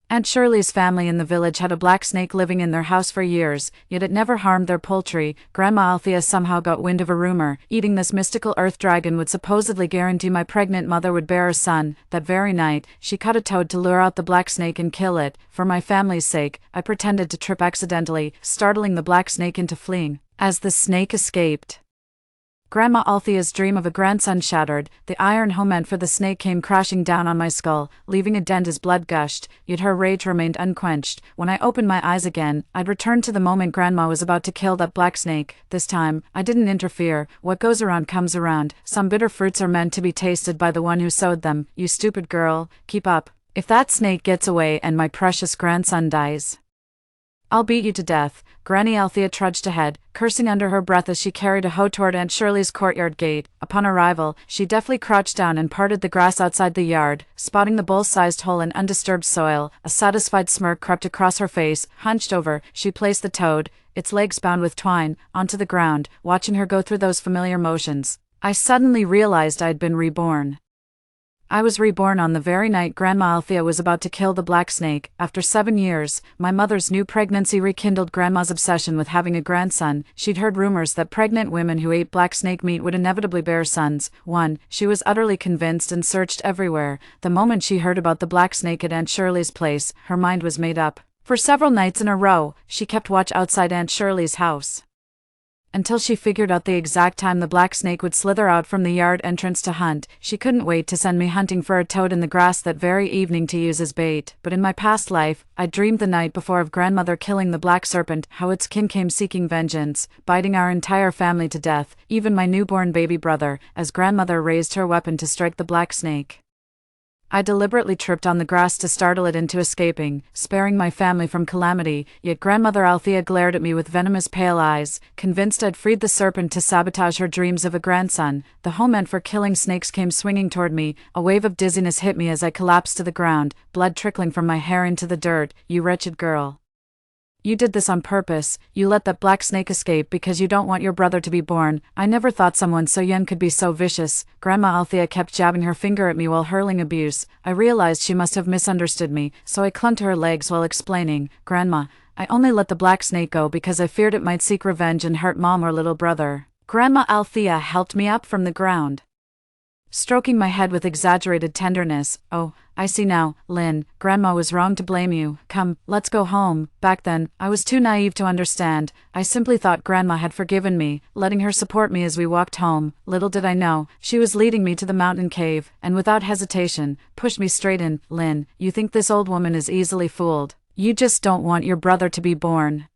Aunt Shirley's family in the village had a black snake living in their house for years, yet it never harmed their poultry. Grandma Althea somehow got wind of a rumor. Eating this mystical earth dragon would supposedly guarantee my pregnant mother would bear a son. That very night, she cut a toad to lure out the black snake and kill it. For my family's sake, I pretended to trip accidentally, startling the black snake into fleeing. As the snake escaped, Grandma Althea's dream of a grandson shattered. The iron helmet for the snake came crashing down on my skull, leaving a dent as blood gushed, yet her rage remained unquenched. When I opened my eyes again, I'd returned to the moment Grandma was about to kill that black snake. This time, I didn't interfere. What goes around comes around. Some bitter fruits are meant to be tasted by the one who sowed them. You stupid girl, keep up. If that snake gets away and my precious grandson dies, I'll beat you to death. Granny Althea trudged ahead, cursing under her breath as she carried a hoe toward Aunt Shirley's courtyard gate. Upon arrival, she deftly crouched down and parted the grass outside the yard, spotting the bowl-sized hole in undisturbed soil. A satisfied smirk crept across her face. Hunched over, she placed the toad, its legs bound with twine, onto the ground. Watching her go through those familiar motions, I suddenly realized I'd been reborn. I was reborn on the very night Grandma Althea was about to kill the black snake. After 7 years, my mother's new pregnancy rekindled Grandma's obsession with having a grandson. She'd heard rumors that pregnant women who ate black snake meat would inevitably bear sons. She was utterly convinced and searched everywhere. The moment she heard about the black snake at Aunt Shirley's place, her mind was made up. For several nights in a row, she kept watch outside Aunt Shirley's house, until she figured out the exact time the black snake would slither out from the yard entrance to hunt. She couldn't wait to send me hunting for a toad in the grass that very evening to use as bait. But in my past life, I dreamed the night before of grandmother killing the black serpent, how its kin came seeking vengeance, biting our entire family to death, even my newborn baby brother, as grandmother raised her weapon to strike the black snake. I deliberately tripped on the grass to startle it into escaping, sparing my family from calamity, yet Grandmother Althea glared at me with venomous pale eyes, convinced I'd freed the serpent to sabotage her dreams of a grandson. The hoe meant for killing snakes came swinging toward me. A wave of dizziness hit me as I collapsed to the ground, blood trickling from my hair into the dirt. You wretched girl. You did this on purpose. You let that black snake escape because you don't want your brother to be born. I never thought someone so young could be so vicious. Grandma Althea kept jabbing her finger at me while hurling abuse. I realized she must have misunderstood me, so I clung to her legs while explaining. Grandma, I only let the black snake go because I feared it might seek revenge and hurt Mom or little brother. Grandma Althea helped me up from the ground, stroking my head with exaggerated tenderness. Oh, I see now, Lynn, Grandma was wrong to blame you. Come, let's go home. Back then, I was too naive to understand. I simply thought Grandma had forgiven me, letting her support me as we walked home. Little did I know, she was leading me to the mountain cave, and without hesitation, pushed me straight in. Lynn, you think this old woman is easily fooled. You just don't want your brother to be born.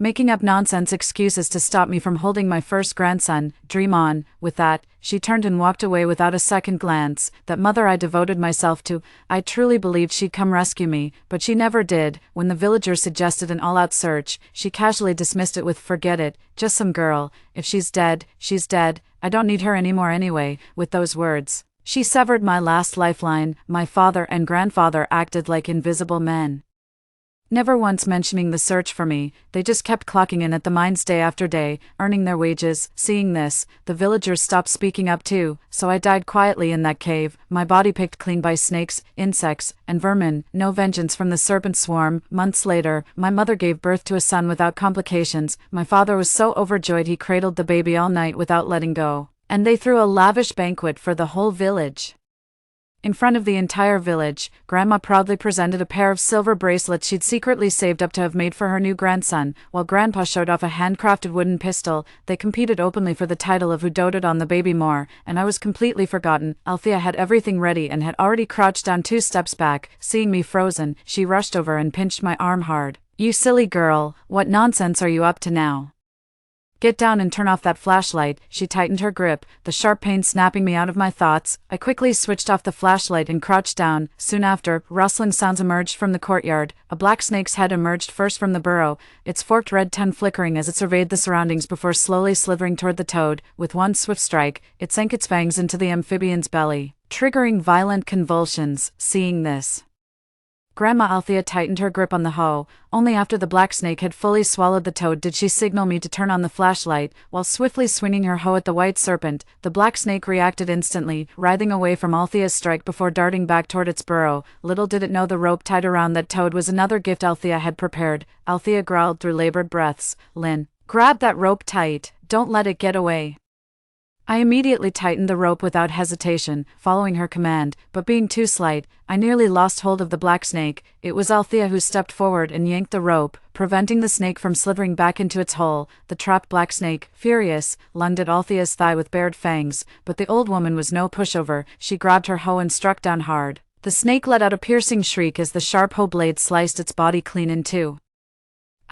Making up nonsense excuses to stop me from holding my first grandson. Dream on. With that, she turned and walked away without a second glance. That mother I devoted myself to, I truly believed she'd come rescue me, but she never did. When the villagers suggested an all-out search, she casually dismissed it with forget it, just some girl. If she's dead, she's dead. I don't need her anymore anyway. With those words, she severed my last lifeline. My father and grandfather acted like invisible men, never once mentioning the search for me. They just kept clocking in at the mines day after day, earning their wages. Seeing this, the villagers stopped speaking up too, so I died quietly in that cave, my body picked clean by snakes, insects, and vermin. No vengeance from the serpent swarm. Months later, my mother gave birth to a son without complications. My father was so overjoyed he cradled the baby all night without letting go, and they threw a lavish banquet for the whole village. In front of the entire village, Grandma proudly presented a pair of silver bracelets she'd secretly saved up to have made for her new grandson, while Grandpa showed off a handcrafted wooden pistol. They competed openly for the title of who doted on the baby more, and I was completely forgotten. Althea had everything ready and had already crouched down 2 steps back. Seeing me frozen, she rushed over and pinched my arm hard. You silly girl, what nonsense are you up to now? Get down and turn off that flashlight. She tightened her grip, the sharp pain snapping me out of my thoughts. I quickly switched off the flashlight and crouched down. Soon after, rustling sounds emerged from the courtyard. A black snake's head emerged first from the burrow, its forked red tongue flickering as it surveyed the surroundings before slowly slithering toward the toad. With one swift strike, it sank its fangs into the amphibian's belly, triggering violent convulsions. Seeing this, Grandma Althea tightened her grip on the hoe. Only after the black snake had fully swallowed the toad did she signal me to turn on the flashlight. While swiftly swinging her hoe at the white serpent, the black snake reacted instantly, writhing away from Althea's strike before darting back toward its burrow. Little did it know the rope tied around that toad was another gift Althea had prepared. Althea growled through labored breaths, "Lynn, grab that rope tight, don't let it get away." I immediately tightened the rope without hesitation, following her command, but being too slight, I nearly lost hold of the black snake. It was Althea who stepped forward and yanked the rope, preventing the snake from slithering back into its hole. The trapped black snake, furious, lunged at Althea's thigh with bared fangs, but the old woman was no pushover. She grabbed her hoe and struck down hard. The snake let out a piercing shriek as the sharp hoe blade sliced its body clean in two.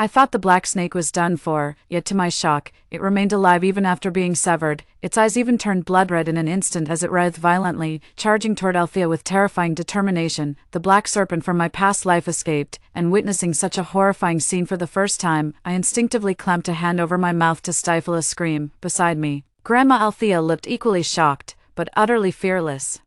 I thought the black snake was done for, yet to my shock, it remained alive even after being severed. Its eyes even turned blood red in an instant as it writhed violently, charging toward Althea with terrifying determination. The black serpent from my past life escaped, and witnessing such a horrifying scene for the first time, I instinctively clamped a hand over my mouth to stifle a scream. Beside me, Grandma Althea looked equally shocked, but utterly fearless.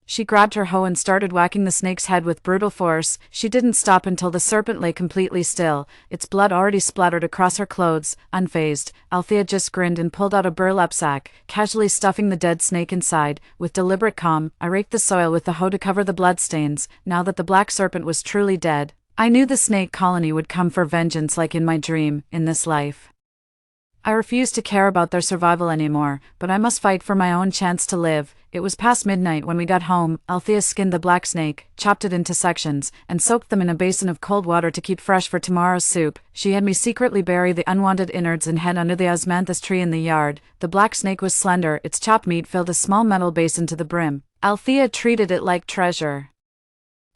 She grabbed her hoe and started whacking the snake's head with brutal force. She didn't stop until the serpent lay completely still, its blood already splattered across her clothes. Unfazed, Althea just grinned and pulled out a burlap sack, casually stuffing the dead snake inside. With deliberate calm, I raked the soil with the hoe to cover the bloodstains. Now that the black serpent was truly dead, I knew the snake colony would come for vengeance like in my dream, in this life. I refused to care about their survival anymore, but I must fight for my own chance to live. It was past midnight when we got home. Althea skinned the black snake, chopped it into sections, and soaked them in a basin of cold water to keep fresh for tomorrow's soup. She had me secretly bury the unwanted innards and head under the osmanthus tree in the yard. The black snake was slender, its chopped meat filled a small metal basin to the brim. Althea treated it like treasure.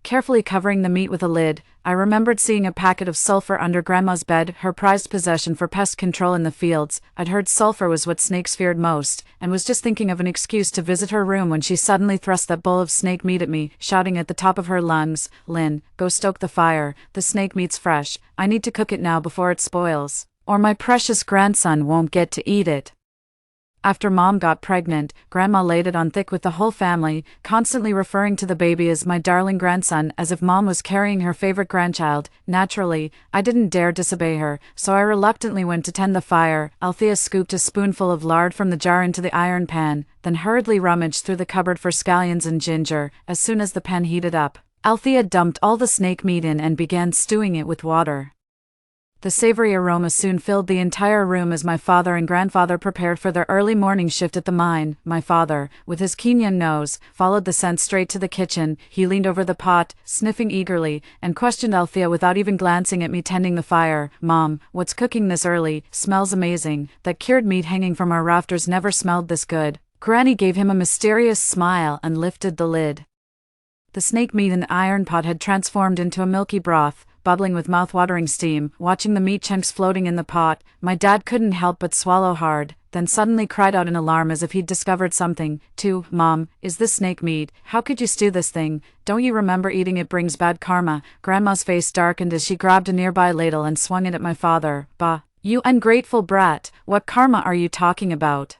Carefully covering the meat with a lid, I remembered seeing a packet of sulfur under Grandma's bed, her prized possession for pest control in the fields. I'd heard sulfur was what snakes feared most, and was just thinking of an excuse to visit her room when she suddenly thrust that bowl of snake meat at me, shouting at the top of her lungs, "Lynn, go stoke the fire, the snake meat's fresh, I need to cook it now before it spoils, or my precious grandson won't get to eat it." After Mom got pregnant, Grandma laid it on thick with the whole family, constantly referring to the baby as my darling grandson, as if Mom was carrying her favorite grandchild. Naturally, I didn't dare disobey her, so I reluctantly went to tend the fire. Althea scooped a spoonful of lard from the jar into the iron pan, then hurriedly rummaged through the cupboard for scallions and ginger. As soon as the pan heated up, Althea dumped all the snake meat in and began stewing it with water. The savory aroma soon filled the entire room as my father and grandfather prepared for their early morning shift at the mine. My father, with his keen young nose, followed the scent straight to the kitchen. He leaned over the pot, sniffing eagerly, and questioned Althea without even glancing at me tending the fire. "Mom, what's cooking this early? Smells amazing. That cured meat hanging from our rafters never smelled this good." Granny gave him a mysterious smile and lifted the lid. The snake meat in the iron pot had transformed into a milky broth, bubbling with mouth-watering steam. Watching the meat chunks floating in the pot, my dad couldn't help but swallow hard, then suddenly cried out in alarm as if he'd discovered something. "Too, Mom, is this snake meat? How could you stew this thing? Don't you remember eating it brings bad karma?" Grandma's face darkened as she grabbed a nearby ladle and swung it at my father. "Bah, you ungrateful brat, what karma are you talking about?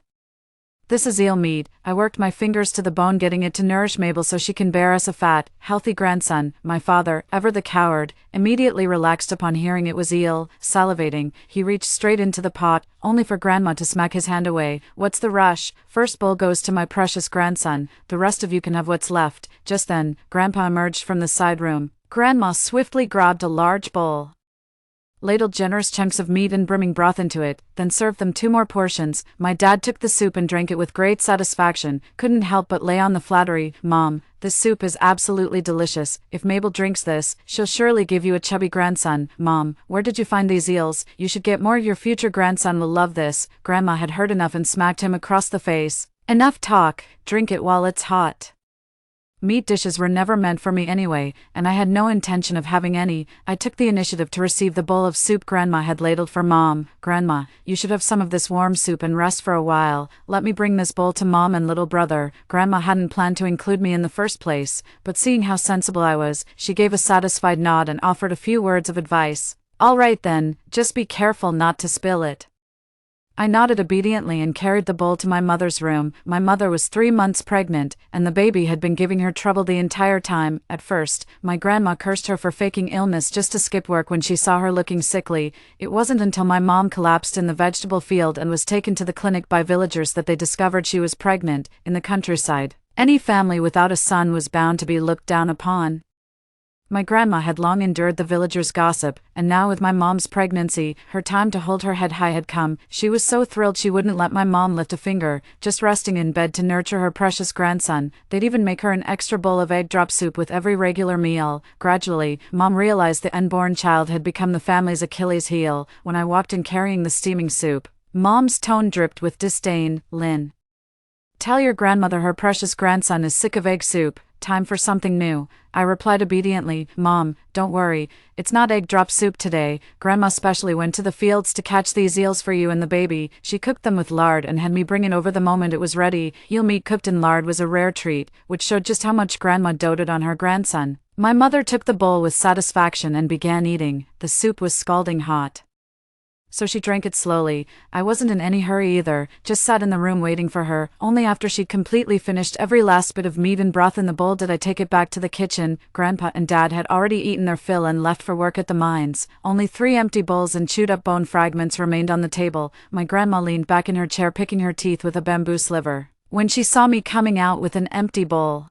This is eel meat. I worked my fingers to the bone getting it to nourish Mabel so she can bear us a fat, healthy grandson." My father, ever the coward, immediately relaxed upon hearing it was eel. Salivating, he reached straight into the pot, only for Grandma to smack his hand away. "What's the rush? First bowl goes to my precious grandson. The rest of you can have what's left." Just then, Grandpa emerged from the side room. Grandma swiftly grabbed a large bowl, ladled generous chunks of meat and brimming broth into it, then served them 2 more portions. My dad took the soup and drank it with great satisfaction, couldn't help but lay on the flattery. "Mom, this soup is absolutely delicious. If Mabel drinks this, she'll surely give you a chubby grandson." "Mom, where did you find these eels? You should get more, your future grandson will love this." Grandma had heard enough and smacked him across the face. "Enough talk, drink it while it's hot." Meat dishes were never meant for me anyway, and I had no intention of having any. I took the initiative to receive the bowl of soup Grandma had ladled for Mom. "Grandma, you should have some of this warm soup and rest for a while. Let me bring this bowl to Mom and little brother." Grandma hadn't planned to include me in the first place, but seeing how sensible I was, she gave a satisfied nod and offered a few words of advice. "All right then, just be careful not to spill it." I nodded obediently and carried the bowl to my mother's room. My mother was 3 months pregnant, and the baby had been giving her trouble the entire time. At first, my grandma cursed her for faking illness just to skip work when she saw her looking sickly. It wasn't until my mom collapsed in the vegetable field and was taken to the clinic by villagers that they discovered she was pregnant. In the countryside, any family without a son was bound to be looked down upon. My grandma had long endured the villagers' gossip, and now with my mom's pregnancy, her time to hold her head high had come. She was so thrilled she wouldn't let my mom lift a finger, just resting in bed to nurture her precious grandson. They'd even make her an extra bowl of egg drop soup with every regular meal. Gradually, Mom realized the unborn child had become the family's Achilles heel. When I walked in carrying the steaming soup, Mom's tone dripped with disdain. "Lynn, tell your grandmother her precious grandson is sick of egg soup. Time for something new." I replied obediently, "Mom, don't worry, it's not egg drop soup today. Grandma specially went to the fields to catch these eels for you and the baby. She cooked them with lard and had me bring it over the moment it was ready." Eel meat cooked in lard was a rare treat, which showed just how much Grandma doted on her grandson. My mother took the bowl with satisfaction and began eating. The soup was scalding hot, so she drank it slowly. I wasn't in any hurry either, just sat in the room waiting for her. Only after she'd completely finished every last bit of meat and broth in the bowl did I take it back to the kitchen. Grandpa and Dad had already eaten their fill and left for work at the mines. Only 3 empty bowls and chewed-up bone fragments remained on the table. My grandma leaned back in her chair picking her teeth with a bamboo sliver. When she saw me coming out with an empty bowl,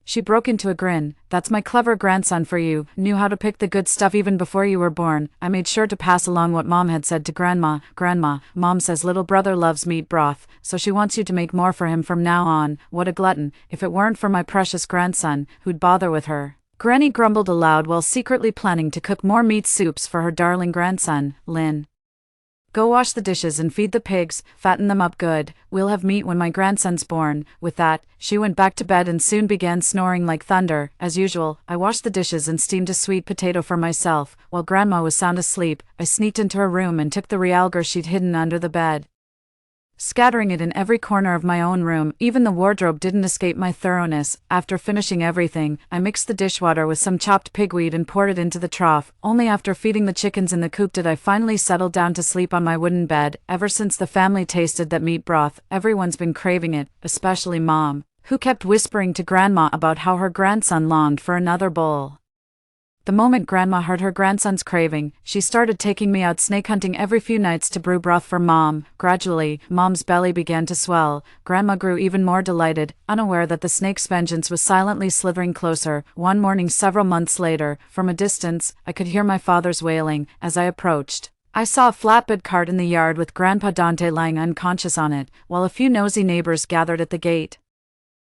she broke into a grin. "That's my clever grandson for you. Knew how to pick the good stuff even before you were born." I made sure to pass along what Mom had said to Grandma. "Grandma, Mom says little brother loves meat broth, so she wants you to make more for him from now on." What a glutton. If it weren't for my precious grandson, who'd bother with her? Granny grumbled aloud while secretly planning to cook more meat soups for her darling grandson. "Lynn, go wash the dishes and feed the pigs, fatten them up good. We'll have meat when my grandson's born." With that, she went back to bed and soon began snoring like thunder. As usual, I washed the dishes and steamed a sweet potato for myself. While Grandma was sound asleep, I sneaked into her room and took the realgar she'd hidden under the bed, scattering it in every corner of my own room. Even the wardrobe didn't escape my thoroughness. After finishing everything, I mixed the dishwater with some chopped pigweed and poured it into the trough. Only after feeding the chickens in the coop did I finally settle down to sleep on my wooden bed. Ever since the family tasted that meat broth, everyone's been craving it, especially Mom, who kept whispering to Grandma about how her grandson longed for another bowl. The moment Grandma heard her grandson's craving, she started taking me out snake hunting every few nights to brew broth for Mom. Gradually, Mom's belly began to swell. Grandma grew even more delighted, unaware that the snake's vengeance was silently slithering closer. One morning several months later, from a distance, I could hear my father's wailing. As I approached, I saw a flatbed cart in the yard with Grandpa Dante lying unconscious on it, while a few nosy neighbors gathered at the gate.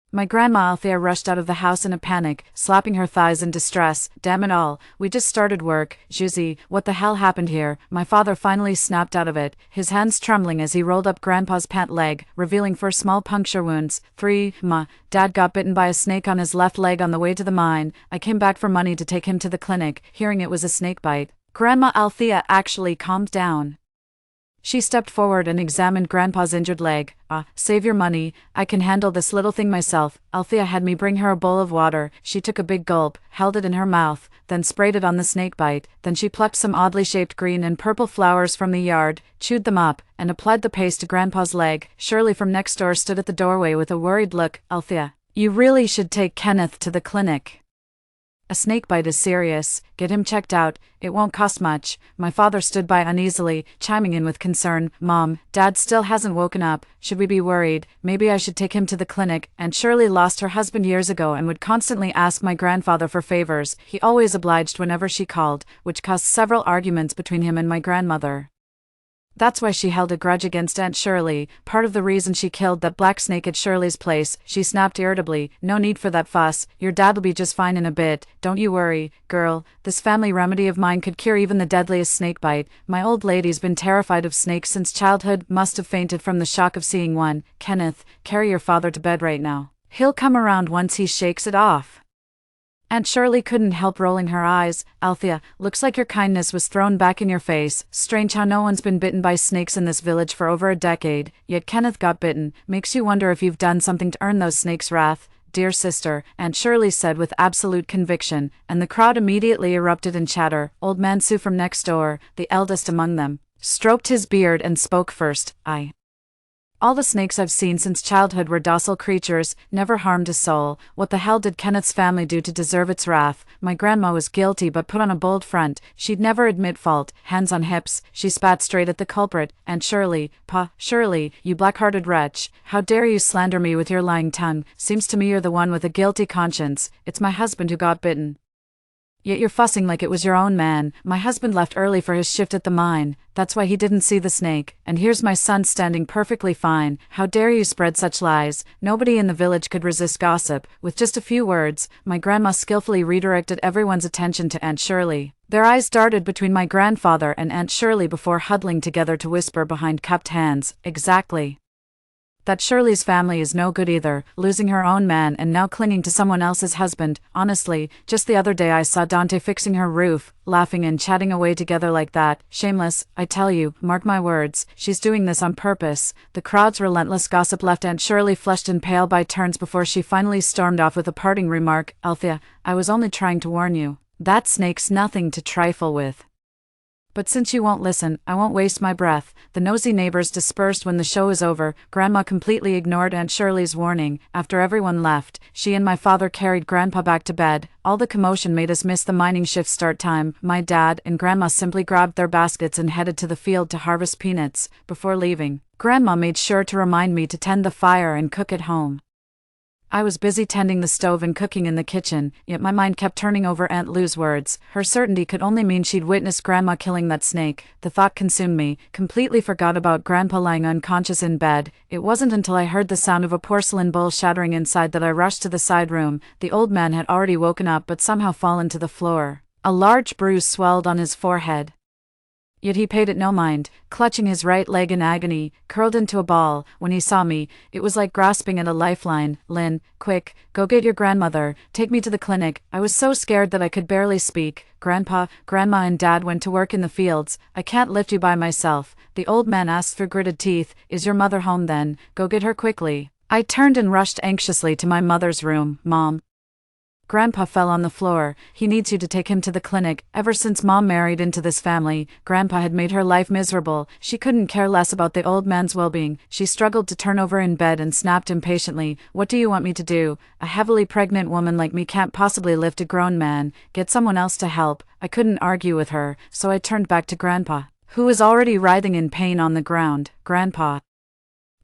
My grandma Althea rushed out of the house in a panic, slapping her thighs in distress. "Damn it all, we just started work. Juicy, what the hell happened here?" My father finally snapped out of it, his hands trembling as he rolled up Grandpa's pant leg, revealing 4 small puncture wounds. 3. Dad got bitten by a snake on his left leg on the way to the mine. I came back for money to take him to the clinic, hearing it was a snake bite. Grandma Althea actually calmed down. She stepped forward and examined Grandpa's injured leg. "Save your money, I can handle this little thing myself." Althea had me bring her a bowl of water. She took a big gulp, held it in her mouth, then sprayed it on the snake bite. Then she plucked some oddly shaped green and purple flowers from the yard, chewed them up, and applied the paste to Grandpa's leg. Shirley from next door stood at the doorway with a worried look. "Althea, you really should take Kenneth to the clinic. A snake bite is serious. Get him checked out. It won't cost much." My father stood by uneasily, chiming in with concern. "Mom, Dad still hasn't woken up. Should we be worried? Maybe I should take him to the clinic." And Shirley lost her husband years ago and would constantly ask my grandfather for favors. He always obliged whenever she called, which caused several arguments between him and my grandmother. That's why she held a grudge against Aunt Shirley, part of the reason she killed that black snake at Shirley's place. She snapped irritably, "No need for that fuss. Your dad'll be just fine in a bit. Don't you worry, girl. This family remedy of mine could cure even the deadliest snake bite. My old lady's been terrified of snakes since childhood, must have fainted from the shock of seeing one. Kenneth, carry your father to bed right now. He'll come around once he shakes it off." Aunt Shirley couldn't help rolling her eyes. "Althea, looks like your kindness was thrown back in your face. Strange how no one's been bitten by snakes in this village for over a decade, yet Kenneth got bitten. Makes you wonder if you've done something to earn those snakes' wrath." "Dear sister," Aunt Shirley said with absolute conviction, and the crowd immediately erupted in chatter. Old Man Sue from next door, the eldest among them, stroked his beard and spoke first. All the snakes I've seen since childhood were docile creatures, never harmed a soul. What the hell did Kenneth's family do to deserve its wrath? My grandma was guilty but put on a bold front. She'd never admit fault. Hands on hips, she spat straight at the culprit. Aunt Shirley, Pa, Shirley, you black-hearted wretch. How dare you slander me with your lying tongue? Seems to me you're the one with a guilty conscience. It's my husband who got bitten. Yet you're fussing like it was your own man. My husband left early for his shift at the mine. That's why he didn't see the snake. And here's my son standing perfectly fine. How dare you spread such lies? Nobody in the village could resist gossip. With just a few words, my grandma skillfully redirected everyone's attention to Aunt Shirley. Their eyes darted between my grandfather and Aunt Shirley before huddling together to whisper behind cupped hands, exactly. That Shirley's family is no good either, losing her own man and now clinging to someone else's husband. Honestly, just the other day I saw Dante fixing her roof, laughing and chatting away together like that. Shameless, I tell you, mark my words, she's doing this on purpose. The crowd's relentless gossip left Aunt Shirley flushed and pale by turns before she finally stormed off with a parting remark. Althea, I was only trying to warn you. That snake's nothing to trifle with. But since you won't listen, I won't waste my breath. The nosy neighbors dispersed when the show was over. Grandma completely ignored Aunt Shirley's warning. After everyone left, she and my father carried Grandpa back to bed. All the commotion made us miss the mining shift start time. My dad and Grandma simply grabbed their baskets and headed to the field to harvest peanuts. Before leaving, Grandma made sure to remind me to tend the fire and cook at home. I was busy tending the stove and cooking in the kitchen, yet my mind kept turning over Aunt Lou's words. Her certainty could only mean she'd witnessed Grandma killing that snake. The thought consumed me, completely forgot about Grandpa lying unconscious in bed. It wasn't until I heard the sound of a porcelain bowl shattering inside that I rushed to the side room. The old man had already woken up but somehow fallen to the floor. A large bruise swelled on his forehead. Yet he paid it no mind, clutching his right leg in agony, curled into a ball. When he saw me, it was like grasping at a lifeline. Lynn, quick, go get your grandmother, take me to the clinic. I was so scared that I could barely speak. Grandpa, Grandma and Dad went to work in the fields. I can't lift you by myself. The old man asked through gritted teeth, is your mother home then? Go get her quickly. I turned and rushed anxiously to my mother's room. Mom. Grandpa fell on the floor. He needs you to take him to the clinic. Ever since Mom married into this family, Grandpa had made her life miserable. She couldn't care less about the old man's well-being. She struggled to turn over in bed and snapped impatiently, what do you want me to do? A heavily pregnant woman like me can't possibly lift a grown man. Get someone else to help. I couldn't argue with her, so I turned back to Grandpa, who was already writhing in pain on the ground. Grandpa.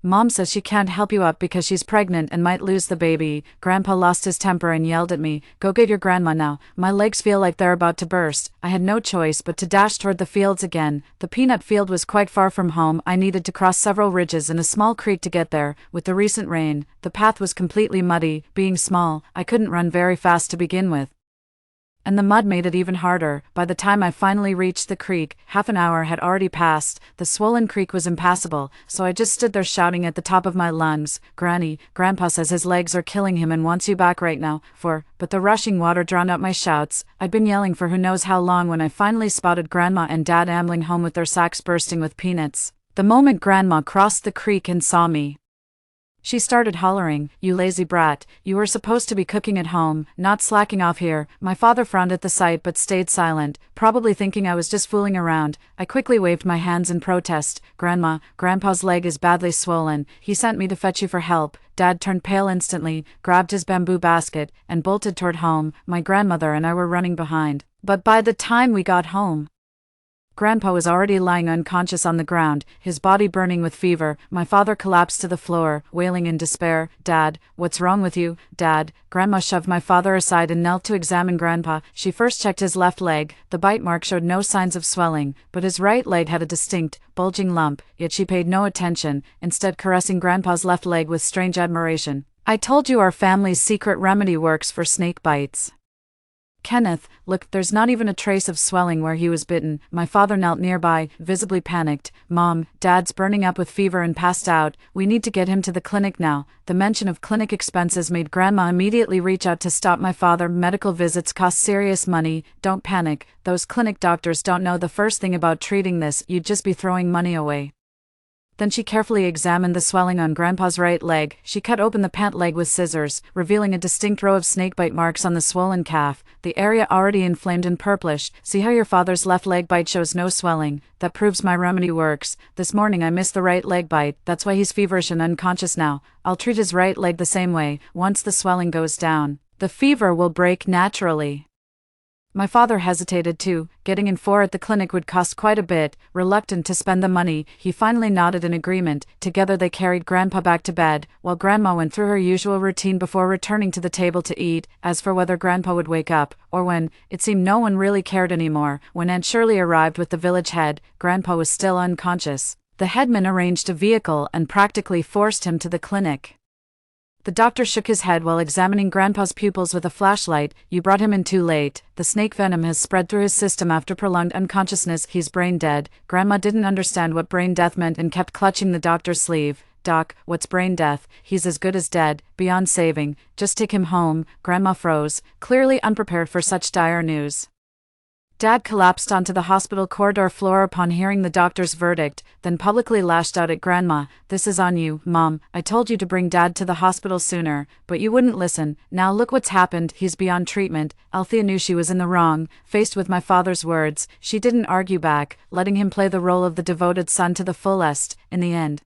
Mom says she can't help you up because she's pregnant and might lose the baby. Grandpa lost his temper and yelled at me, go get your grandma now. My legs feel like they're about to burst. I had no choice but to dash toward the fields again. The peanut field was quite far from home. I needed to cross several ridges and a small creek to get there. With the recent rain, the path was completely muddy. Being small, I couldn't run very fast to begin with. And the mud made it even harder. By the time I finally reached the creek, half an hour had already passed. The swollen creek was impassable, so I just stood there shouting at the top of my lungs, Granny, Grandpa says his legs are killing him and wants you back right now, but the rushing water drowned out my shouts. I'd been yelling for who knows how long when I finally spotted Grandma and Dad ambling home with their sacks bursting with peanuts. The moment Grandma crossed the creek and saw me, she started hollering, you lazy brat, you were supposed to be cooking at home, not slacking off here. My father frowned at the sight but stayed silent, probably thinking I was just fooling around. I quickly waved my hands in protest. Grandma, Grandpa's leg is badly swollen. He sent me to fetch you for help. Dad turned pale instantly, grabbed his bamboo basket, and bolted toward home. My grandmother and I were running behind. But by the time we got home, Grandpa was already lying unconscious on the ground, his body burning with fever. My father collapsed to the floor, wailing in despair. Dad, what's wrong with you? Dad. Grandma shoved my father aside and knelt to examine Grandpa. She first checked his left leg. The bite mark showed no signs of swelling, but his right leg had a distinct, bulging lump, yet she paid no attention, instead caressing Grandpa's left leg with strange admiration. I told you our family's secret remedy works for snake bites. Kenneth, look, there's not even a trace of swelling where he was bitten. My father knelt nearby, visibly panicked. Mom, Dad's burning up with fever and passed out. We need to get him to the clinic now. The mention of clinic expenses made Grandma immediately reach out to stop my father. Medical visits cost serious money. Don't panic. Those clinic doctors don't know the first thing about treating this. You'd just be throwing money away. Then she carefully examined the swelling on Grandpa's right leg. She cut open the pant leg with scissors, revealing a distinct row of snakebite marks on the swollen calf, the area already inflamed and purplish. See how your father's left leg bite shows no swelling? That proves my remedy works. This morning I missed the right leg bite, that's why he's feverish and unconscious now. I'll treat his right leg the same way. Once the swelling goes down, the fever will break naturally. My father hesitated too. Getting in at the clinic would cost quite a bit. Reluctant to spend the money, he finally nodded in agreement. Together they carried Grandpa back to bed, while Grandma went through her usual routine before returning to the table to eat. As for whether Grandpa would wake up, or when, it seemed no one really cared anymore. When Aunt Shirley arrived with the village head, Grandpa was still unconscious. The headman arranged a vehicle and practically forced him to the clinic. The doctor shook his head while examining Grandpa's pupils with a flashlight. You brought him in too late. The snake venom has spread through his system after prolonged unconsciousness. He's brain dead. Grandma didn't understand what brain death meant and kept clutching the doctor's sleeve. Doc, what's brain death? He's as good as dead, beyond saving. Just take him home. Grandma froze, clearly unprepared for such dire news. Dad collapsed onto the hospital corridor floor upon hearing the doctor's verdict, then publicly lashed out at Grandma. This is on you, Mom. I told you to bring Dad to the hospital sooner, but you wouldn't listen. Now look what's happened. He's beyond treatment. Althea knew she was in the wrong. Faced with my father's words, she didn't argue back, letting him play the role of the devoted son to the fullest. In the end,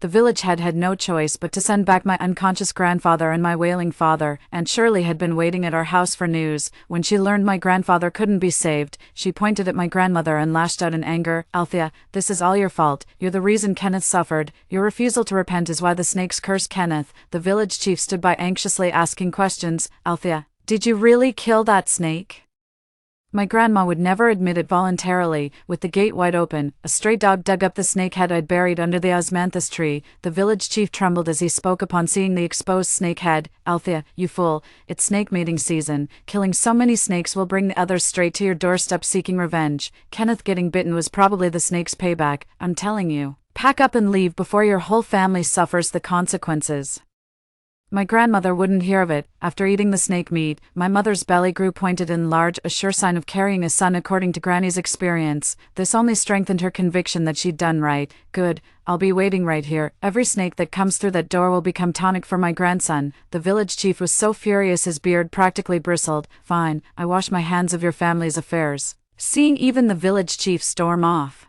the village head had no choice but to send back my unconscious grandfather and my wailing father. Aunt Shirley had been waiting at our house for news. When she learned my grandfather couldn't be saved, she pointed at my grandmother and lashed out in anger. Althea, this is all your fault. You're the reason Kenneth suffered. Your refusal to repent is why the snakes cursed Kenneth. The village chief stood by anxiously asking questions. Althea, did you really kill that snake? My grandma would never admit it voluntarily. With the gate wide open, a stray dog dug up the snake head I'd buried under the osmanthus tree. The village chief trembled as he spoke upon seeing the exposed snake head. Althea, you fool, it's snake mating season. Killing so many snakes will bring the others straight to your doorstep seeking revenge. Kenneth getting bitten was probably the snake's payback. I'm telling you. Pack up and leave before your whole family suffers the consequences. My grandmother wouldn't hear of it. After eating the snake meat, my mother's belly grew pointed and large, a sure sign of carrying a son according to Granny's experience. This only strengthened her conviction that she'd done right. Good, I'll be waiting right here. Every snake that comes through that door will become tonic for my grandson. The village chief was so furious his beard practically bristled. Fine, I wash my hands of your family's affairs. Seeing even the village chief storm off,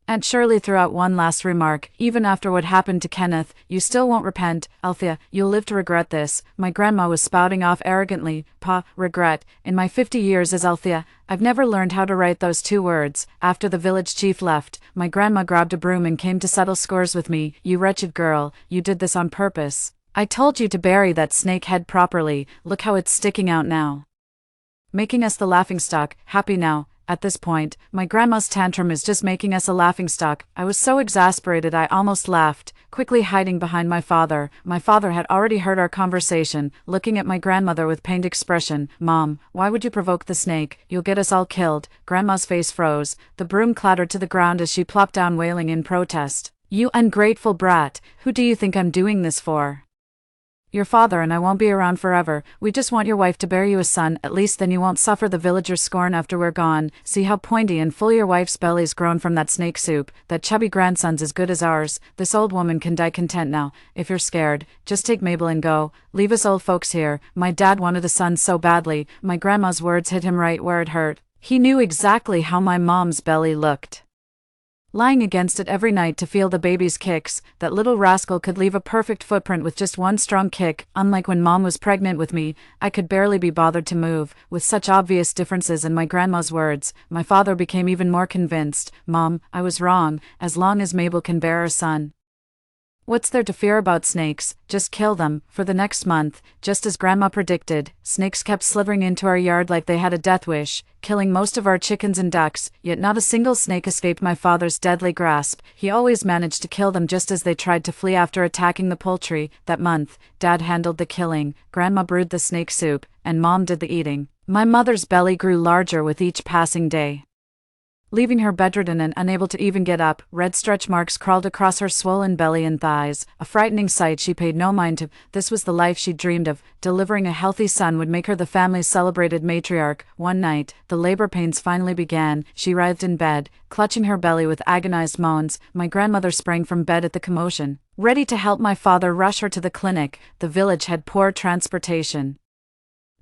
Aunt Shirley threw out one last remark. Even after what happened to Kenneth, you still won't repent. Althea, you'll live to regret this. My grandma was spouting off arrogantly. Pa, regret. In my 50 years as Althea, I've never learned how to write those two words. After the village chief left, my grandma grabbed a broom and came to settle scores with me. You wretched girl, you did this on purpose. I told you to bury that snake head properly. Look how it's sticking out now, making us the laughingstock. Happy now. At this point, my grandma's tantrum is just making us a laughingstock. I was so exasperated I almost laughed, quickly hiding behind my father. My father had already heard our conversation, looking at my grandmother with pained expression. Mom, why would you provoke the snake? You'll get us all killed. Grandma's face froze. The broom clattered to the ground as she plopped down wailing in protest. You ungrateful brat, who do you think I'm doing this for? Your father and I won't be around forever. We just want your wife to bear you a son, at least then you won't suffer the villagers' scorn after we're gone. See how pointy and full your wife's belly's grown from that snake soup. That chubby grandson's as good as ours. This old woman can die content now. If you're scared, just take Mabel and go. Leave us old folks here. My dad wanted a son so badly. My grandma's words hit him right where it hurt. He knew exactly how my mom's belly looked. Lying against it every night to feel the baby's kicks, that little rascal could leave a perfect footprint with just one strong kick. Unlike when Mom was pregnant with me, I could barely be bothered to move. With such obvious differences in my grandma's words, my father became even more convinced. Mom, I was wrong. As long as Mabel can bear a son, what's there to fear about snakes? Just kill them. For the next month, just as Grandma predicted, snakes kept slithering into our yard like they had a death wish, killing most of our chickens and ducks, yet not a single snake escaped my father's deadly grasp. He always managed to kill them just as they tried to flee after attacking the poultry. That month, Dad handled the killing, Grandma brewed the snake soup, and Mom did the eating. My mother's belly grew larger with each passing day. leaving her bedridden and unable to even get up. Red stretch marks crawled across her swollen belly and thighs, a frightening sight she paid no mind to. This was the life she'd dreamed of. Delivering a healthy son would make her the family's celebrated matriarch. One night, the labor pains finally began. She writhed in bed, clutching her belly with agonized moans. My grandmother sprang from bed at the commotion, ready to help my father rush her to the clinic. The village had poor transportation,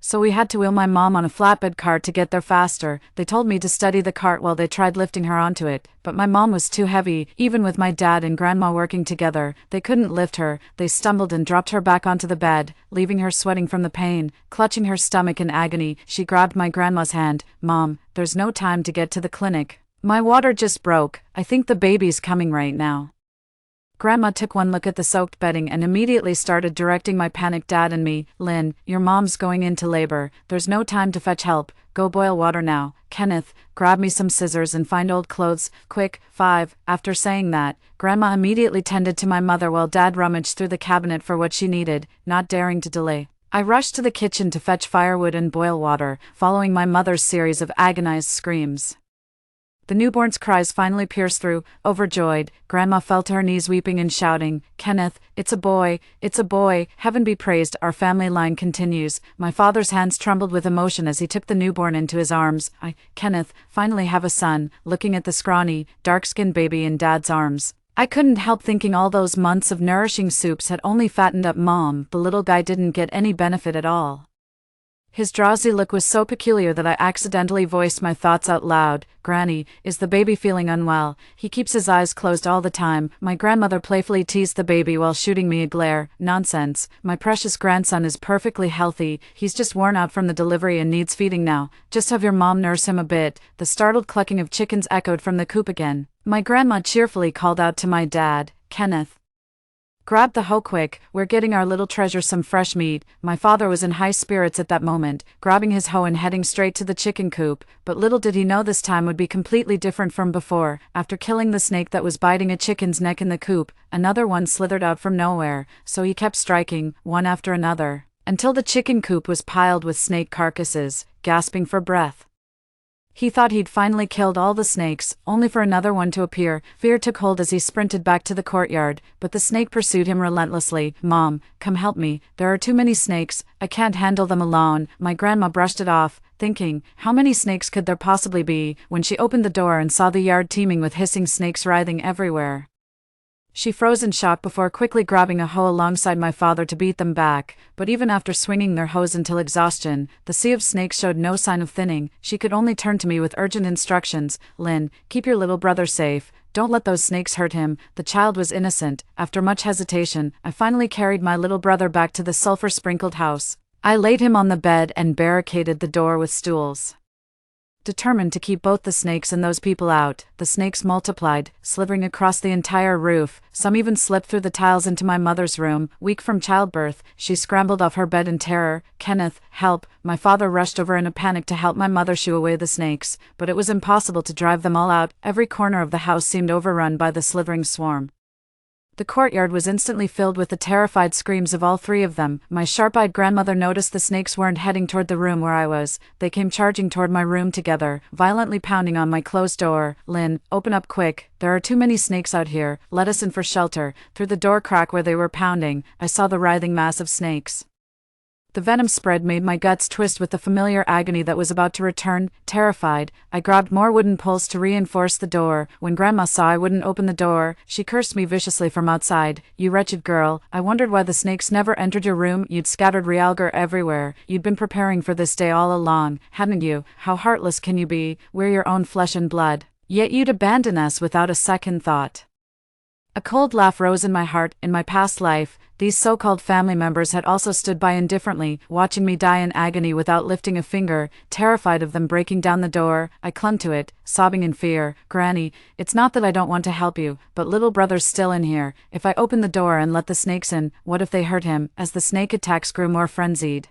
so we had to wheel my mom on a flatbed cart to get there faster. They told me to steady the cart while they tried lifting her onto it, but my mom was too heavy. Even with my dad and grandma working together, they couldn't lift her. They stumbled and dropped her back onto the bed, leaving her sweating from the pain. Clutching her stomach in agony, she grabbed my grandma's hand. "Mom, there's no time to get to the clinic. My water just broke. I think the baby's coming right now." Grandma took one look at the soaked bedding and immediately started directing my panicked dad and me. "Lynn, your mom's going into labor. There's no time to fetch help. Go boil water now. Kenneth, grab me some scissors and find old clothes, quick." 5. After saying that, Grandma immediately tended to my mother while Dad rummaged through the cabinet for what she needed. Not daring to delay, I rushed to the kitchen to fetch firewood and boil water, following my mother's series of agonized screams. The newborn's cries finally pierced through. Overjoyed, Grandma fell to her knees weeping and shouting, "Kenneth, it's a boy, it's a boy, heaven be praised." Our family line continues. My father's hands trembled with emotion as he took the newborn into his arms. Kenneth, finally have a son," looking at the scrawny, dark-skinned baby in Dad's arms. I couldn't help thinking all those months of nourishing soups had only fattened up Mom. The little guy didn't get any benefit at all. His drowsy look was so peculiar that I accidentally voiced my thoughts out loud. "Granny, is the baby feeling unwell? He keeps his eyes closed all the time." My grandmother playfully teased the baby while shooting me a glare. "Nonsense. My precious grandson is perfectly healthy. He's just worn out from the delivery and needs feeding now. Just have your mom nurse him a bit." The startled clucking of chickens echoed from the coop again. My grandma cheerfully called out to my dad, "Kenneth, grab the hoe quick, we're getting our little treasure some fresh meat." My father was in high spirits at that moment, grabbing his hoe and heading straight to the chicken coop, but little did he know this time would be completely different from before. After killing the snake that was biting a chicken's neck in the coop, another one slithered out from nowhere, so he kept striking, one after another, until the chicken coop was piled with snake carcasses. Gasping for breath, he thought he'd finally killed all the snakes, only for another one to appear. Fear took hold as he sprinted back to the courtyard, but the snake pursued him relentlessly. "Mom, come help me. There are too many snakes. I can't handle them alone." My grandma brushed it off, thinking, how many snakes could there possibly be, when she opened the door and saw the yard teeming with hissing snakes writhing everywhere. She froze in shock before quickly grabbing a hoe alongside my father to beat them back, but even after swinging their hoes until exhaustion, the sea of snakes showed no sign of thinning. She could only turn to me with urgent instructions. "Lynn, keep your little brother safe. Don't let those snakes hurt him." The child was innocent. After much hesitation, I finally carried my little brother back to the sulfur-sprinkled house. I laid him on the bed and barricaded the door with stools. Determined to keep both the snakes and those people out, the snakes multiplied, slithering across the entire roof. Some even slipped through the tiles into my mother's room. Weak from childbirth, she scrambled off her bed in terror. "Kenneth, help!" My father rushed over in a panic to help my mother shoo away the snakes, but it was impossible to drive them all out. Every corner of the house seemed overrun by the slithering swarm. The courtyard was instantly filled with the terrified screams of all three of them. My sharp-eyed grandmother noticed the snakes weren't heading toward the room where I was. They came charging toward my room together, violently pounding on my closed door. "Lynn, open up quick. There are too many snakes out here. Let us in for shelter." Through the door crack where they were pounding, I saw the writhing mass of snakes. The venom spread made my guts twist with the familiar agony that was about to return. Terrified, I grabbed more wooden poles to reinforce the door. When Grandma saw I wouldn't open the door, she cursed me viciously from outside. "You wretched girl, I wondered why the snakes never entered your room. You'd scattered realgar everywhere. You'd been preparing for this day all along, hadn't you? How heartless can you be? We're your own flesh and blood. Yet you'd abandon us without a second thought." A cold laugh rose in my heart. In my past life, these so-called family members had also stood by indifferently, watching me die in agony without lifting a finger. Terrified of them breaking down the door, I clung to it, sobbing in fear. "Granny, it's not that I don't want to help you, but little brother's still in here. If I open the door and let the snakes in, what if they hurt him?" As the snake attacks grew more frenzied,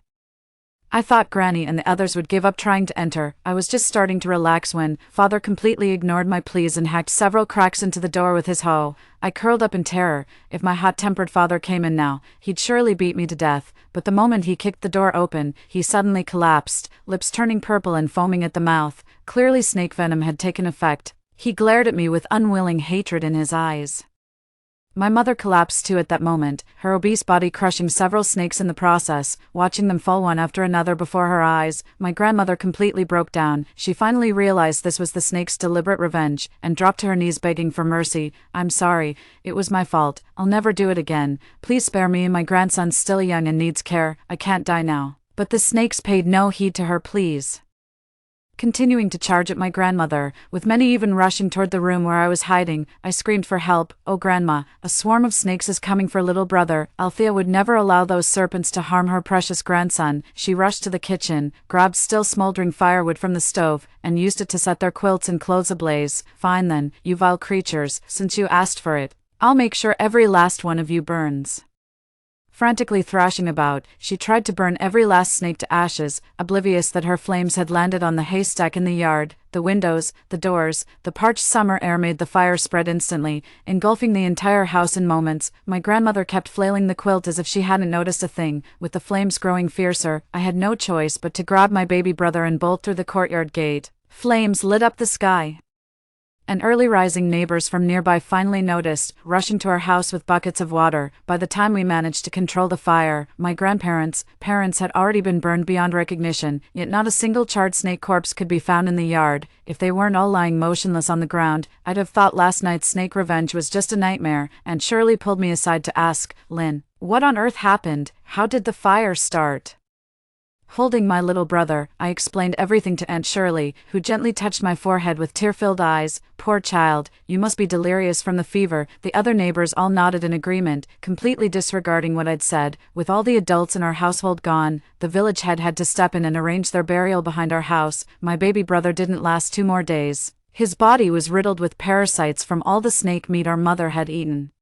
I thought Granny and the others would give up trying to enter. I was just starting to relax when Father completely ignored my pleas and hacked several cracks into the door with his hoe. I curled up in terror. If my hot-tempered father came in now, he'd surely beat me to death. But the moment he kicked the door open, he suddenly collapsed, lips turning purple and foaming at the mouth. Clearly snake venom had taken effect. He glared at me with unwilling hatred in his eyes. My mother collapsed too at that moment, her obese body crushing several snakes in the process, watching them fall one after another before her eyes. My grandmother completely broke down. She finally realized this was the snake's deliberate revenge, and dropped to her knees begging for mercy. "I'm sorry. It was my fault. I'll never do it again. Please spare me. My grandson's still young and needs care. I can't die now." But the snakes paid no heed to her pleas, continuing to charge at my grandmother, with many even rushing toward the room where I was hiding. I screamed for help. "Oh Grandma, a swarm of snakes is coming for little brother. Althea would never allow those serpents to harm her precious grandson." She rushed to the kitchen, grabbed still smoldering firewood from the stove, and used it to set their quilts and clothes ablaze. "Fine then, you vile creatures, since you asked for it. I'll make sure every last one of you burns." Frantically thrashing about, she tried to burn every last snake to ashes, oblivious that her flames had landed on the haystack in the yard, the windows, the doors. The parched summer air made the fire spread instantly, engulfing the entire house in moments. My grandmother kept flailing the quilt as if she hadn't noticed a thing. With the flames growing fiercer, I had no choice but to grab my baby brother and bolt through the courtyard gate. Flames lit up the sky, and early rising neighbors from nearby finally noticed, rushing to our house with buckets of water. By the time we managed to control the fire, my grandparents' parents had already been burned beyond recognition, yet not a single charred snake corpse could be found in the yard. If they weren't all lying motionless on the ground, I'd have thought last night's snake revenge was just a nightmare, and Shirley pulled me aside to ask, "Lynn, what on earth happened? How did the fire start?" Holding my little brother, I explained everything to Aunt Shirley, who gently touched my forehead with tear-filled eyes. "Poor child, you must be delirious from the fever." The other neighbors all nodded in agreement, completely disregarding what I'd said. With all the adults in our household gone, the village head had to step in and arrange their burial behind our house. My baby brother didn't last 2 more days. His body was riddled with parasites from all the snake meat our mother had eaten.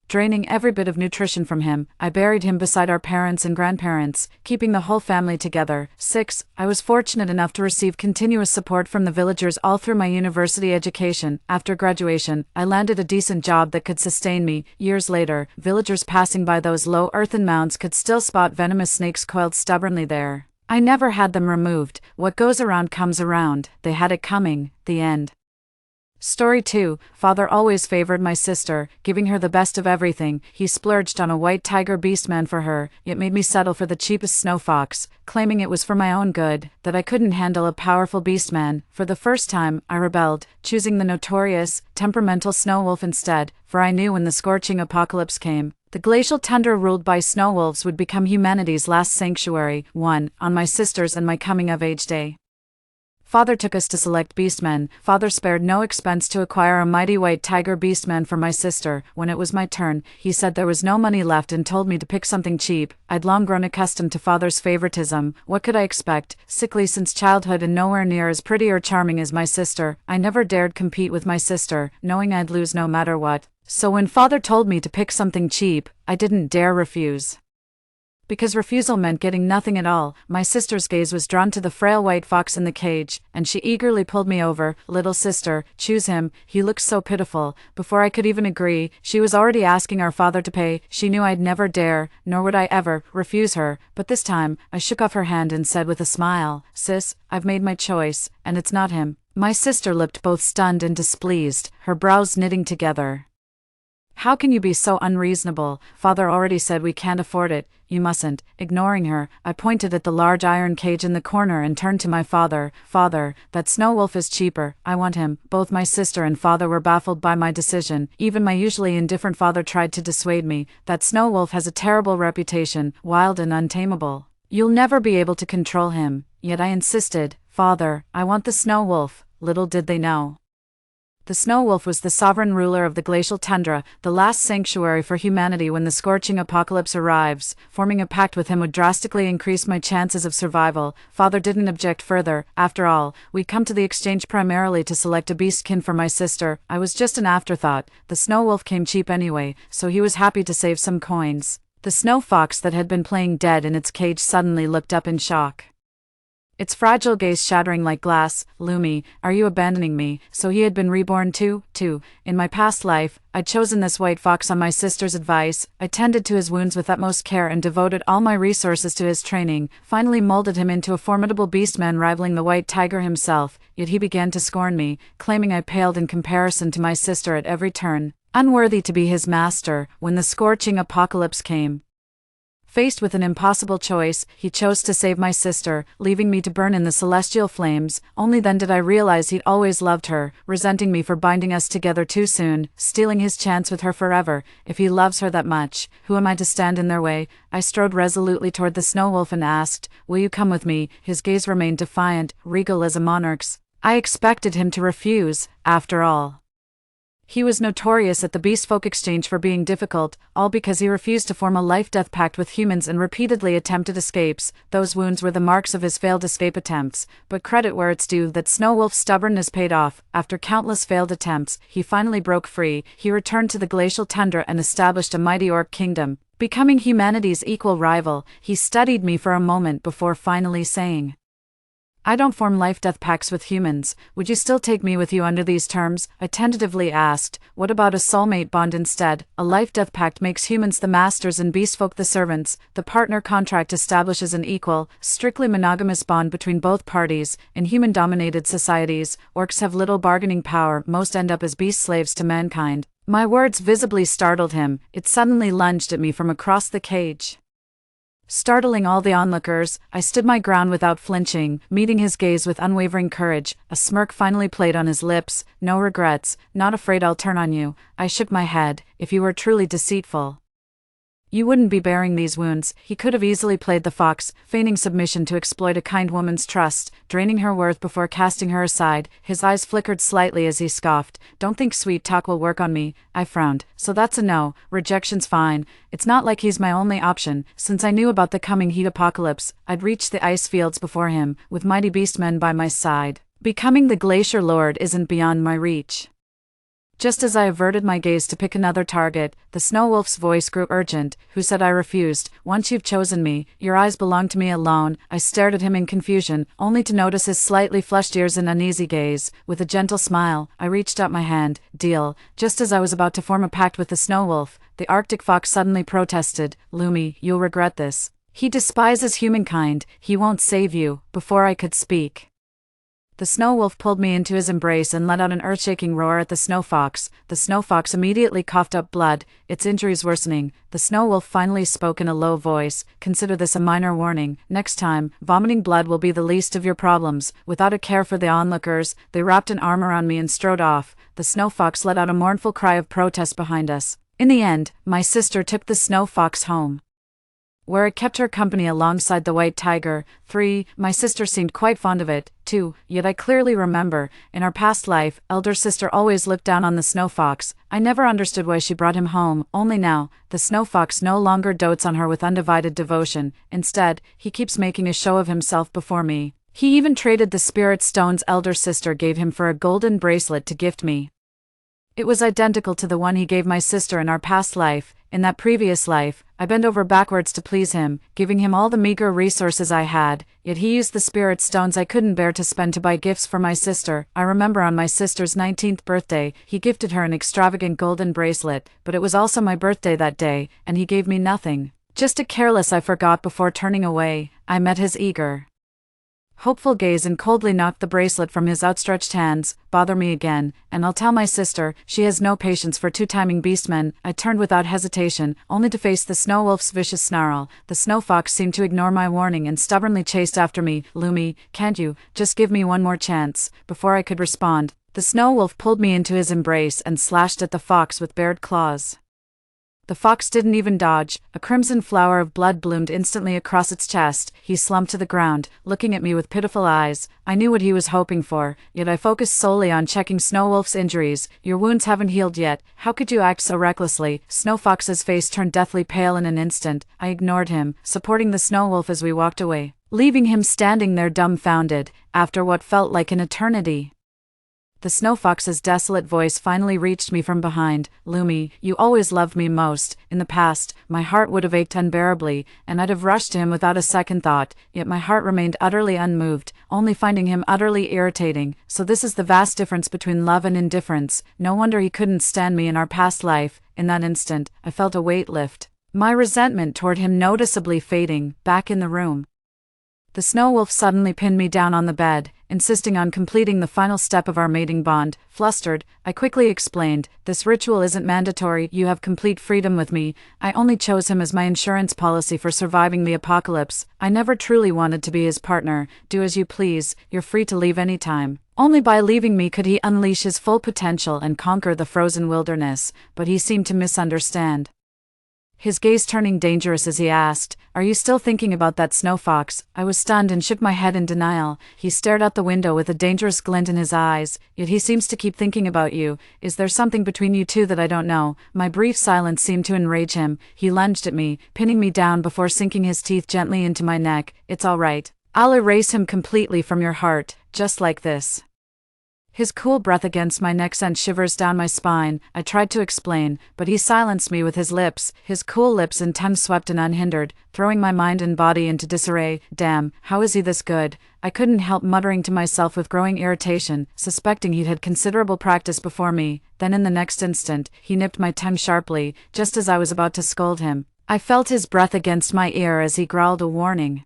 Draining every bit of nutrition from him, I buried him beside our parents and grandparents, keeping the whole family together. 6. I was fortunate enough to receive continuous support from the villagers all through my university education. After graduation, I landed a decent job that could sustain me. Years later, villagers passing by those low earthen mounds could still spot venomous snakes coiled stubbornly there. I never had them removed. What goes around comes around. They had it coming. The end. Story 2. Father always favored my sister, giving her the best of everything. He splurged on a white tiger beastman for her, yet made me settle for the cheapest snow fox, claiming it was for my own good, that I couldn't handle a powerful beastman. For the first time, I rebelled, choosing the notorious, temperamental snow wolf instead, for I knew when the scorching apocalypse came, the glacial tundra ruled by snow wolves would become humanity's last sanctuary. 1. On my sister's and my coming-of-age day, Father took us to select beastmen. Father spared no expense to acquire a mighty white tiger beastman for my sister. When it was my turn, he said there was no money left and told me to pick something cheap. I'd long grown accustomed to Father's favoritism. What could I expect? Sickly since childhood and nowhere near as pretty or charming as my sister, I never dared compete with my sister, knowing I'd lose no matter what. So when Father told me to pick something cheap, I didn't dare refuse. Because refusal meant getting nothing at all. My sister's gaze was drawn to the frail white fox in the cage, and she eagerly pulled me over. "Little sister, choose him, he looks so pitiful." Before I could even agree, she was already asking our father to pay. She knew I'd never dare, nor would I ever, refuse her. But this time, I shook off her hand and said with a smile, "Sis, I've made my choice, and it's not him." My sister looked both stunned and displeased, her brows knitting together. "How can you be so unreasonable? Father already said we can't afford it. You mustn't." Ignoring her, I pointed at the large iron cage in the corner and turned to my father. "Father, that snow wolf is cheaper. I want him." Both my sister and father were baffled by my decision. Even my usually indifferent father tried to dissuade me. "That snow wolf has a terrible reputation, wild and untamable. You'll never be able to control him." Yet I insisted, "Father, I want the snow wolf." Little did they know, the snow wolf was the sovereign ruler of the glacial tundra, the last sanctuary for humanity when the scorching apocalypse arrives. Forming a pact with him would drastically increase my chances of survival. Father didn't object further. After all, we'd come to the exchange primarily to select a beastkin for my sister. I was just an afterthought. The snow wolf came cheap anyway, so he was happy to save some coins. The snow fox that had been playing dead in its cage suddenly looked up in shock. Its fragile gaze shattering like glass. "Lumi, are you abandoning me?" So he had been reborn too? In my past life, I'd chosen this white fox on my sister's advice. I tended to his wounds with utmost care and devoted all my resources to his training, finally molded him into a formidable beastman rivaling the white tiger himself, yet he began to scorn me, claiming I paled in comparison to my sister at every turn, unworthy to be his master. When the scorching apocalypse came, faced with an impossible choice, he chose to save my sister, leaving me to burn in the celestial flames. Only then did I realize he'd always loved her, resenting me for binding us together too soon, stealing his chance with her forever. If he loves her that much, who am I to stand in their way? I strode resolutely toward the snow wolf and asked, "Will you come with me?" His gaze remained defiant, regal as a monarch's. I expected him to refuse, after all. He was notorious at the Beastfolk Exchange for being difficult, all because he refused to form a life-death pact with humans and repeatedly attempted escapes. Those wounds were the marks of his failed escape attempts, but credit where it's due that Snowwolf's stubbornness paid off. After countless failed attempts, he finally broke free. He returned to the glacial tundra and established a mighty orc kingdom, becoming humanity's equal rival. He studied me for a moment before finally saying, "I don't form life-death pacts with humans. Would you still take me with you under these terms?" I tentatively asked, "What about a soulmate bond instead? A life-death pact makes humans the masters and beastfolk the servants. The partner contract establishes an equal, strictly monogamous bond between both parties. In human-dominated societies, orcs have little bargaining power. Most end up as beast slaves to mankind." My words visibly startled him. It suddenly lunged at me from across the cage. Startling all the onlookers, I stood my ground without flinching, meeting his gaze with unwavering courage. A smirk finally played on his lips. "No regrets, not afraid I'll turn on you." I shook my head. "If you were truly deceitful, you wouldn't be bearing these wounds." He could have easily played the fox, feigning submission to exploit a kind woman's trust, draining her worth before casting her aside. His eyes flickered slightly as he scoffed. "Don't think sweet talk will work on me." I frowned. "So that's a no. Rejection's fine." It's not like he's my only option. Since I knew about the coming heat apocalypse, I'd reached the ice fields before him, with mighty beastmen by my side. Becoming the Glacier Lord isn't beyond my reach. Just as I averted my gaze to pick another target, the snow wolf's voice grew urgent. "Who said I refused? Once you've chosen me, your eyes belong to me alone." I stared at him in confusion, only to notice his slightly flushed ears and uneasy gaze. With a gentle smile, I reached out my hand. "Deal." Just as I was about to form a pact with the snow wolf, the Arctic fox suddenly protested. "Lumi, you'll regret this. He despises humankind. He won't save you." Before I could speak, the snow wolf pulled me into his embrace and let out an earth-shaking roar at the snow fox. The snow fox immediately coughed up blood, its injuries worsening. The snow wolf finally spoke in a low voice. "Consider this a minor warning. Next time, vomiting blood will be the least of your problems." Without a care for the onlookers, they wrapped an arm around me and strode off. The snow fox let out a mournful cry of protest behind us. In the end, my sister took the snow fox home, where it kept her company alongside the white tiger. 3. My sister seemed quite fond of it, too, yet I clearly remember, in our past life, elder sister always looked down on the snow fox. I never understood why she brought him home. Only now, the snow fox no longer dotes on her with undivided devotion. Instead, he keeps making a show of himself before me. He even traded the spirit stones elder sister gave him for a golden bracelet to gift me. It was identical to the one he gave my sister in our past life. In that previous life, I bent over backwards to please him, giving him all the meager resources I had, yet he used the spirit stones I couldn't bear to spend to buy gifts for my sister. I remember on my sister's 19th birthday, he gifted her an extravagant golden bracelet, but it was also my birthday that day, and he gave me nothing. Just a careless "I forgot" before turning away. I met his eager, hopeful gaze and coldly knocked the bracelet from his outstretched hands. "Bother me again, and I'll tell my sister. She has no patience for two-timing beastmen." I turned without hesitation, only to face the snow wolf's vicious snarl. The snow fox seemed to ignore my warning and stubbornly chased after me. "Lumi, can't you just give me one more chance?" Before I could respond, the snow wolf pulled me into his embrace and slashed at the fox with bared claws. The fox didn't even dodge. A crimson flower of blood bloomed instantly across its chest. He slumped to the ground, looking at me with pitiful eyes. I knew what he was hoping for, yet I focused solely on checking Snowwolf's injuries. "Your wounds haven't healed yet. How could you act so recklessly?" Snowfox's face turned deathly pale in an instant. I ignored him, supporting the Snowwolf as we walked away, leaving him standing there dumbfounded, after what felt like an eternity. The snow fox's desolate voice finally reached me from behind. Lumi, you always loved me most. In the past, my heart would have ached unbearably, and I'd have rushed to him without a second thought, yet my heart remained utterly unmoved, only finding him utterly irritating. So this is the vast difference between love and indifference. No wonder he couldn't stand me in our past life. In that instant, I felt a weight lift. My resentment toward him noticeably fading. Back in the room, the snow wolf suddenly pinned me down on the bed, insisting on completing the final step of our mating bond. Flustered, I quickly explained, this ritual isn't mandatory, you have complete freedom with me. I only chose him as my insurance policy for surviving the apocalypse. I never truly wanted to be his partner. Do as you please, you're free to leave any time. Only by leaving me could he unleash his full potential and conquer the frozen wilderness, but he seemed to misunderstand. His gaze turning dangerous as he asked, are you still thinking about that snow fox? I was stunned and shook my head in denial. He stared out the window with a dangerous glint in his eyes. Yet he seems to keep thinking about you. Is there something between you two that I don't know? My brief silence seemed to enrage him. He lunged at me, pinning me down before sinking his teeth gently into my neck. It's all right. I'll erase him completely from your heart, just like this. His cool breath against my neck sent shivers down my spine. I tried to explain, but he silenced me with his lips, his cool lips and tongue swept and unhindered, throwing my mind and body into disarray. Damn, how is he this good? I couldn't help muttering to myself with growing irritation, suspecting he'd had considerable practice before me. Then in the next instant, he nipped my tongue sharply, just as I was about to scold him. I felt his breath against my ear as he growled a warning.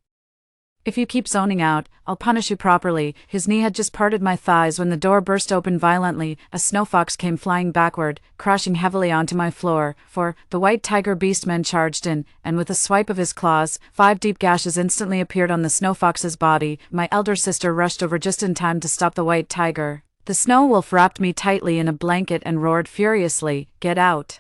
If you keep zoning out, I'll punish you properly. His knee had just parted my thighs when the door burst open violently. A snow fox came flying backward, crashing heavily onto my floor. The white tiger beastman charged in, and with a swipe of his claws, 5 deep gashes instantly appeared on the snow fox's body. My elder sister rushed over just in time to stop the white tiger. The snow wolf wrapped me tightly in a blanket and roared furiously, "Get out!"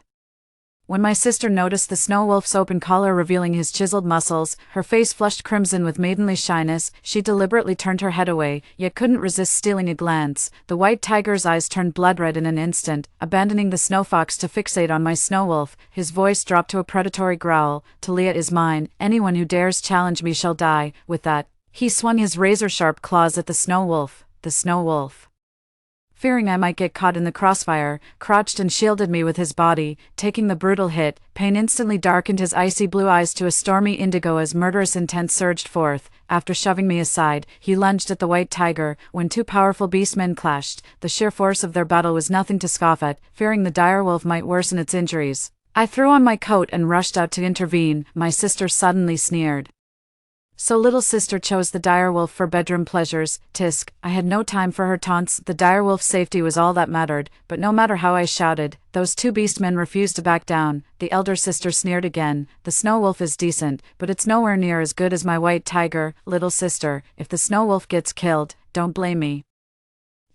When my sister noticed the snow wolf's open collar revealing his chiseled muscles, her face flushed crimson with maidenly shyness. She deliberately turned her head away, yet couldn't resist stealing a glance. The white tiger's eyes turned blood red in an instant, abandoning the snow fox to fixate on my snow wolf. His voice dropped to a predatory growl. Talia is mine. Anyone who dares challenge me shall die. With that, he swung his razor-sharp claws at the snow wolf. The snow wolf, fearing I might get caught in the crossfire, crouched and shielded me with his body. Taking the brutal hit, pain instantly darkened his icy blue eyes to a stormy indigo as murderous intent surged forth. After shoving me aside, he lunged at the white tiger. When 2 powerful beastmen clashed, the sheer force of their battle was nothing to scoff at. Fearing the dire wolf might worsen its injuries, I threw on my coat and rushed out to intervene. My sister suddenly sneered. So little sister chose the direwolf for bedroom pleasures. Tisk, I had no time for her taunts. The direwolf's safety was all that mattered, but no matter how I shouted, those 2 beastmen refused to back down. The elder sister sneered again. The snow wolf is decent, but it's nowhere near as good as my white tiger. Little sister, if the snow wolf gets killed, don't blame me.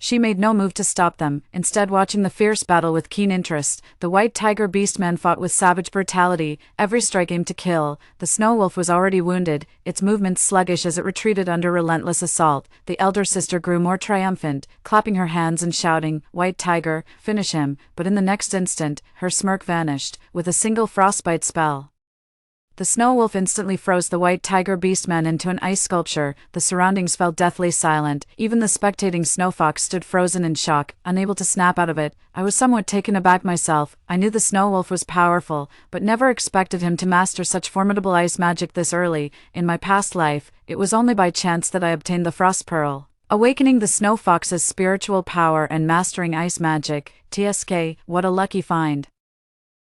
She made no move to stop them, instead watching the fierce battle with keen interest. The white tiger beastman fought with savage brutality, every strike aimed to kill. The snow wolf was already wounded, its movements sluggish as it retreated under relentless assault. The elder sister grew more triumphant, clapping her hands and shouting, "White tiger, finish him!" But in the next instant, her smirk vanished, with a single frostbite spell. The snow wolf instantly froze the white tiger beastman into an ice sculpture. The surroundings fell deathly silent. Even the spectating snow fox stood frozen in shock, unable to snap out of it. I was somewhat taken aback myself. I knew the snow wolf was powerful, but never expected him to master such formidable ice magic this early. In my past life, it was only by chance that I obtained the frost pearl, awakening the snow fox's spiritual power and mastering ice magic. TSK, what a lucky find.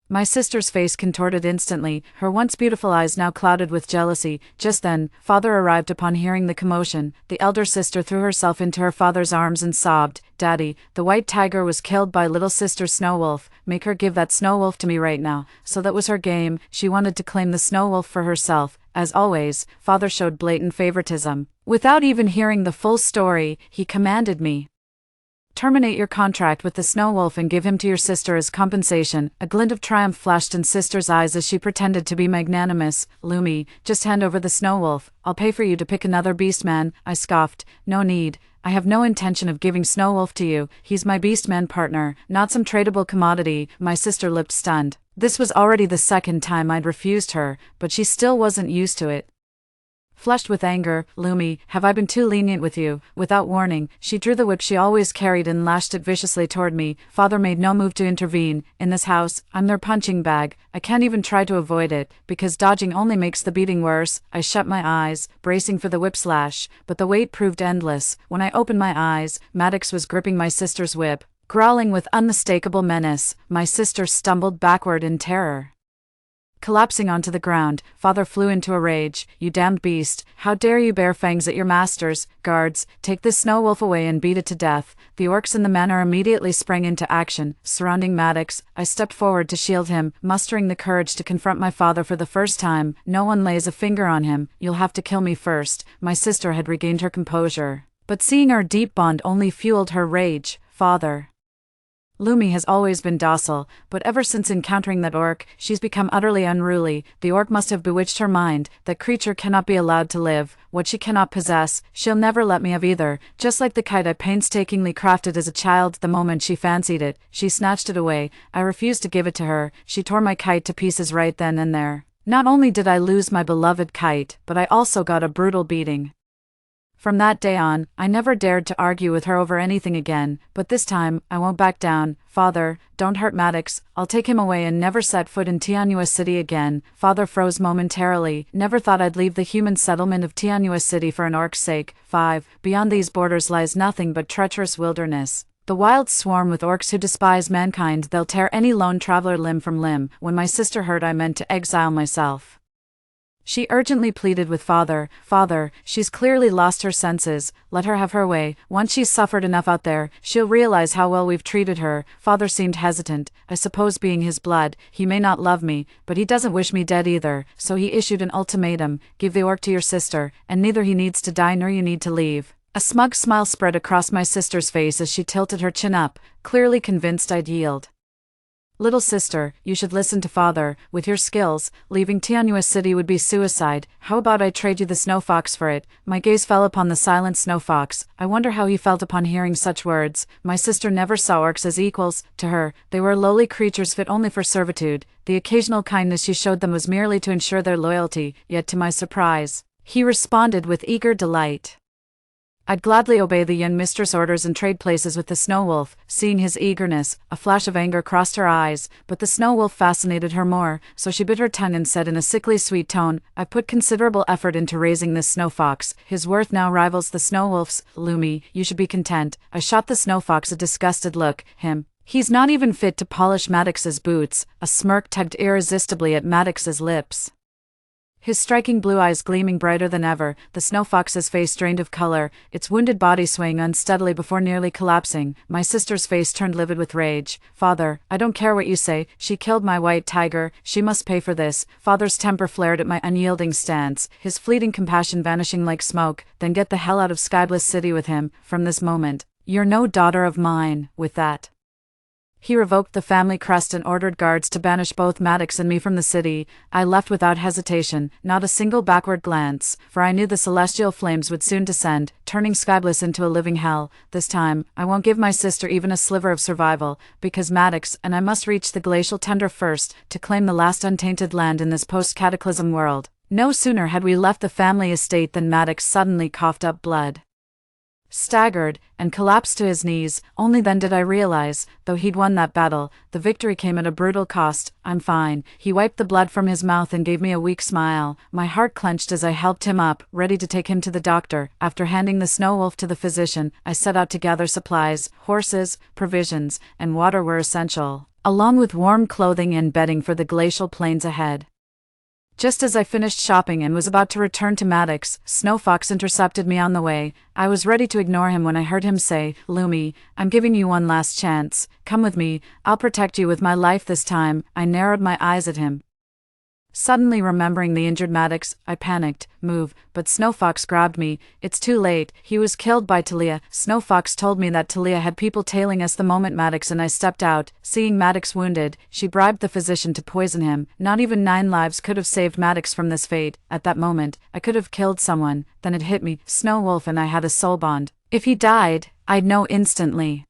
My sister's face contorted instantly, her once beautiful eyes now clouded with jealousy. Just then, father arrived. Upon hearing the commotion, the elder sister threw herself into her father's arms and sobbed, "Daddy, the white tiger was killed by little sister Snow Wolf. Make her give that Snow Wolf to me right now." So that was her game. She wanted to claim the Snow Wolf for herself. As always, father showed blatant favoritism. Without even hearing the full story, he commanded me, "Terminate your contract with the Snow Wolf and give him to your sister as compensation." A glint of triumph flashed in sister's eyes as she pretended to be magnanimous. "Lumi, just hand over the Snow Wolf. I'll pay for you to pick another beastman." I scoffed. "No need. I have no intention of giving Snow Wolf to you. He's my beastman partner, not some tradable commodity." My sister looked stunned. This was already the second time I'd refused her, but she still wasn't used to it. Flushed with anger, "Lumi, have I been too lenient with you?" Without warning, she drew the whip she always carried and lashed it viciously toward me. Father made no move to intervene. In this house, I'm their punching bag. I can't even try to avoid it, because dodging only makes the beating worse. I shut my eyes, bracing for the whip slash, but the wait proved endless. When I opened my eyes, Maddox was gripping my sister's whip, growling with unmistakable menace. My sister stumbled backward in terror. Collapsing onto the ground, Father flew into a rage. "You damned beast, how dare you bear fangs at your masters? Guards, take this snow wolf away and beat it to death." The orcs in the manor immediately sprang into action, surrounding Maddox. I stepped forward to shield him, mustering the courage to confront my father for the first time. "No one lays a finger on him. You'll have to kill me first." My sister had regained her composure, but seeing our deep bond only fueled her rage. "Father, Lumi has always been docile, but ever since encountering that orc, she's become utterly unruly. The orc must have bewitched her mind. That creature cannot be allowed to live. What she cannot possess, she'll never let me have either. Just like the kite I painstakingly crafted as a child, the moment she fancied it, she snatched it away. I refused to give it to her. She tore my kite to pieces right then and there. Not only did I lose my beloved kite, but I also got a brutal beating. From that day on, I never dared to argue with her over anything again, but this time, I won't back down. "Father, don't hurt Maddox. I'll take him away and never set foot in Tianua City again." Father froze momentarily. "Never thought I'd leave the human settlement of Tianua City for an orc's sake." 5. Beyond these borders lies nothing but treacherous wilderness. The wilds swarm with orcs who despise mankind. They'll tear any lone traveler limb from limb. When my sister heard I meant to exile myself, she urgently pleaded with Father. "Father, she's clearly lost her senses. Let her have her way. Once she's suffered enough out there, she'll realize how well we've treated her." Father seemed hesitant. I suppose being his blood, he may not love me, but he doesn't wish me dead either, so he issued an ultimatum: "Give the orc to your sister, and neither he needs to die nor you need to leave." A smug smile spread across my sister's face as she tilted her chin up, clearly convinced I'd yield. "Little sister, you should listen to Father. With your skills, leaving Tianua City would be suicide. How about I trade you the snow fox for it?" My gaze fell upon the silent snow fox. I wonder how he felt upon hearing such words. My sister never saw orcs as equals. To her, they were lowly creatures fit only for servitude. The occasional kindness she showed them was merely to ensure their loyalty, yet to my surprise, he responded with eager delight. I'd gladly obey the young mistress' orders and trade places with the snow wolf. Seeing his eagerness, a flash of anger crossed her eyes, but the snow wolf fascinated her more, so she bit her tongue and said in a sickly sweet tone, "I've put considerable effort into raising this snow fox. His worth now rivals the snow wolf's. Lumi, you should be content." I shot the snow fox a disgusted look. He's not even fit to polish Maddox's boots." A smirk tugged irresistibly at Maddox's lips, his striking blue eyes gleaming brighter than ever. The snow fox's face drained of color, its wounded body swaying unsteadily before nearly collapsing. My sister's face turned livid with rage. "Father, I don't care what you say. She killed my white tiger. She must pay for this." Father's temper flared at my unyielding stance, his fleeting compassion vanishing like smoke. "Then get the hell out of Skybliss City with him. From this moment, you're no daughter of mine." With that, he revoked the family crest and ordered guards to banish both Maddox and me from the city. I left without hesitation, not a single backward glance, for I knew the celestial flames would soon descend, turning Skybliss into a living hell. This time, I won't give my sister even a sliver of survival, because Maddox and I must reach the glacial tundra first, to claim the last untainted land in this post-cataclysm world. No sooner had we left the family estate than Maddox suddenly coughed up blood, staggered, and collapsed to his knees. Only then did I realize, though he'd won that battle, the victory came at a brutal cost. "I'm fine." He wiped the blood from his mouth and gave me a weak smile. My heart clenched as I helped him up, ready to take him to the doctor. After handing the snow wolf to the physician, I set out to gather supplies. Horses, provisions, and water were essential, along with warm clothing and bedding for the glacial plains ahead. Just as I finished shopping and was about to return to Maddox, Snow Fox intercepted me on the way. I was ready to ignore him when I heard him say, "Lumi, I'm giving you one last chance. Come with me. I'll protect you with my life this time." I narrowed my eyes at him, suddenly remembering the injured Maddox. I panicked. "Move," but Snow Fox grabbed me. "It's too late. He was killed by Talia." Snow Fox told me that Talia had people tailing us the moment Maddox and I stepped out. Seeing Maddox wounded, she bribed the physician to poison him. Not even 9 lives could have saved Maddox from this fate. At that moment, I could have killed someone. Then it hit me. Snow Wolf and I had a soul bond. If he died, I'd know instantly.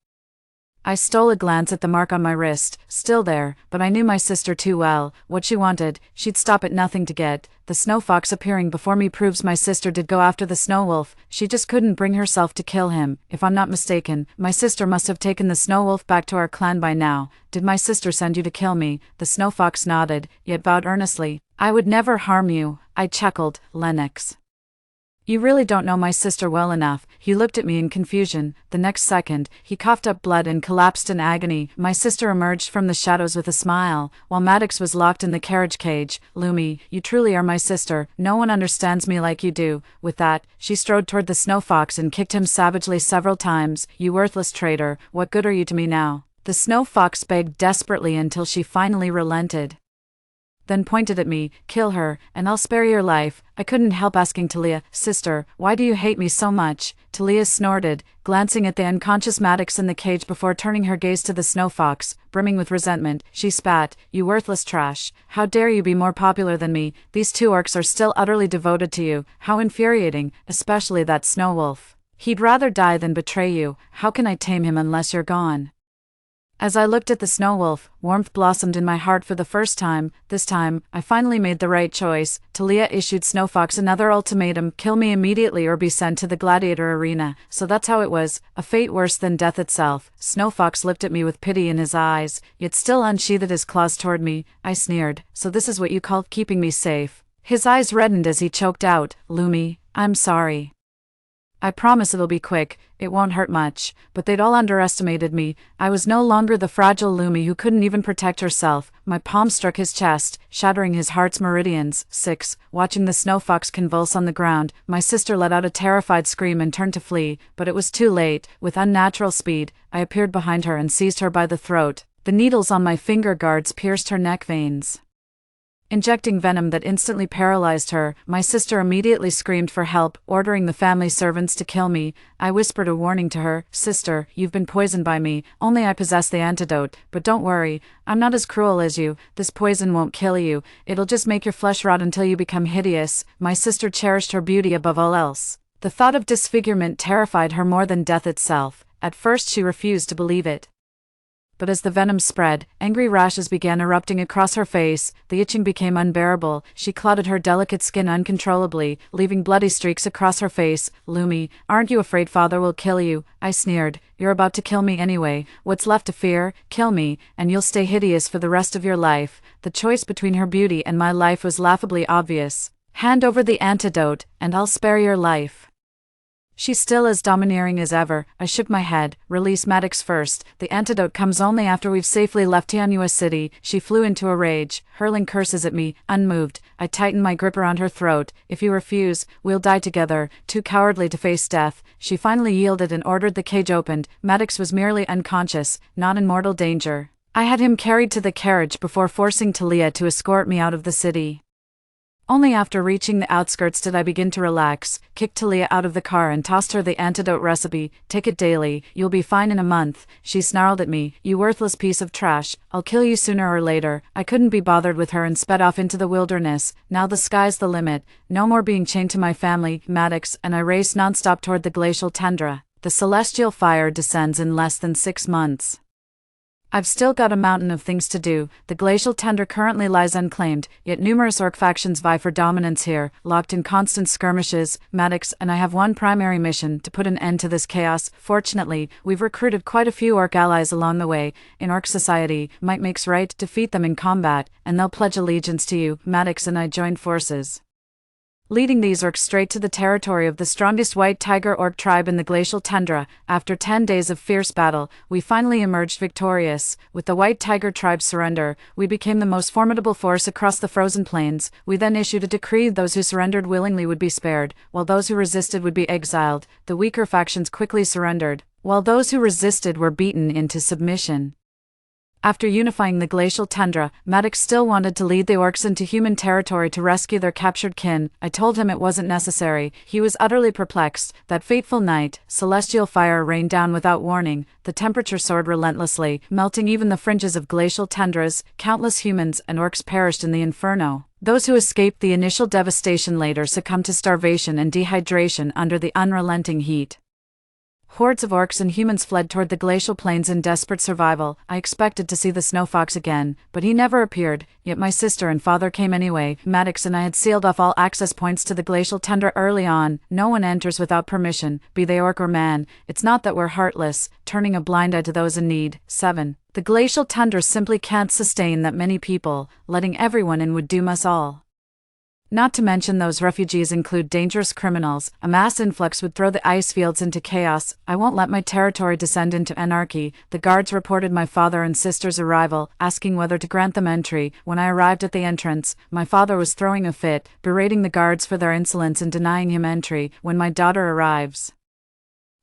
I stole a glance at the mark on my wrist, still there, but I knew my sister too well. What she wanted, she'd stop at nothing to get. The snow fox appearing before me proves my sister did go after the snow wolf. She just couldn't bring herself to kill him. If I'm not mistaken, my sister must have taken the snow wolf back to our clan by now. Did my sister send you to kill me? The snow fox nodded, yet bowed earnestly. I would never harm you, I chuckled. Lennox, you really don't know my sister well enough. He looked at me in confusion. The next second, he coughed up blood and collapsed in agony. My sister emerged from the shadows with a smile, while Maddox was locked in the carriage cage. Lumi, you truly are my sister. No one understands me like you do. With that, she strode toward the snow fox and kicked him savagely several times. You worthless traitor, what good are you to me now? The snow fox begged desperately until she finally relented, then pointed at me. Kill her, and I'll spare your life. I couldn't help asking Talia, sister, why do you hate me so much? Talia snorted, glancing at the unconscious Maddox in the cage before turning her gaze to the snow fox. Brimming with resentment, she spat, you worthless trash. How dare you be more popular than me? These two orcs are still utterly devoted to you. How infuriating, especially that snow wolf. He'd rather die than betray you. How can I tame him unless you're gone? As I looked at the snow wolf, warmth blossomed in my heart for the first time. This time, I finally made the right choice. Talia issued Snowfox another ultimatum, kill me immediately or be sent to the gladiator arena. So that's how it was, a fate worse than death itself. Snowfox looked at me with pity in his eyes, yet still unsheathed his claws toward me. I sneered, so this is what you call keeping me safe? His eyes reddened as he choked out, Lumi, I'm sorry. I promise it'll be quick, it won't hurt much. But they'd all underestimated me. I was no longer the fragile Lumi who couldn't even protect herself. My palm struck his chest, shattering his heart's meridians. 6. Watching the snow fox convulse on the ground, my sister let out a terrified scream and turned to flee, but it was too late. With unnatural speed, I appeared behind her and seized her by the throat. The needles on my finger guards pierced her neck veins, injecting venom that instantly paralyzed her. My sister immediately screamed for help, ordering the family servants to kill me. I whispered a warning to her, Sister, you've been poisoned by me, only I possess the antidote, but don't worry, I'm not as cruel as you. This poison won't kill you, it'll just make your flesh rot until you become hideous. My sister cherished her beauty above all else. The thought of disfigurement terrified her more than death itself. At first she refused to believe it, but as the venom spread, angry rashes began erupting across her face. The itching became unbearable. She clotted her delicate skin uncontrollably, leaving bloody streaks across her face. Lumi, aren't you afraid father will kill you? I sneered. You're about to kill me anyway. What's left to fear? Kill me, and you'll stay hideous for the rest of your life. The choice between her beauty and my life was laughably obvious. Hand over the antidote, and I'll spare your life. She's still as domineering as ever. I shook my head. Release Maddox first. The antidote comes only after we've safely left Tianua City. She flew into a rage, hurling curses at me. Unmoved, I tightened my grip around her throat. If you refuse, we'll die together. Too cowardly to face death, she finally yielded and ordered the cage opened. Maddox was merely unconscious, not in mortal danger. I had him carried to the carriage before forcing Talia to escort me out of the city. Only after reaching the outskirts did I begin to relax, kicked Talia out of the car and tossed her the antidote recipe. Take it daily, you'll be fine in a month. She snarled at me, you worthless piece of trash, I'll kill you sooner or later. I couldn't be bothered with her and sped off into the wilderness. Now the sky's the limit, no more being chained to my family. Maddox and I raced nonstop toward the glacial tundra. The celestial fire descends in less than 6 months. I've still got a mountain of things to do. The glacial tundra currently lies unclaimed, yet numerous orc factions vie for dominance here, locked in constant skirmishes. Maddox and I have one primary mission, to put an end to this chaos. Fortunately, we've recruited quite a few orc allies along the way. In orc society, might makes right. Defeat them in combat, and they'll pledge allegiance to you. Maddox and I joined forces, leading these orcs straight to the territory of the strongest white tiger orc tribe in the glacial tundra. After 10 days of fierce battle, we finally emerged victorious. With the white tiger tribe's surrender, we became the most formidable force across the frozen plains. We then issued a decree: those who surrendered willingly would be spared, while those who resisted would be exiled. The weaker factions quickly surrendered, while those who resisted were beaten into submission. After unifying the glacial tundra, Maddox still wanted to lead the orcs into human territory to rescue their captured kin. I told him it wasn't necessary. He was utterly perplexed. That fateful night, celestial fire rained down without warning. The temperature soared relentlessly, melting even the fringes of glacial tundras. Countless humans and orcs perished in the inferno. Those who escaped the initial devastation later succumbed to starvation and dehydration under the unrelenting heat. Hordes of orcs and humans fled toward the glacial plains in desperate survival. I expected to see the snow fox again, but he never appeared, yet my sister and father came anyway. Maddox and I had sealed off all access points to the glacial tundra early on. No one enters without permission, be they orc or man. It's not that we're heartless, turning a blind eye to those in need. 7. The glacial tundra simply can't sustain that many people. Letting everyone in would doom us all. Not to mention those refugees include dangerous criminals. A mass influx would throw the ice fields into chaos. I won't let my territory descend into anarchy. The guards reported my father and sister's arrival, asking whether to grant them entry. When I arrived at the entrance, my father was throwing a fit, berating the guards for their insolence and denying him entry. When my daughter arrives,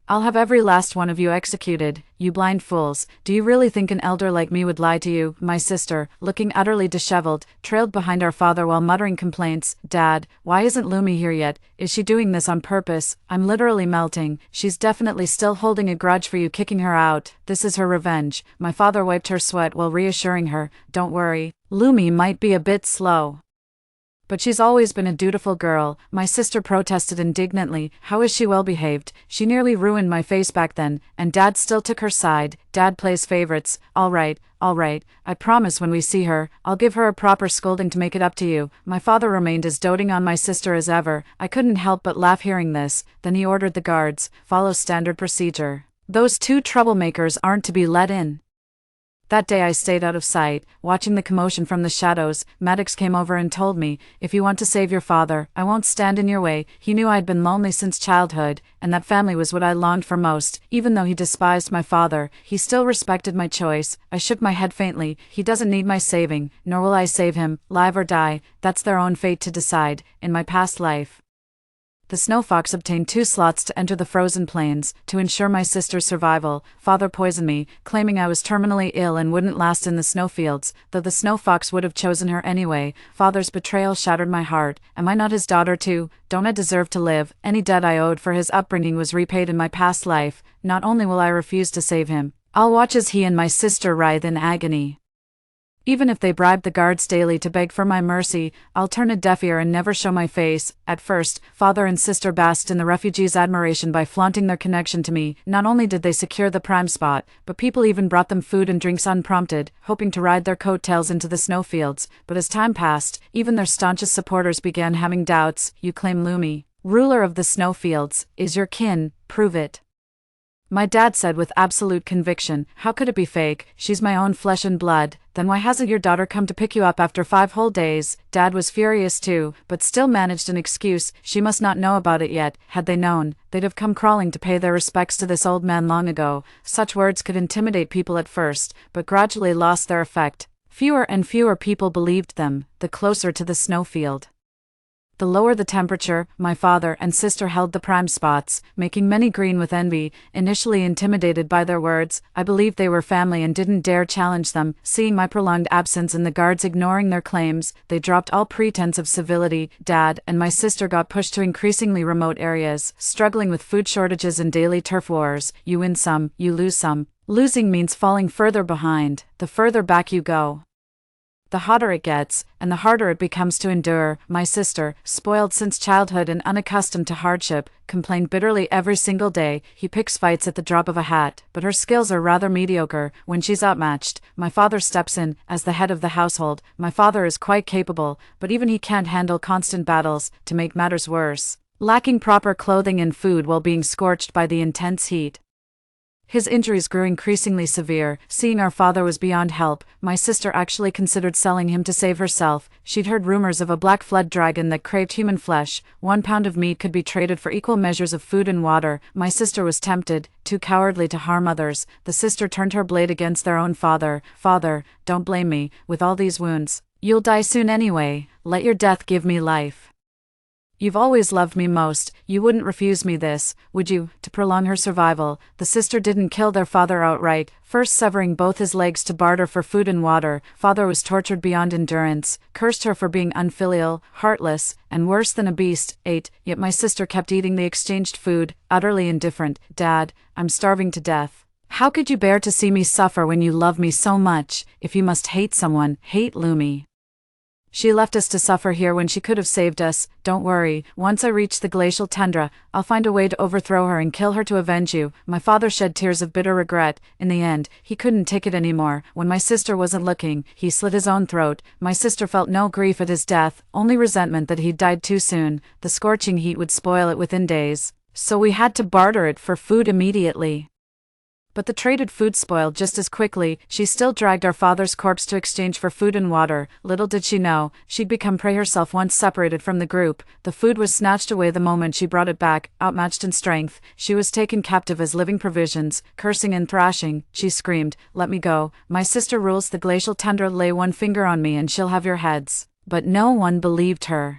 I'll have every last one of you executed, you blind fools. Do you really think an elder like me would lie to you? My sister, looking utterly disheveled, trailed behind our father while muttering complaints. Dad, why isn't Lumi here yet? Is she doing this on purpose? I'm literally melting. She's definitely still holding a grudge for you kicking her out. This is her revenge. My father wiped her sweat while reassuring her, don't worry. Lumi might be a bit slow, but she's always been a dutiful girl. My sister protested indignantly. How is she well behaved? She nearly ruined my face back then, and Dad still took her side. Dad plays favorites. All right. I promise when we see her, I'll give her a proper scolding to make it up to you. My father remained as doting on my sister as ever. I couldn't help but laugh hearing this. Then he ordered the guards, follow standard procedure. Those two troublemakers aren't to be let in. That day I stayed out of sight, watching the commotion from the shadows. Maddox came over and told me, if you want to save your father, I won't stand in your way. He knew I'd been lonely since childhood, and that family was what I longed for most. Even though he despised my father, he still respected my choice. I shook my head faintly. He doesn't need my saving, nor will I save him, live or die. That's their own fate to decide. In my past life, the snow fox obtained 2 slots to enter the frozen plains. To ensure my sister's survival, father poisoned me, claiming I was terminally ill and wouldn't last in the snowfields, though the snow fox would have chosen her anyway. Father's betrayal shattered my heart. Am I not his daughter too? Don't I deserve to live? Any debt I owed for his upbringing was repaid in my past life. Not only will I refuse to save him, I'll watch as he and my sister writhe in agony. Even if they bribe the guards daily to beg for my mercy, I'll turn a deaf ear and never show my face. At first, father and sister basked in the refugees' admiration by flaunting their connection to me. Not only did they secure the prime spot, but people even brought them food and drinks unprompted, hoping to ride their coattails into the snowfields. But as time passed, even their staunchest supporters began having doubts. You claim Lumi, ruler of the snowfields, is your kin, prove it. My dad said with absolute conviction, how could it be fake? She's my own flesh and blood. Then why hasn't your daughter come to pick you up after 5 whole days? Dad was furious too, but still managed an excuse. She must not know about it yet. Had they known, they'd have come crawling to pay their respects to this old man long ago. Such words could intimidate people at first, but gradually lost their effect. Fewer and fewer people believed them, the closer to the snowfield, the lower the temperature. My father and sister held the prime spots, making many green with envy. Initially intimidated by their words, I believed they were family and didn't dare challenge them. Seeing my prolonged absence and the guards ignoring their claims, they dropped all pretense of civility. Dad and my sister got pushed to increasingly remote areas, struggling with food shortages and daily turf wars. You win some, you lose some. Losing means falling further behind. The further back you go, the hotter it gets, and the harder it becomes to endure. My sister, spoiled since childhood and unaccustomed to hardship, complained bitterly every single day. He picks fights at the drop of a hat, but her skills are rather mediocre. When she's outmatched, my father steps in. As the head of the household, my father is quite capable, but even he can't handle constant battles. To make matters worse, lacking proper clothing and food while being scorched by the intense heat, his injuries grew increasingly severe. Seeing our father was beyond help, my sister actually considered selling him to save herself. She'd heard rumors of a black flood dragon that craved human flesh. 1 pound of meat could be traded for equal measures of food and water. My sister was tempted, too cowardly to harm others. The sister turned her blade against their own father. Father, don't blame me, with all these wounds. You'll die soon anyway. Let your death give me life. You've always loved me most, you wouldn't refuse me this, would you? To prolong her survival, the sister didn't kill their father outright, first severing both his legs to barter for food and water. Father was tortured beyond endurance, cursed her for being unfilial, heartless, and worse than a beast. 8. Yet my sister kept eating the exchanged food, utterly indifferent. Dad, I'm starving to death. How could you bear to see me suffer when you love me so much? If you must hate someone, hate Lumi. She left us to suffer here when she could have saved us. Don't worry, once I reach the glacial tundra, I'll find a way to overthrow her and kill her to avenge you." My father shed tears of bitter regret. In the end, he couldn't take it anymore. When my sister wasn't looking, he slit his own throat. My sister felt no grief at his death, only resentment that he'd died too soon. The scorching heat would spoil it within days. So we had to barter it for food immediately. But the traded food spoiled just as quickly. She still dragged our father's corpse to exchange for food and water. Little did she know, she'd become prey herself once separated from the group. The food was snatched away the moment she brought it back. Outmatched in strength, she was taken captive as living provisions. Cursing and thrashing, she screamed, "Let me go. My sister rules the glacial tundra. Lay one finger on me and she'll have your heads." But no one believed her.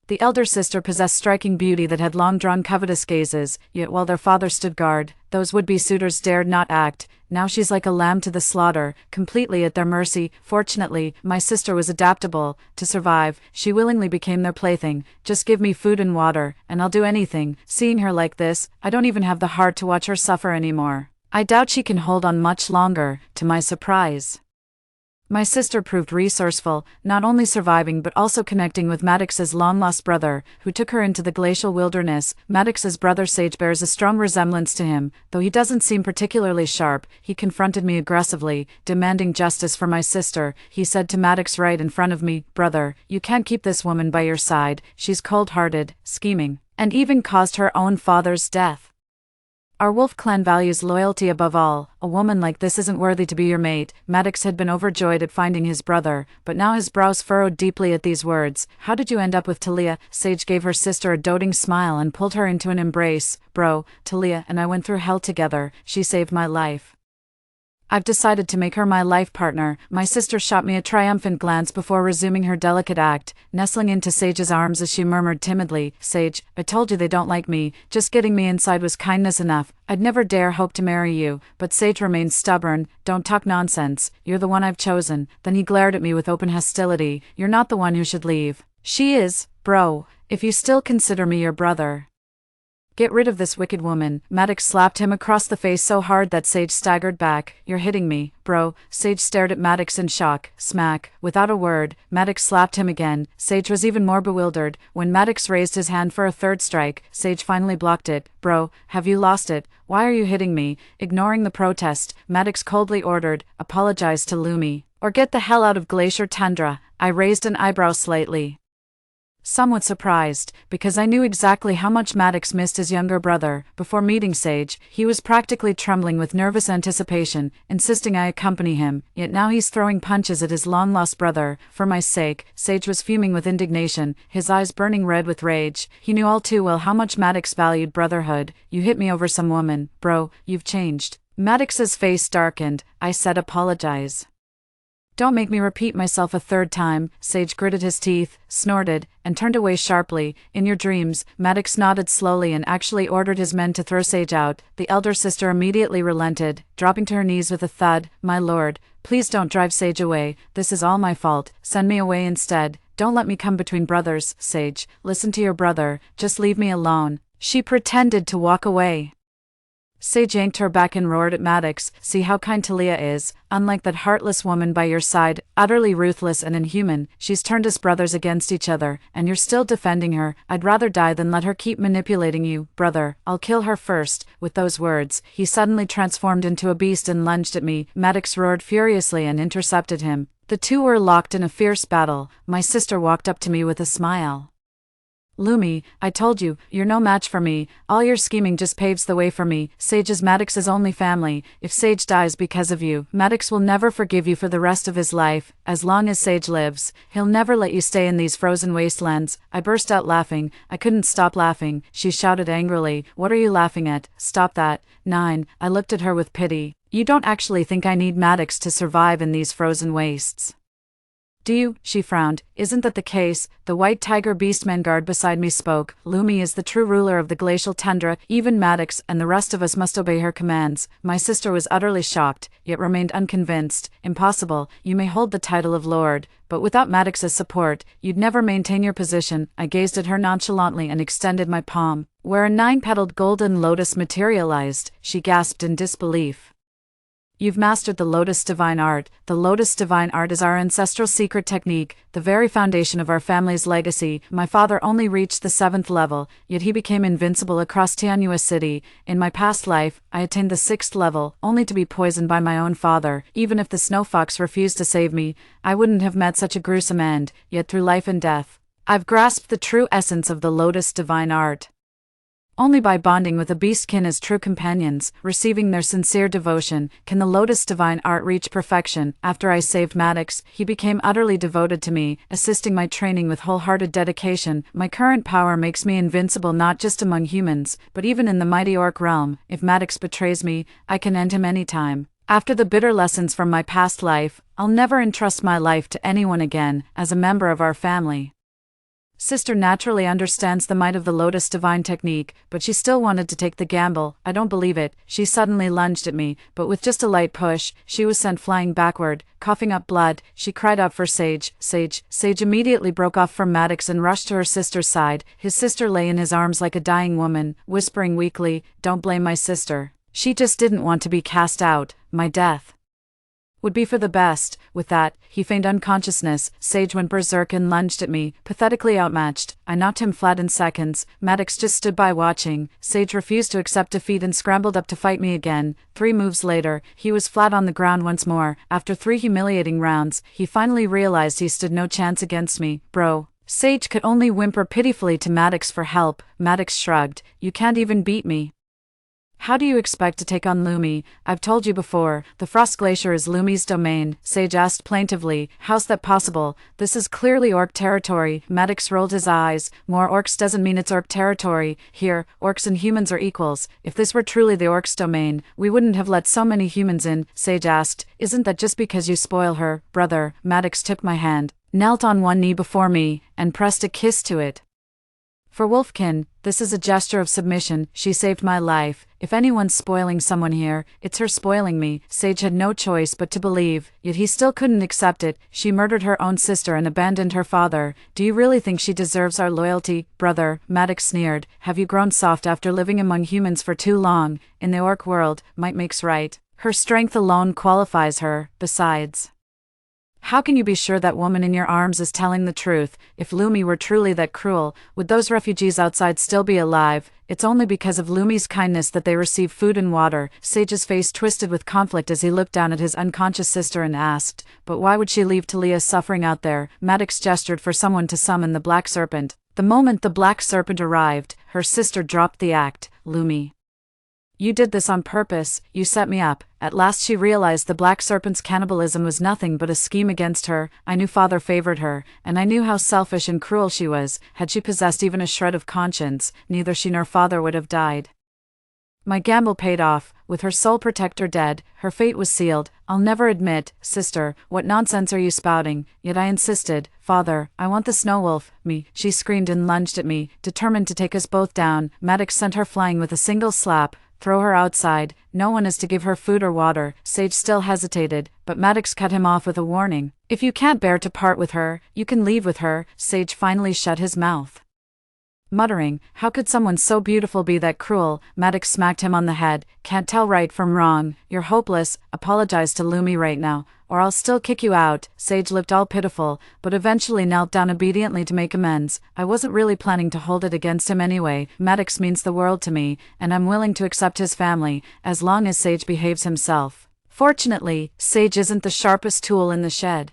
The elder sister possessed striking beauty that had long drawn covetous gazes, yet while their father stood guard, those would-be suitors dared not act. Now she's like a lamb to the slaughter, completely at their mercy. Fortunately, my sister was adaptable. To survive, she willingly became their plaything. "Just give me food and water, and I'll do anything." Seeing her like this, I don't even have the heart to watch her suffer anymore. I doubt she can hold on much longer, to my surprise. My sister proved resourceful, not only surviving but also connecting with Maddox's long-lost brother, who took her into the glacial wilderness. Maddox's brother Sage bears a strong resemblance to him, though he doesn't seem particularly sharp. He confronted me aggressively, demanding justice for my sister. He said to Maddox right in front of me, "Brother, you can't keep this woman by your side. She's cold-hearted, scheming, and even caused her own father's death. Our wolf clan values loyalty above all. A woman like this isn't worthy to be your mate." Maddox had been overjoyed at finding his brother, but now his brows furrowed deeply at these words. "How did you end up with Talia?" Sage gave her sister a doting smile and pulled her into an embrace. "Bro, Talia and I went through hell together. She saved my life. I've decided to make her my life partner." My sister shot me a triumphant glance before resuming her delicate act, nestling into Sage's arms as she murmured timidly, "Sage, I told you they don't like me. Just getting me inside was kindness enough. I'd never dare hope to marry you." But Sage remained stubborn. "Don't talk nonsense. You're the one I've chosen." Then he glared at me with open hostility. "You're not the one who should leave. She is, bro, if you still consider me your brother. Get rid of this wicked woman." Maddox slapped him across the face so hard that Sage staggered back. "You're hitting me, bro." Sage stared at Maddox in shock. Smack. Without a word, Maddox slapped him again. Sage was even more bewildered. When Maddox raised his hand for a third strike, Sage finally blocked it. "Bro, have you lost it? Why are you hitting me?" Ignoring the protest, Maddox coldly ordered, "Apologize to Lumi, or get the hell out of Glacier Tundra." I raised an eyebrow slightly, somewhat surprised, because I knew exactly how much Maddox missed his younger brother. Before meeting Sage, he was practically trembling with nervous anticipation, insisting I accompany him, yet now he's throwing punches at his long-lost brother. For my sake, Sage was fuming with indignation, his eyes burning red with rage. He knew all too well how much Maddox valued brotherhood. "You hit me over some woman, bro, you've changed." Maddox's face darkened. I said, "Apologize. Don't make me repeat myself a third time." Sage gritted his teeth, snorted, and turned away sharply. "In your dreams." Maddox nodded slowly and actually ordered his men to throw Sage out. The elder sister immediately relented, dropping to her knees with a thud. "My lord, please don't drive Sage away. This is all my fault. Send me away instead. Don't let me come between brothers." "Sage, listen to your brother. Just leave me alone." She pretended to walk away. Sage yanked her back and roared at Maddox, "See how kind Talia is. Unlike that heartless woman by your side, utterly ruthless and inhuman, she's turned us brothers against each other, and you're still defending her. I'd rather die than let her keep manipulating you. Brother, I'll kill her first." With those words, he suddenly transformed into a beast and lunged at me. Maddox roared furiously and intercepted him. The two were locked in a fierce battle. My sister walked up to me with a smile. "Lumi, I told you, you're no match for me. All your scheming just paves the way for me. Sage is Maddox's only family. If Sage dies because of you, Maddox will never forgive you for the rest of his life. As long as Sage lives, he'll never let you stay in these frozen wastelands." I burst out laughing. I couldn't stop laughing. She shouted angrily, "What are you laughing at? Stop that." 9. I looked at her with pity. "You don't actually think I need Maddox to survive in these frozen wastes, do you?" She frowned. "Isn't that the case?" The white tiger beastman guard beside me spoke. "Lumi is the true ruler of the glacial tundra. Even Maddox and the rest of us must obey her commands." My sister was utterly shocked, yet remained unconvinced. "Impossible. You may hold the title of lord, but without Maddox's support, you'd never maintain your position." I gazed at her nonchalantly and extended my palm, where a 9-petaled golden lotus materialized. She gasped in disbelief. You've mastered the Lotus Divine Art. The Lotus Divine Art is our ancestral secret technique, the very foundation of our family's legacy. My father only reached the 7th level, yet he became invincible across Tianjua City. In my past life, I attained the 6th level, only to be poisoned by my own father. Even if the snow fox refused to save me, I wouldn't have met such a gruesome end, yet through life and death, I've grasped the true essence of the Lotus Divine Art. Only by bonding with a beastkin as true companions, receiving their sincere devotion, can the Lotus Divine Art reach perfection. After I saved Maddox, he became utterly devoted to me, assisting my training with wholehearted dedication. My current power makes me invincible not just among humans, but even in the mighty orc realm. If Maddox betrays me, I can end him anytime. After the bitter lessons from my past life, I'll never entrust my life to anyone again, as a member of our family. Sister naturally understands the might of the Lotus Divine technique, but she still wanted to take the gamble. I don't believe it. She suddenly lunged at me, but with just a light push, she was sent flying backward. Coughing up blood, she cried out for Sage. Sage immediately broke off from Maddox and rushed to her sister's side. His sister lay in his arms like a dying woman, whispering weakly, "Don't blame my sister. She just didn't want to be cast out. My death would be for the best." With that, he feigned unconsciousness. Sage went berserk and lunged at me, pathetically outmatched. I knocked him flat in seconds. Maddox just stood by watching. Sage refused to accept defeat and scrambled up to fight me again. 3 moves later, he was flat on the ground once more. After 3 humiliating rounds, he finally realized he stood no chance against me. "Bro." Sage could only whimper pitifully to Maddox for help. Maddox shrugged. "You can't even beat me. How do you expect to take on Lumi? I've told you before, the Frost Glacier is Lumi's domain." Sage asked plaintively. "How's that possible? This is clearly orc territory." Maddox rolled his eyes. "More orcs doesn't mean it's orc territory. Here, orcs and humans are equals. If this were truly the orcs' domain, we wouldn't have let so many humans in." Sage asked, "Isn't that just because you spoil her, brother?" Maddox took my hand, knelt on one knee before me, and pressed a kiss to it. "For Wolfkin, this is a gesture of submission. She saved my life. If anyone's spoiling someone here, it's her spoiling me." Sage had no choice but to believe, yet he still couldn't accept it. "She murdered her own sister and abandoned her father. Do you really think she deserves our loyalty, brother?" Maddox sneered. "Have you grown soft after living among humans for too long? In the orc world, might makes right. Her strength alone qualifies her. Besides, how can you be sure that woman in your arms is telling the truth? If Lumi were truly that cruel, would those refugees outside still be alive? It's only because of Lumi's kindness that they receive food and water." Sage's face twisted with conflict as he looked down at his unconscious sister and asked, "But why would she leave Talia suffering out there?" Maddox gestured for someone to summon the Black Serpent. The moment the Black Serpent arrived, her sister dropped the act. "Lumi, you did this on purpose. You set me up." At last she realized the Black Serpent's cannibalism was nothing but a scheme against her. I knew father favored her, and I knew how selfish and cruel she was. Had she possessed even a shred of conscience, neither she nor father would have died. My gamble paid off. With her sole protector dead, her fate was sealed. "I'll never admit, sister, what nonsense are you spouting?" Yet I insisted. "Father, I want the snow wolf." "Me!" She screamed and lunged at me, determined to take us both down. Maddox sent her flying with a single slap. "Throw her outside. No one is to give her food or water." Sage still hesitated, but Maddox cut him off with a warning. "If you can't bear to part with her, you can leave with her." Sage finally shut his mouth, muttering, "How could someone so beautiful be that cruel?" Maddox smacked him on the head. "Can't tell right from wrong. You're hopeless. Apologize to Lumi right now, or I'll still kick you out." Sage looked all pitiful, but eventually knelt down obediently to make amends. I wasn't really planning to hold it against him anyway. Maddox means the world to me, and I'm willing to accept his family, as long as Sage behaves himself. Fortunately, Sage isn't the sharpest tool in the shed.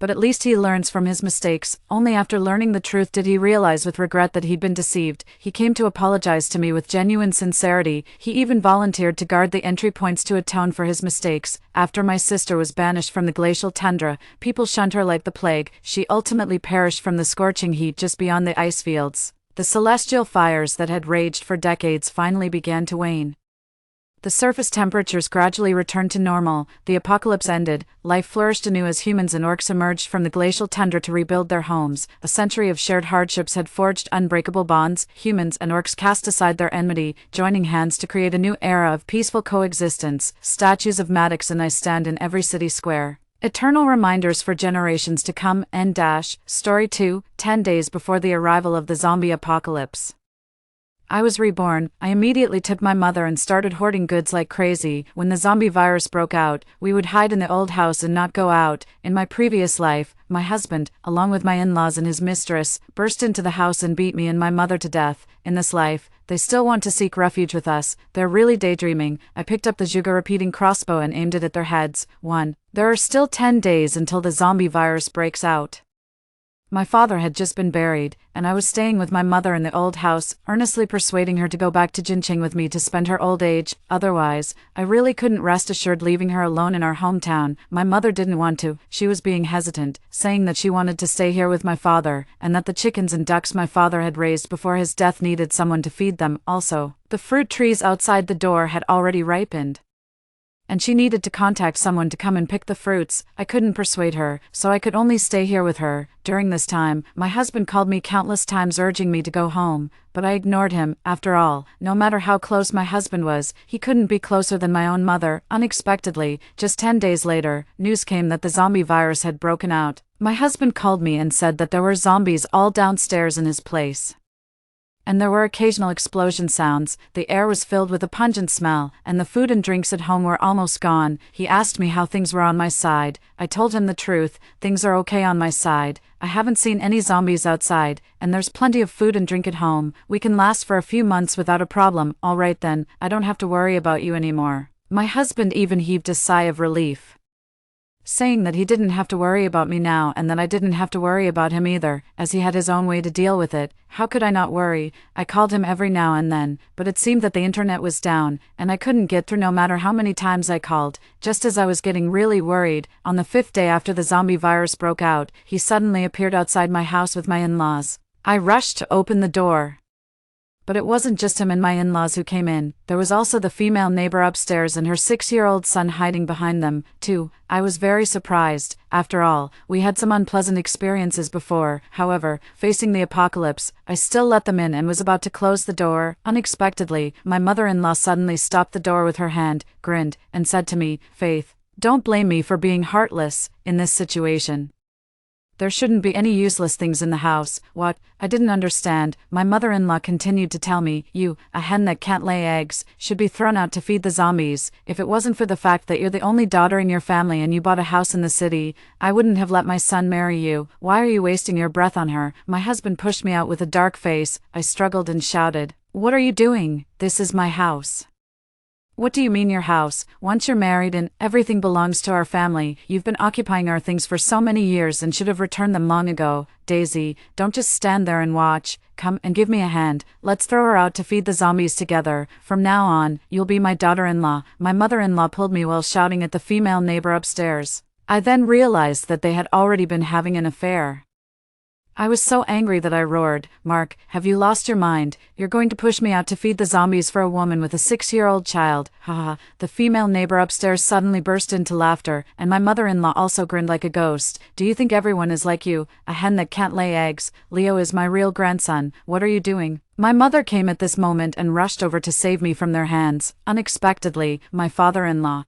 But at least he learns from his mistakes. Only after learning the truth did he realize with regret that he'd been deceived. He came to apologize to me with genuine sincerity. He even volunteered to guard the entry points to atone for his mistakes. After my sister was banished from the glacial tundra, people shunned her like the plague. She ultimately perished from the scorching heat just beyond the ice fields. The celestial fires that had raged for decades finally began to wane. The surface temperatures gradually returned to normal. The apocalypse ended. Life flourished anew as humans and orcs emerged from the glacial tundra to rebuild their homes. A century of shared hardships had forged unbreakable bonds. Humans and orcs cast aside their enmity, joining hands to create a new era of peaceful coexistence. Statues of Maddox and I stand in every city square, eternal reminders for generations to come. Story 2, 10 days before the arrival of the zombie apocalypse. I was reborn. I immediately took my mother and started hoarding goods like crazy. When the zombie virus broke out, we would hide in the old house and not go out. In my previous life, my husband, along with my in-laws and his mistress, burst into the house and beat me and my mother to death. In this life, they still want to seek refuge with us. They're really daydreaming. I picked up the Juga repeating crossbow and aimed it at their heads. 1. There are still 10 days until the zombie virus breaks out. My father had just been buried, and I was staying with my mother in the old house, earnestly persuading her to go back to Jinqing with me to spend her old age. Otherwise, I really couldn't rest assured leaving her alone in our hometown. My mother didn't want to. She was being hesitant, saying that she wanted to stay here with my father, and that the chickens and ducks my father had raised before his death needed someone to feed them. Also, the fruit trees outside the door had already ripened, and she needed to contact someone to come and pick the fruits. I couldn't persuade her, so I could only stay here with her. During this time, my husband called me countless times urging me to go home, but I ignored him. After all, no matter how close my husband was, he couldn't be closer than my own mother. Unexpectedly, just 10 days later, news came that the zombie virus had broken out. My husband called me and said that there were zombies all downstairs in his place, and there were occasional explosion sounds. The air was filled with a pungent smell, and the food and drinks at home were almost gone. He asked me how things were on my side. I told him the truth. Things are okay on my side. I haven't seen any zombies outside, and there's plenty of food and drink at home. We can last for a few months without a problem. All right then, I don't have to worry about you anymore. My husband even heaved a sigh of relief, saying that he didn't have to worry about me now and that I didn't have to worry about him either, as he had his own way to deal with it. How could I not worry? I called him every now and then, but it seemed that the internet was down, and I couldn't get through no matter how many times I called. Just as I was getting really worried, on the 5th day after the zombie virus broke out, he suddenly appeared outside my house with my in-laws. I rushed to open the door, but it wasn't just him and my in-laws who came in. There was also the female neighbor upstairs and her 6-year-old son hiding behind them, too. I was very surprised. After all, we had some unpleasant experiences before. However, facing the apocalypse, I still let them in and was about to close the door. Unexpectedly, my mother-in-law suddenly stopped the door with her hand, grinned, and said to me, "Faith, don't blame me for being heartless in this situation. There shouldn't be any useless things in the house." What? I didn't understand. My mother-in-law continued to tell me, "You, a hen that can't lay eggs, should be thrown out to feed the zombies. If it wasn't for the fact that you're the only daughter in your family and you bought a house in the city, I wouldn't have let my son marry you. Why are you wasting your breath on her?" My husband pushed me out with a dark face. I struggled and shouted, "What are you doing? This is my house." "What do you mean your house? Once you're married and everything belongs to our family, you've been occupying our things for so many years and should have returned them long ago. Daisy, don't just stand there and watch. Come and give me a hand. Let's throw her out to feed the zombies together. From now on, you'll be my daughter-in-law." My mother-in-law pulled me while shouting at the female neighbor upstairs. I then realized that they had already been having an affair. I was so angry that I roared, "Mark, have you lost your mind? You're going to push me out to feed the zombies for a woman with a 6-year-old child. Haha." The female neighbor upstairs suddenly burst into laughter, and my mother-in-law also grinned like a ghost. "Do you think everyone is like you, a hen that can't lay eggs? Leo is my real grandson. What are you doing?" My mother came at this moment and rushed over to save me from their hands. Unexpectedly, my father-in-law,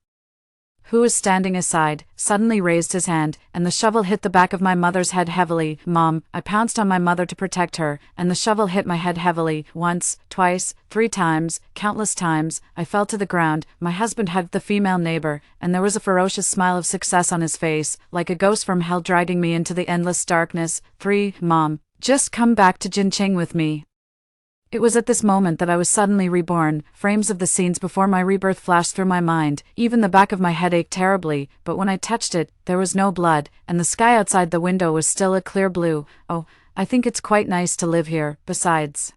who was standing aside, suddenly raised his hand, and the shovel hit the back of my mother's head heavily. "Mom," I pounced on my mother to protect her, and the shovel hit my head heavily. Once, twice, 3 times, countless times, I fell to the ground. My husband hugged the female neighbor, and there was a ferocious smile of success on his face, like a ghost from hell dragging me into the endless darkness. 3. "Mom, just come back to Jinqing with me." It was at this moment that I was suddenly reborn. Frames of the scenes before my rebirth flashed through my mind. Even the back of my head ached terribly, but when I touched it, there was no blood, and the sky outside the window was still a clear blue. Oh, I think it's quite nice to live here. Besides,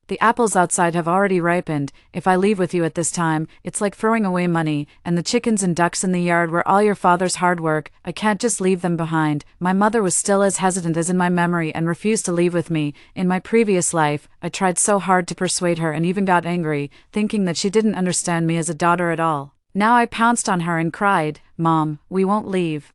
the apples outside have already ripened. If I leave with you at this time, it's like throwing away money, and the chickens and ducks in the yard were all your father's hard work. I can't just leave them behind. My mother was still as hesitant as in my memory and refused to leave with me. In my previous life, I tried so hard to persuade her and even got angry, thinking that she didn't understand me as a daughter at all. Now I pounced on her and cried, "Mom, we won't leave.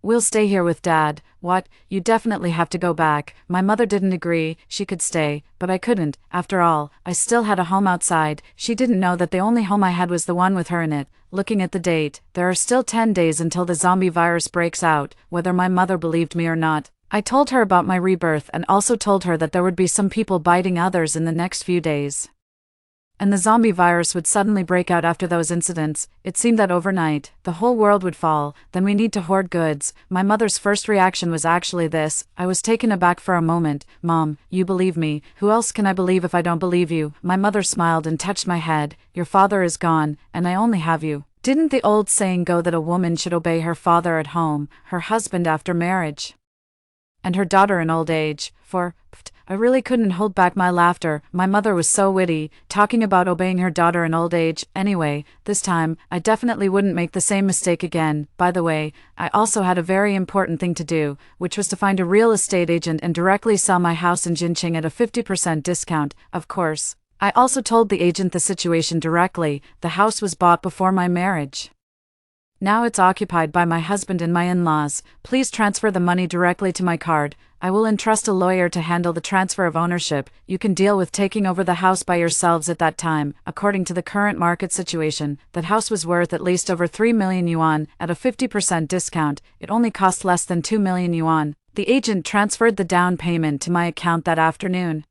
We'll stay here with Dad." "What? You definitely have to go back." My mother didn't agree. She could stay, but I couldn't. After all, I still had a home outside. She didn't know that the only home I had was the one with her in it. Looking at the date, there are still 10 days until the zombie virus breaks out. Whether my mother believed me or not, I told her about my rebirth and also told her that there would be some people biting others in the next few days. And the zombie virus would suddenly break out after those incidents. It seemed that overnight, the whole world would fall, then we need to hoard goods. My mother's first reaction was actually this. I was taken aback for a moment. Mom, you believe me. Who else can I believe if I don't believe you? My mother smiled and touched my head. Your father is gone, and I only have you. Didn't the old saying go that a woman should obey her father at home, her husband after marriage, and her daughter in old age? I really couldn't hold back my laughter. My mother was so witty, talking about obeying her daughter in old age. Anyway, this time, I definitely wouldn't make the same mistake again. By the way, I also had a very important thing to do, which was to find a real estate agent and directly sell my house in Jinqing at a 50% discount, of course. I also told the agent the situation directly. The house was bought before my marriage. Now it's occupied by my husband and my in-laws. Please transfer the money directly to my card. I will entrust a lawyer to handle the transfer of ownership. You can deal with taking over the house by yourselves at that time. According to the current market situation, that house was worth at least over 3 million yuan. At a 50% discount, it only cost less than 2 million yuan. The agent transferred the down payment to my account that afternoon.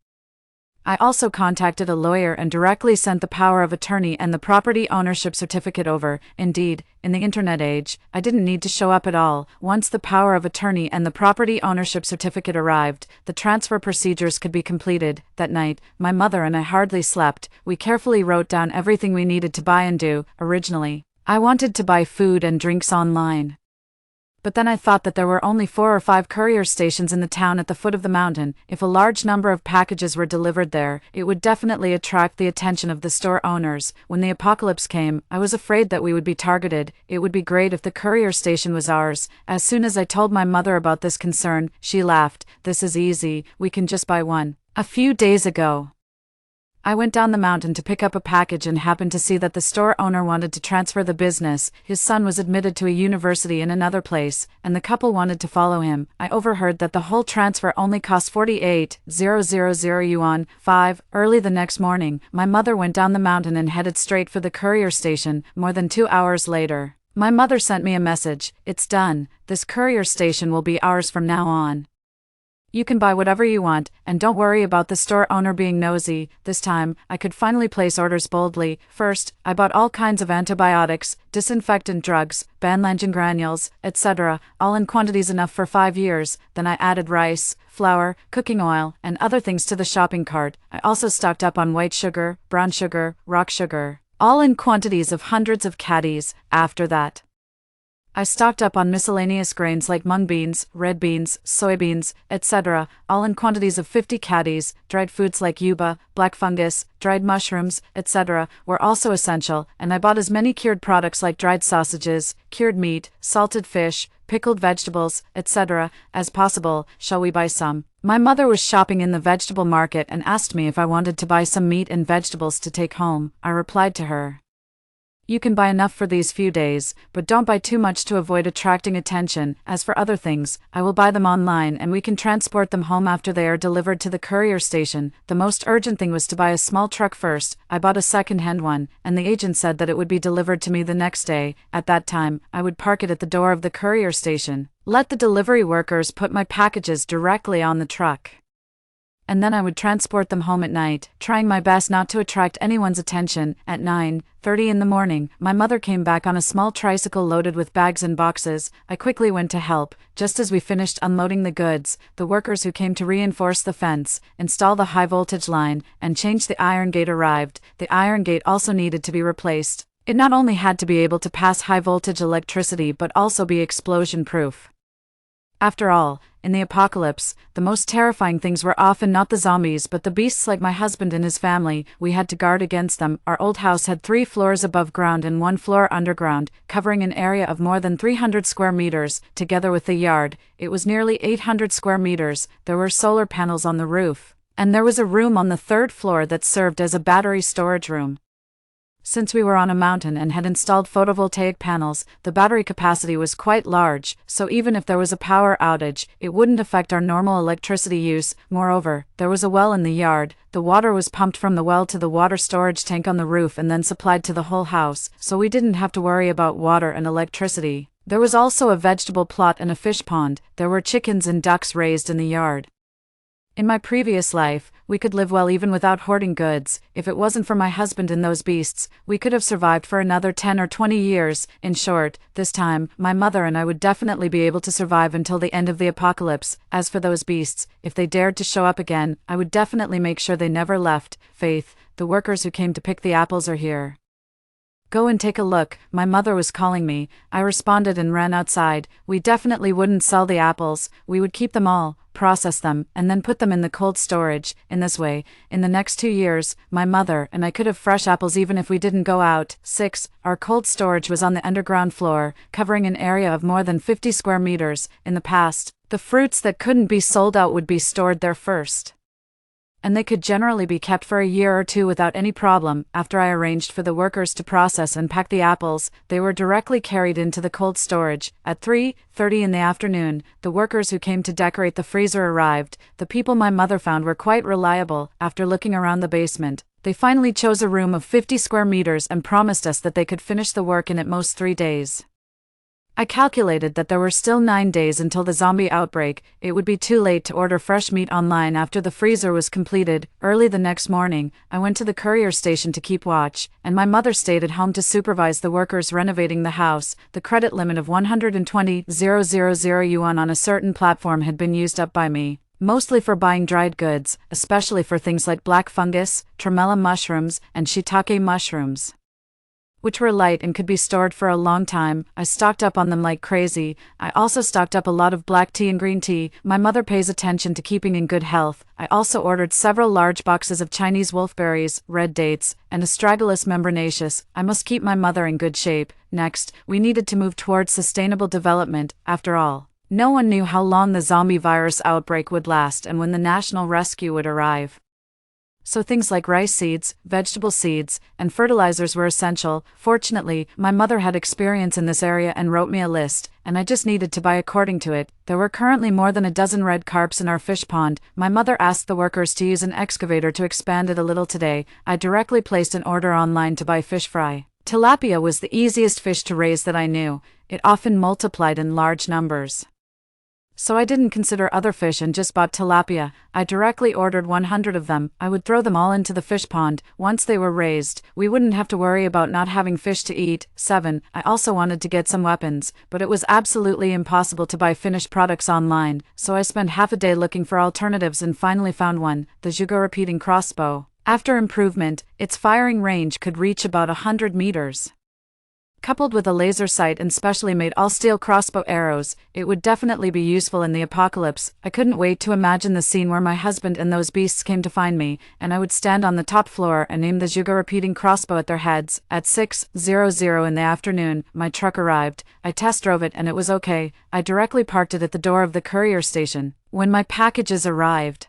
I also contacted a lawyer and directly sent the power of attorney and the property ownership certificate over. Indeed, in the internet age, I didn't need to show up at all. Once the power of attorney and the property ownership certificate arrived, the transfer procedures could be completed. That night, my mother and I hardly slept. We carefully wrote down everything we needed to buy and do. Originally, I wanted to buy food and drinks online. But then I thought that there were only 4 or 5 courier stations in the town at the foot of the mountain. If a large number of packages were delivered there, it would definitely attract the attention of the store owners. When the apocalypse came, I was afraid that we would be targeted. It would be great if the courier station was ours. As soon as I told my mother about this concern, she laughed. This is easy, we can just buy one. A few days ago, I went down the mountain to pick up a package and happened to see that the store owner wanted to transfer the business. His son was admitted to a university in another place, and the couple wanted to follow him. I overheard that the whole transfer only cost 48,000 yuan. 5. Early the next morning, my mother went down the mountain and headed straight for the courier station. More than 2 hours later, my mother sent me a message. It's done. This courier station will be ours from now on. You can buy whatever you want, and don't worry about the store owner being nosy. This time, I could finally place orders boldly. First, I bought all kinds of antibiotics, disinfectant drugs, banlangen granules, etc., all in quantities enough for 5 years. Then I added rice, flour, cooking oil, and other things to the shopping cart. I also stocked up on white sugar, brown sugar, rock sugar, all in quantities of hundreds of caddies. After that, I stocked up on miscellaneous grains like mung beans, red beans, soybeans, etc., all in quantities of 50 caddies. Dried foods like yuba, black fungus, dried mushrooms, etc., were also essential, and I bought as many cured products like dried sausages, cured meat, salted fish, pickled vegetables, etc., as possible. Shall we buy some? My mother was shopping in the vegetable market and asked me if I wanted to buy some meat and vegetables to take home. I replied to her, you can buy enough for these few days, but don't buy too much to avoid attracting attention. As for other things, I will buy them online and we can transport them home after they are delivered to the courier station. The most urgent thing was to buy a small truck first. I bought a second-hand one, and the agent said that it would be delivered to me the next day. At that time, I would park it at the door of the courier station, let the delivery workers put my packages directly on the truck, and then I would transport them home at night, trying my best not to attract anyone's attention. At 9:30 in the morning, my mother came back on a small tricycle loaded with bags and boxes. I quickly went to help. Just as we finished unloading the goods, the workers who came to reinforce the fence, install the high-voltage line, and change the iron gate arrived. The iron gate also needed to be replaced. It not only had to be able to pass high-voltage electricity but also be explosion-proof. After all, in the apocalypse, the most terrifying things were often not the zombies but the beasts like my husband and his family. We had to guard against them. Our old house had 3 floors above ground and 1 floor underground, covering an area of more than 300 square meters. Together with the yard, it was nearly 800 square meters. There were solar panels on the roof, and there was a room on the 3rd floor that served as a battery storage room. Since we were on a mountain and had installed photovoltaic panels, the battery capacity was quite large, so even if there was a power outage, it wouldn't affect our normal electricity use. Moreover, there was a well in the yard. The water was pumped from the well to the water storage tank on the roof and then supplied to the whole house, so we didn't have to worry about water and electricity. There was also a vegetable plot and a fish pond. There were chickens and ducks raised in the yard. In my previous life, we could live well even without hoarding goods. If it wasn't for my husband and those beasts, we could have survived for another 10 or 20 years. In short, this time, my mother and I would definitely be able to survive until the end of the apocalypse. As for those beasts, if they dared to show up again, I would definitely make sure they never left. Faith, the workers who came to pick the apples are here. Go and take a look, my mother was calling me. I responded and ran outside. We definitely wouldn't sell the apples, we would keep them all, process them, and then put them in the cold storage. In this way, in the next 2 years, my mother and I could have fresh apples even if we didn't go out. 6. Our cold storage was on the underground floor, covering an area of more than 50 square meters. In the past, the fruits that couldn't be sold out would be stored there first, and they could generally be kept for a year or two without any problem. After I arranged for the workers to process and pack the apples, they were directly carried into the cold storage. At 3:30 in the afternoon, the workers who came to decorate the freezer arrived. The people my mother found were quite reliable. After looking around the basement, they finally chose a room of 50 square meters and promised us that they could finish the work in at most 3 days. I calculated that there were still 9 days until the zombie outbreak. It would be too late to order fresh meat online after the freezer was completed. Early the next morning, I went to the courier station to keep watch, and my mother stayed at home to supervise the workers renovating the house. The credit limit of 120,000 yuan on a certain platform had been used up by me, mostly for buying dried goods, especially for things like black fungus, tremella mushrooms, and shiitake mushrooms, which were light and could be stored for a long time. I stocked up on them like crazy. I also stocked up a lot of black tea and green tea. My mother pays attention to keeping in good health. I also ordered several large boxes of Chinese wolfberries, red dates, and astragalus membranaceus. I must keep my mother in good shape. Next, we needed to move towards sustainable development. After all, no one knew how long the zombie virus outbreak would last and when the national rescue would arrive. So things like rice seeds, vegetable seeds, and fertilizers were essential. Fortunately, my mother had experience in this area and wrote me a list, and I just needed to buy according to it. There were currently more than a dozen red carps in our fish pond. My mother asked the workers to use an excavator to expand it a little today. I directly placed an order online to buy fish fry. Tilapia was the easiest fish to raise that I knew. It often multiplied in large numbers, so I didn't consider other fish and just bought tilapia. I directly ordered 100 of them. I would throw them all into the fish pond. Once they were raised, we wouldn't have to worry about not having fish to eat. 7. I also wanted to get some weapons, but it was absolutely impossible to buy finished products online, so I spent half a day looking for alternatives and finally found one, the Zhuge repeating crossbow. After improvement, its firing range could reach about 100 meters. Coupled with a laser sight and specially made all-steel crossbow arrows, it would definitely be useful in the apocalypse. I couldn't wait to imagine the scene where my husband and those beasts came to find me, and I would stand on the top floor and aim the Zhuge repeating crossbow at their heads. At 6:00 in the afternoon, my truck arrived. I test drove it and it was okay. I directly parked it at the door of the courier station. When my packages arrived,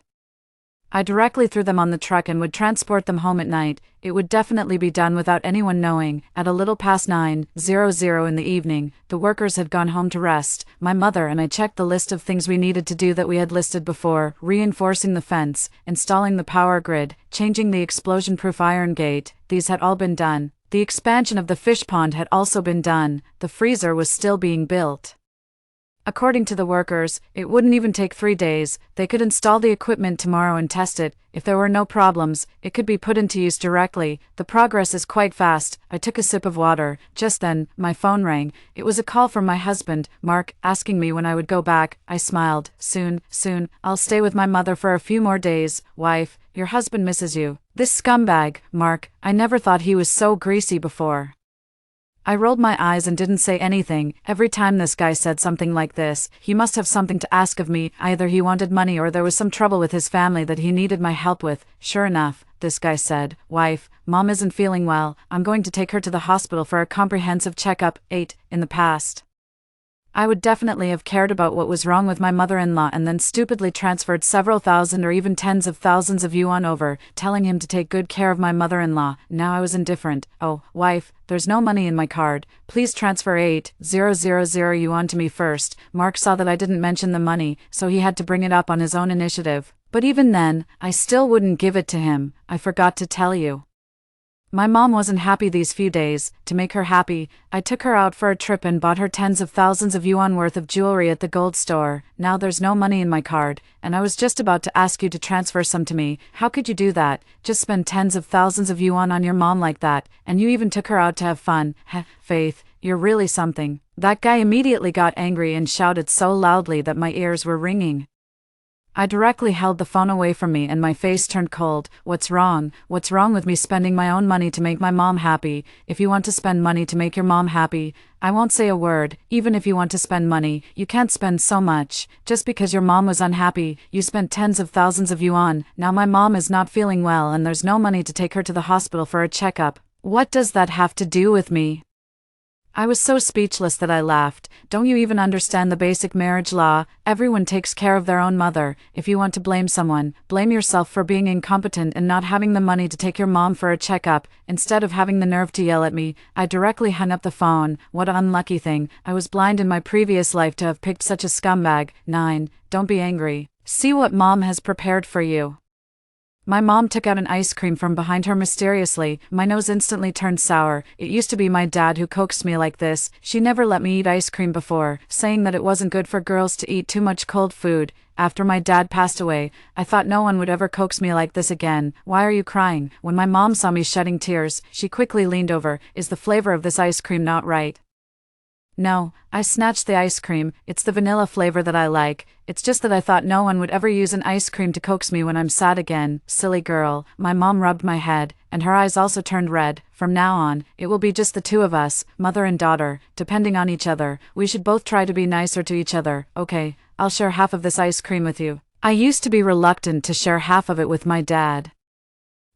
I directly threw them on the truck and would transport them home at night. It would definitely be done without anyone knowing. At a little past 9:00 in the evening, the workers had gone home to rest. My mother and I checked the list of things we needed to do that we had listed before: reinforcing the fence, installing the power grid, changing the explosion-proof iron gate. These had all been done. The expansion of the fish pond had also been done. The freezer was still being built. According to the workers, it wouldn't even take 3 days. They could install the equipment tomorrow and test it. If there were no problems, it could be put into use directly. The progress is quite fast. I took a sip of water. Just then, my phone rang. It was a call from my husband, Mark, asking me when I would go back. I smiled. Soon. I'll stay with my mother for a few more days. Wife, your husband misses you. This scumbag, Mark, I never thought he was so greasy before. I rolled my eyes and didn't say anything. Every time this guy said something like this, he must have something to ask of me. Either he wanted money or there was some trouble with his family that he needed my help with. Sure enough, this guy said, Wife, Mom isn't feeling well. I'm going to take her to the hospital for a comprehensive checkup. 8. In the past, I would definitely have cared about what was wrong with my mother-in-law and then stupidly transferred several thousand or even tens of thousands of yuan over, telling him to take good care of my mother-in-law. Now I was indifferent. Oh, wife, there's no money in my card. Please transfer 8,000 yuan to me first. Mark saw that I didn't mention the money, so he had to bring it up on his own initiative. But even then, I still wouldn't give it to him. I forgot to tell you. My mom wasn't happy these few days. To make her happy, I took her out for a trip and bought her tens of thousands of yuan worth of jewelry at the gold store. Now there's no money in my card, and I was just about to ask you to transfer some to me. How could you do that? Just spend tens of thousands of yuan on your mom like that, and you even took her out to have fun. Heh, Faith, you're really something. That guy immediately got angry and shouted so loudly that my ears were ringing. I directly held the phone away from me and my face turned cold. What's wrong? What's wrong with me spending my own money to make my mom happy? If you want to spend money to make your mom happy, I won't say a word. Even if you want to spend money, you can't spend so much. Just because your mom was unhappy, you spent tens of thousands of yuan. Now my mom is not feeling well and there's no money to take her to the hospital for a checkup. What does that have to do with me? I was so speechless that I laughed. Don't you even understand the basic marriage law? Everyone takes care of their own mother. If you want to blame someone, blame yourself for being incompetent and not having the money to take your mom for a checkup. Instead of having the nerve to yell at me, I directly hung up the phone. What an unlucky thing. I was blind in my previous life to have picked such a scumbag. 9. Don't be angry. See what mom has prepared for you. My mom took out an ice cream from behind her mysteriously. My nose instantly turned sour. It used to be my dad who coaxed me like this. She never let me eat ice cream before, saying that it wasn't good for girls to eat too much cold food. After my dad passed away, I thought no one would ever coax me like this again. Why are you crying? When my mom saw me shedding tears, she quickly leaned over. Is the flavor of this ice cream not right? No, I snatched the ice cream. It's the vanilla flavor that I like. It's just that I thought no one would ever use an ice cream to coax me when I'm sad again. Silly girl. My mom rubbed my head, and her eyes also turned red. From now on, it will be just the two of us, mother and daughter, depending on each other. We should both try to be nicer to each other. Okay, I'll share half of this ice cream with you. I used to be reluctant to share half of it with my dad.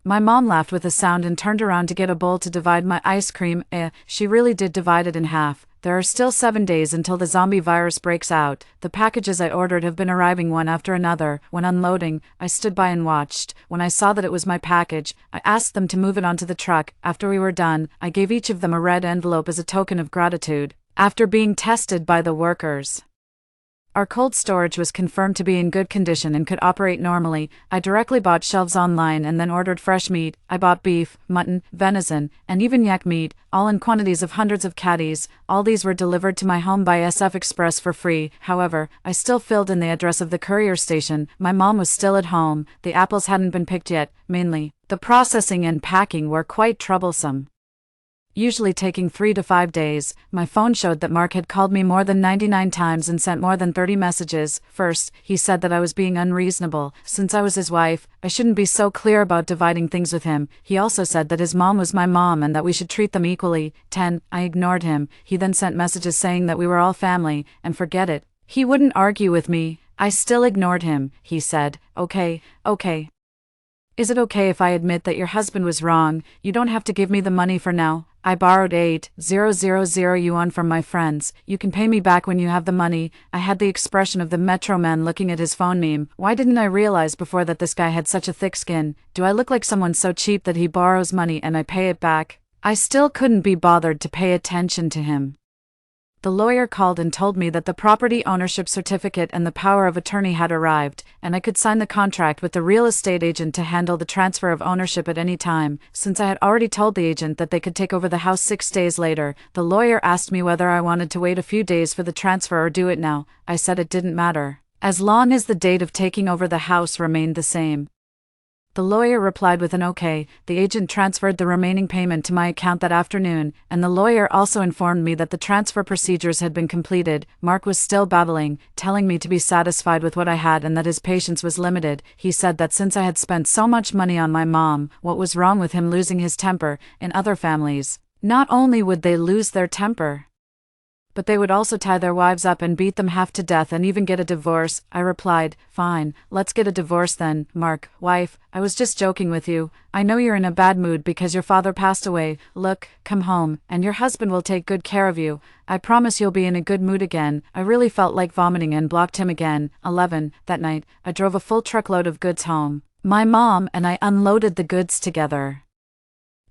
My mom laughed with a sound and turned around to get a bowl to divide my ice cream. She really did divide it in half. There are still 7 days until the zombie virus breaks out. The packages I ordered have been arriving one after another. When unloading, I stood by and watched. When I saw that it was my package, I asked them to move it onto the truck. After we were done, I gave each of them a red envelope as a token of gratitude. After being tested by the workers, our cold storage was confirmed to be in good condition and could operate normally. I directly bought shelves online and then ordered fresh meat. I bought beef, mutton, venison, and even yak meat, all in quantities of hundreds of caddies. All these were delivered to my home by SF Express for free. However, I still filled in the address of the courier station. My mom was still at home. The apples hadn't been picked yet. Mainly, the processing and packing were quite troublesome, usually taking 3 to 5 days. My phone showed that Mark had called me more than 99 times and sent more than 30 messages. First, he said that I was being unreasonable. Since I was his wife, I shouldn't be so clear about dividing things with him. He also said that his mom was my mom and that we should treat them equally. 10. I ignored him. He then sent messages saying that we were all family, and forget it. He wouldn't argue with me. I still ignored him. He said, okay. Is it okay if I admit that your husband was wrong? You don't have to give me the money for now. I borrowed 8,000 yuan from my friends. You can pay me back when you have the money. I had the expression of the Metro Man looking at his phone meme. Why didn't I realize before that this guy had such a thick skin? Do I look like someone so cheap that he borrows money and I pay it back? I still couldn't be bothered to pay attention to him. The lawyer called and told me that the property ownership certificate and the power of attorney had arrived, and I could sign the contract with the real estate agent to handle the transfer of ownership at any time. Since I had already told the agent that they could take over the house 6 days later, the lawyer asked me whether I wanted to wait a few days for the transfer or do it now. I said it didn't matter, as long as the date of taking over the house remained the same. The lawyer replied with an okay. The agent transferred the remaining payment to my account that afternoon, and the lawyer also informed me that the transfer procedures had been completed. Mark was still babbling, telling me to be satisfied with what I had and that his patience was limited. He said that since I had spent so much money on my mom, what was wrong with him losing his temper? In other families, not only would they lose their temper, but they would also tie their wives up and beat them half to death and even get a divorce. I replied, fine, let's get a divorce then. Mark, wife, I was just joking with you. I know you're in a bad mood because your father passed away. Look, come home, and your husband will take good care of you. I promise you'll be in a good mood again. I really felt like vomiting and blocked him again. 11. That night, I drove a full truckload of goods home. My mom and I unloaded the goods together.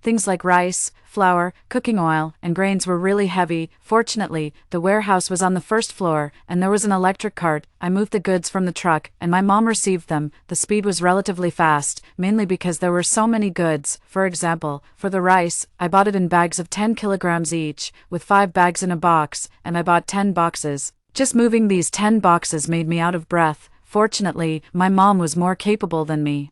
Things like rice, flour, cooking oil, and grains were really heavy. Fortunately, the warehouse was on the first floor, and there was an electric cart. I moved the goods from the truck, and my mom received them. The speed was relatively fast, mainly because there were so many goods. For example, for the rice, I bought it in bags of 10 kilograms each, with 5 bags in a box, and I bought 10 boxes. Just moving these 10 boxes made me out of breath. Fortunately, my mom was more capable than me.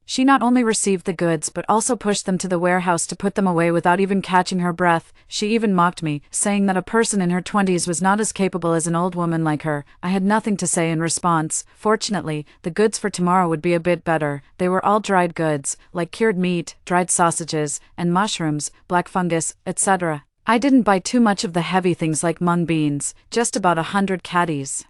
She not only received the goods but also pushed them to the warehouse to put them away without even catching her breath. She even mocked me, saying that a person in her 20s was not as capable as an old woman like her. I had nothing to say in response. Fortunately, the goods for tomorrow would be a bit better. They were all dried goods, like cured meat, dried sausages, and mushrooms, black fungus, etc. I didn't buy too much of the heavy things like mung beans, just about 100 caddies.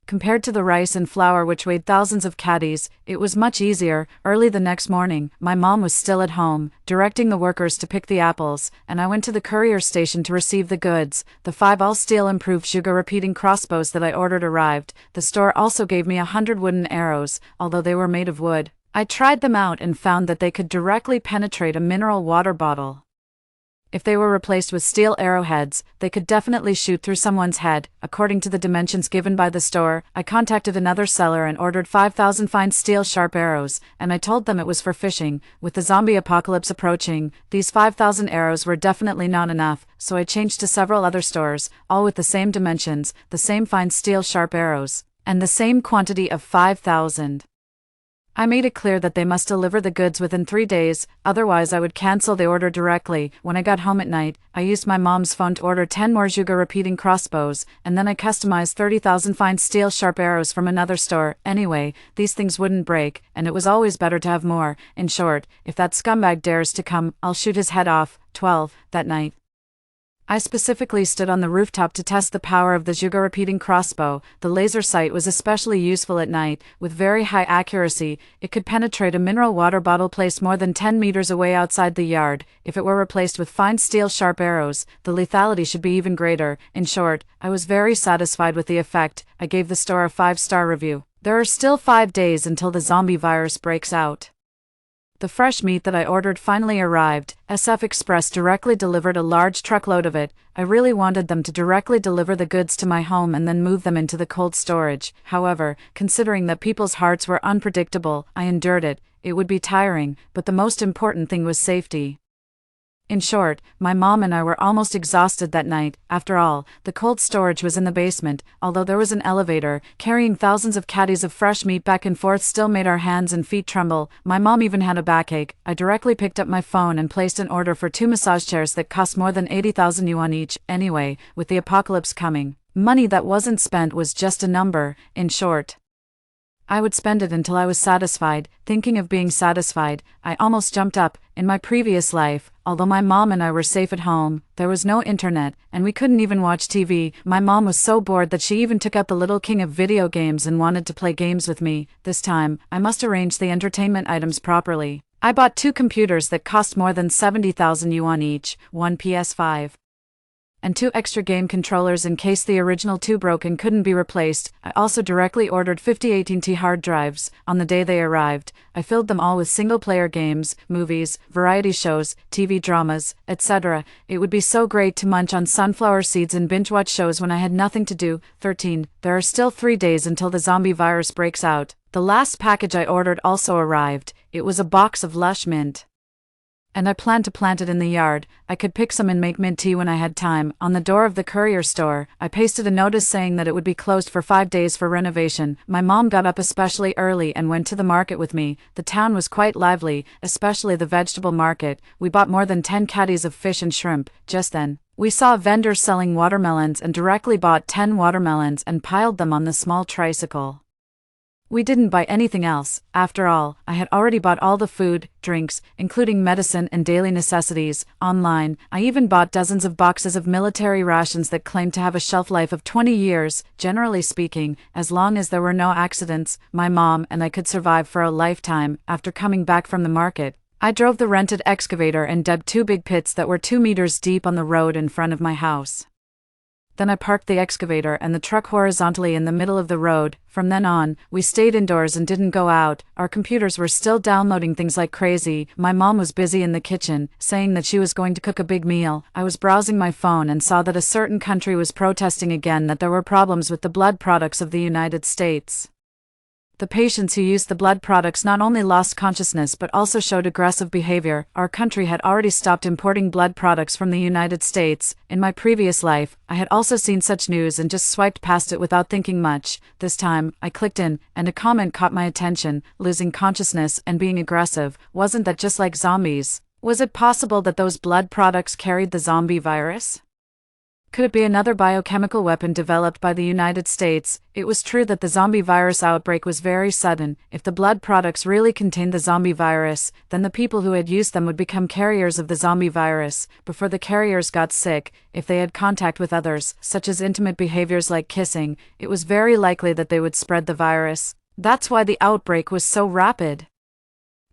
Compared to the rice and flour which weighed thousands of caddies, it was much easier. Early the next morning, my mom was still at home, directing the workers to pick the apples, and I went to the courier station to receive the goods. The 5 all-steel improved sugar repeating crossbows that I ordered arrived. The store also gave me 100 wooden arrows, although they were made of wood. I tried them out and found that they could directly penetrate a mineral water bottle. If they were replaced with steel arrowheads, they could definitely shoot through someone's head. According to the dimensions given by the store, I contacted another seller and ordered 5,000 fine steel sharp arrows, and I told them it was for fishing. With the zombie apocalypse approaching, these 5,000 arrows were definitely not enough, so I changed to several other stores, all with the same dimensions, the same fine steel sharp arrows, and the same quantity of 5,000. I made it clear that they must deliver the goods within 3 days, otherwise I would cancel the order directly. When I got home at night, I used my mom's phone to order 10 more Juga repeating crossbows, and then I customized 30,000 fine steel sharp arrows from another store. Anyway, these things wouldn't break, and it was always better to have more. In short, if that scumbag dares to come, I'll shoot his head off. 12. That night, I specifically stood on the rooftop to test the power of the Juga repeating crossbow. The laser sight was especially useful at night. With very high accuracy, it could penetrate a mineral water bottle placed more than 10 meters away outside the yard. If it were replaced with fine steel sharp arrows, the lethality should be even greater. In short, I was very satisfied with the effect. I gave the store a 5-star review. There are still 5 days until the zombie virus breaks out. The fresh meat that I ordered finally arrived. SF Express directly delivered a large truckload of it. I really wanted them to directly deliver the goods to my home and then move them into the cold storage. However, considering that people's hearts were unpredictable, I endured it. It would be tiring, but the most important thing was safety. In short, my mom and I were almost exhausted that night. After all, the cold storage was in the basement. Although there was an elevator, carrying thousands of caddies of fresh meat back and forth still made our hands and feet tremble. My mom even had a backache. I directly picked up my phone and placed an order for 2 massage chairs that cost more than 80,000 yuan each. Anyway, with the apocalypse coming, money that wasn't spent was just a number. In short, I would spend it until I was satisfied. Thinking of being satisfied, I almost jumped up. In my previous life, although my mom and I were safe at home, there was no internet, and we couldn't even watch TV. My mom was so bored that she even took out the little king of video games and wanted to play games with me. This time, I must arrange the entertainment items properly. I bought 2 computers that cost more than 70,000 yuan each, 1 PS5. And 2 extra game controllers in case the original 2 broke and couldn't be replaced. I also directly ordered 50 18T hard drives. On the day they arrived, I filled them all with single-player games, movies, variety shows, TV dramas, etc. It would be so great to munch on sunflower seeds and binge-watch shows when I had nothing to do. 13. There are still 3 days until the zombie virus breaks out. The last package I ordered also arrived. It was a box of lush mint, and I planned to plant it in the yard. I could pick some and make mint tea when I had time. On the door of the courier store, I pasted a notice saying that it would be closed for 5 days for renovation. My mom got up especially early and went to the market with me. The town was quite lively, especially the vegetable market. We bought more than 10 caddies of fish and shrimp. Just then, we saw a vendor selling watermelons and directly bought 10 watermelons and piled them on the small tricycle. We didn't buy anything else. After all, I had already bought all the food, drinks, including medicine and daily necessities, online. I even bought dozens of boxes of military rations that claimed to have a shelf life of 20 years. Generally speaking, as long as there were no accidents, my mom and I could survive for a lifetime. After coming back from the market, I drove the rented excavator and dug 2 big pits that were 2 meters deep on the road in front of my house. Then I parked the excavator and the truck horizontally in the middle of the road. From then on, we stayed indoors and didn't go out. Our computers were still downloading things like crazy. My mom was busy in the kitchen, saying that she was going to cook a big meal. I was browsing my phone and saw that a certain country was protesting again that there were problems with the blood products of the United States. The patients who used the blood products not only lost consciousness but also showed aggressive behavior. Our country had already stopped importing blood products from the United States. In my previous life, I had also seen such news and just swiped past it without thinking much. This time, I clicked in, and a comment caught my attention: losing consciousness and being aggressive. Wasn't that just like zombies? Was it possible that those blood products carried the zombie virus? Could it be another biochemical weapon developed by the United States? It was true that the zombie virus outbreak was very sudden. If the blood products really contained the zombie virus, then the people who had used them would become carriers of the zombie virus. Before the carriers got sick, if they had contact with others, such as intimate behaviors like kissing, it was very likely that they would spread the virus. That's why the outbreak was so rapid.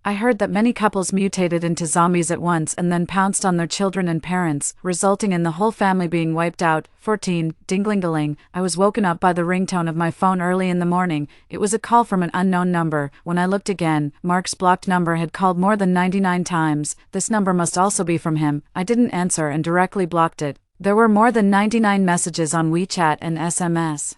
I heard that many couples mutated into zombies at once and then pounced on their children and parents, resulting in the whole family being wiped out. 14. Ding-ling-a-ling. I was woken up by the ringtone of my phone early in the morning. It was a call from an unknown number. When I looked again, Mark's blocked number had called more than 99 times. This number must also be from him. I didn't answer and directly blocked it. There were more than 99 messages on WeChat and SMS.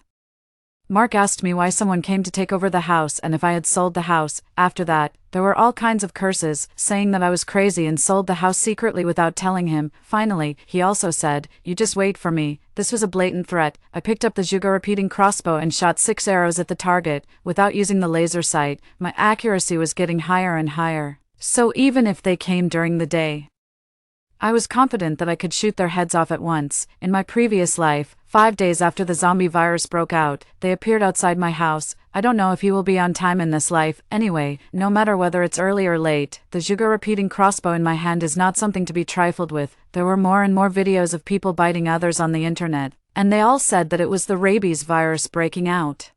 Mark asked me why someone came to take over the house and if I had sold the house. After that, there were all kinds of curses, saying that I was crazy and sold the house secretly without telling him. Finally, he also said, "You just wait for me." This was a blatant threat. I picked up the Juga repeating crossbow and shot 6 arrows at the target, without using the laser sight. My accuracy was getting higher and higher. So even if they came during the day, I was confident that I could shoot their heads off at once. In my previous life, 5 days after the zombie virus broke out, they appeared outside my house. I don't know if he will be on time in this life. Anyway, no matter whether it's early or late, the Juga repeating crossbow in my hand is not something to be trifled with. There were more and more videos of people biting others on the internet, and they all said that it was the rabies virus breaking out.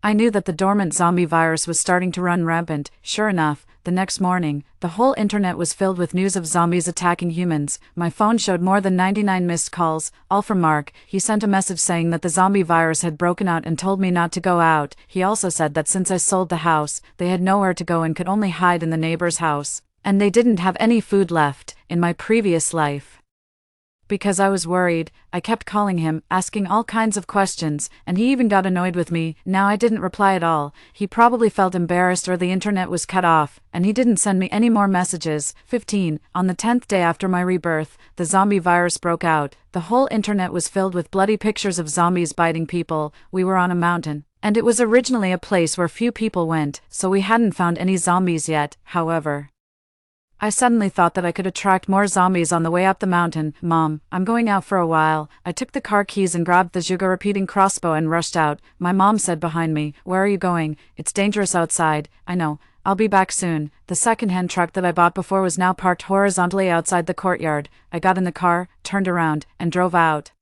I knew that the dormant zombie virus was starting to run rampant. Sure enough, the next morning, the whole internet was filled with news of zombies attacking humans. My phone showed more than 99 missed calls, all from Mark. He sent a message saying that the zombie virus had broken out and told me not to go out. He also said that since I sold the house, they had nowhere to go and could only hide in the neighbor's house, and they didn't have any food left. In my previous life, because I was worried, I kept calling him, asking all kinds of questions, and he even got annoyed with me. Now I didn't reply at all. He probably felt embarrassed or the internet was cut off, and he didn't send me any more messages. 15. On the 10th day after my rebirth, the zombie virus broke out. The whole internet was filled with bloody pictures of zombies biting people. We were on a mountain, and it was originally a place where few people went, so we hadn't found any zombies yet. However, I suddenly thought that I could attract more zombies on the way up the mountain. "Mom, I'm going out for a while." I took the car keys and grabbed the Juga repeating crossbow and rushed out. My mom said behind me, "Where are you going? It's dangerous outside." "I know. I'll be back soon." The second-hand truck that I bought before was now parked horizontally outside the courtyard. I got in the car, turned around, and drove out.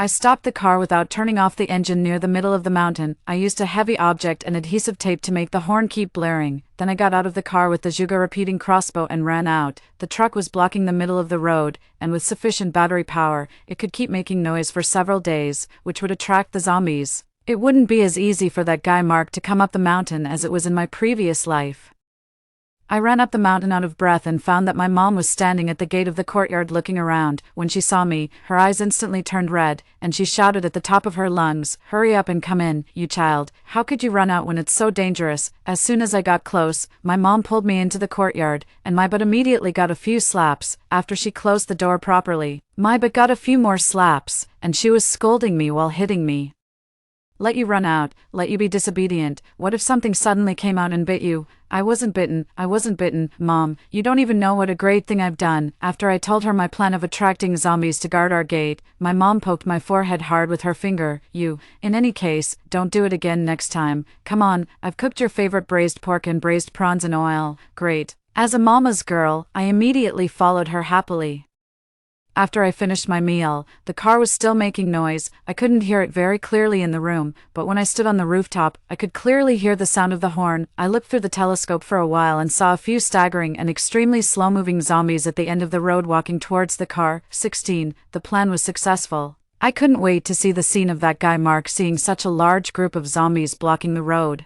I stopped the car without turning off the engine near the middle of the mountain. I used a heavy object and adhesive tape to make the horn keep blaring. Then I got out of the car with the Juga repeating crossbow and ran out. The truck was blocking the middle of the road, and with sufficient battery power, it could keep making noise for several days, which would attract the zombies. It wouldn't be as easy for that guy Mark to come up the mountain as it was in my previous life. I ran up the mountain out of breath and found that my mom was standing at the gate of the courtyard looking around. When she saw me, her eyes instantly turned red, and she shouted at the top of her lungs, "Hurry up and come in, you child. How could you run out when it's so dangerous?" As soon as I got close, my mom pulled me into the courtyard, and my butt immediately got a few slaps. After she closed the door properly, my butt got a few more slaps, and she was scolding me while hitting me. "Let you run out, let you be disobedient. What if something suddenly came out and bit you?" I wasn't bitten, Mom. You don't even know what a great thing I've done." After I told her my plan of attracting zombies to guard our gate, my mom poked my forehead hard with her finger. In any case, don't do it again next time. Come on, I've cooked your favorite braised pork and braised prawns in oil." Great. As a mama's girl, I immediately followed her happily. After I finished my meal, the car was still making noise. I couldn't hear it very clearly in the room, but when I stood on the rooftop, I could clearly hear the sound of the horn. I looked through the telescope for a while and saw a few staggering and extremely slow-moving zombies at the end of the road walking towards the car. 16. The plan was successful. I couldn't wait to see the scene of that guy Mark seeing such a large group of zombies blocking the road.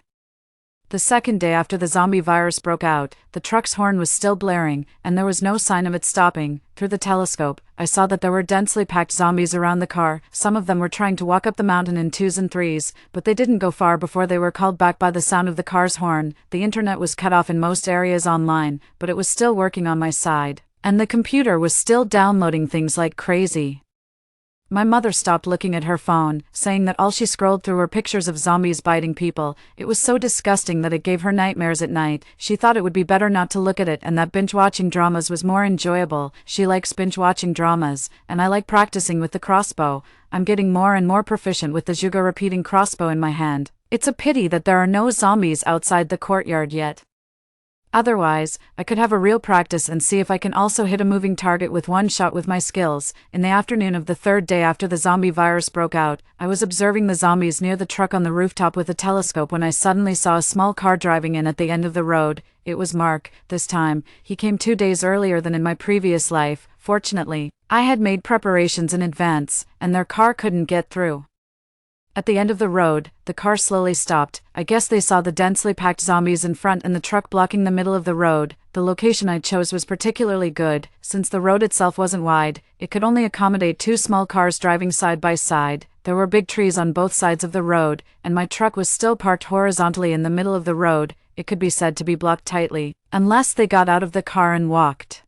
The second day after the zombie virus broke out, the truck's horn was still blaring, and there was no sign of it stopping. Through the telescope, I saw that there were densely packed zombies around the car. Some of them were trying to walk up the mountain in 2s and 3s, but they didn't go far before they were called back by the sound of the car's horn. The internet was cut off in most areas online, but it was still working on my side, and the computer was still downloading things like crazy. My mother stopped looking at her phone, saying that all she scrolled through were pictures of zombies biting people. It was so disgusting that it gave her nightmares at night. She thought it would be better not to look at it and that binge-watching dramas was more enjoyable. She likes binge-watching dramas, and I like practicing with the crossbow. I'm getting more and more proficient with the Juga repeating crossbow in my hand. It's a pity that there are no zombies outside the courtyard yet. Otherwise, I could have a real practice and see if I can also hit a moving target with one shot with my skills. In the afternoon of the third day after the zombie virus broke out, I was observing the zombies near the truck on the rooftop with a telescope when I suddenly saw a small car driving in at the end of the road. It was Mark. This time, he came 2 days earlier than in my previous life. Fortunately, I had made preparations in advance, and their car couldn't get through. At the end of the road, the car slowly stopped. I guess they saw the densely packed zombies in front and the truck blocking the middle of the road. The location I chose was particularly good. Since the road itself wasn't wide, it could only accommodate 2 small cars driving side by side. There were big trees on both sides of the road, and my truck was still parked horizontally in the middle of the road. It could be said to be blocked tightly, unless they got out of the car and walked.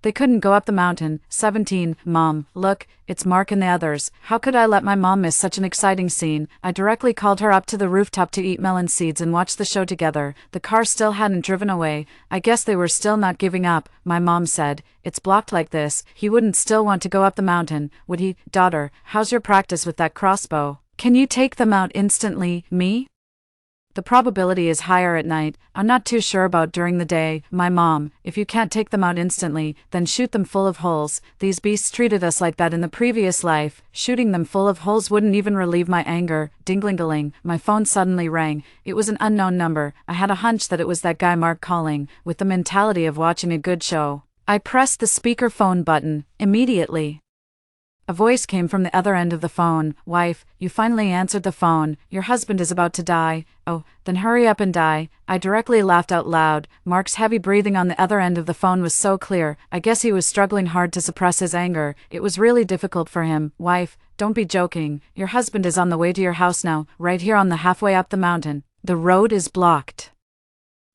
They couldn't go up the mountain. 17. Mom, look, it's Mark and the others. How could I let my mom miss such an exciting scene? I directly called her up to the rooftop to eat melon seeds and watch the show together. The car still hadn't driven away. I guess they were still not giving up. My mom said, "It's blocked like this. He wouldn't still want to go up the mountain, would he?" Daughter, how's your practice with that crossbow? Can you take them out instantly? Me? The probability is higher at night. I'm not too sure about during the day. My mom, if you can't take them out instantly, then shoot them full of holes. These beasts treated us like that in the previous life. Shooting them full of holes wouldn't even relieve my anger. Dingling-a-ling, my phone suddenly rang. It was an unknown number. I had a hunch that it was that guy Mark calling, with the mentality of watching a good show. I pressed the speakerphone button. Immediately, a voice came from the other end of the phone. "Wife, you finally answered the phone. Your husband is about to die." "Oh, then hurry up and die." I directly laughed out loud. Mark's heavy breathing on the other end of the phone was so clear. I guess he was struggling hard to suppress his anger. It was really difficult for him. "Wife, don't be joking. Your husband is on the way to your house now, right here on the halfway up the mountain. The road is blocked.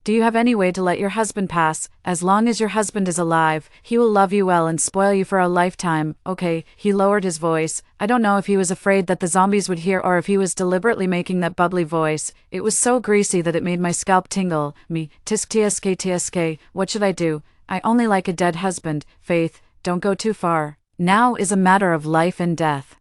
Do you have any way to let your husband pass? As long as your husband is alive, he will love you well and spoil you for a lifetime." "Okay." He lowered his voice. I don't know if he was afraid that the zombies would hear or if he was deliberately making that bubbly voice. It was so greasy that it made my scalp tingle. "Me, tisk tsk tsk, what should I do? I only like a dead husband." "Faith, don't go too far. Now is a matter of life and death.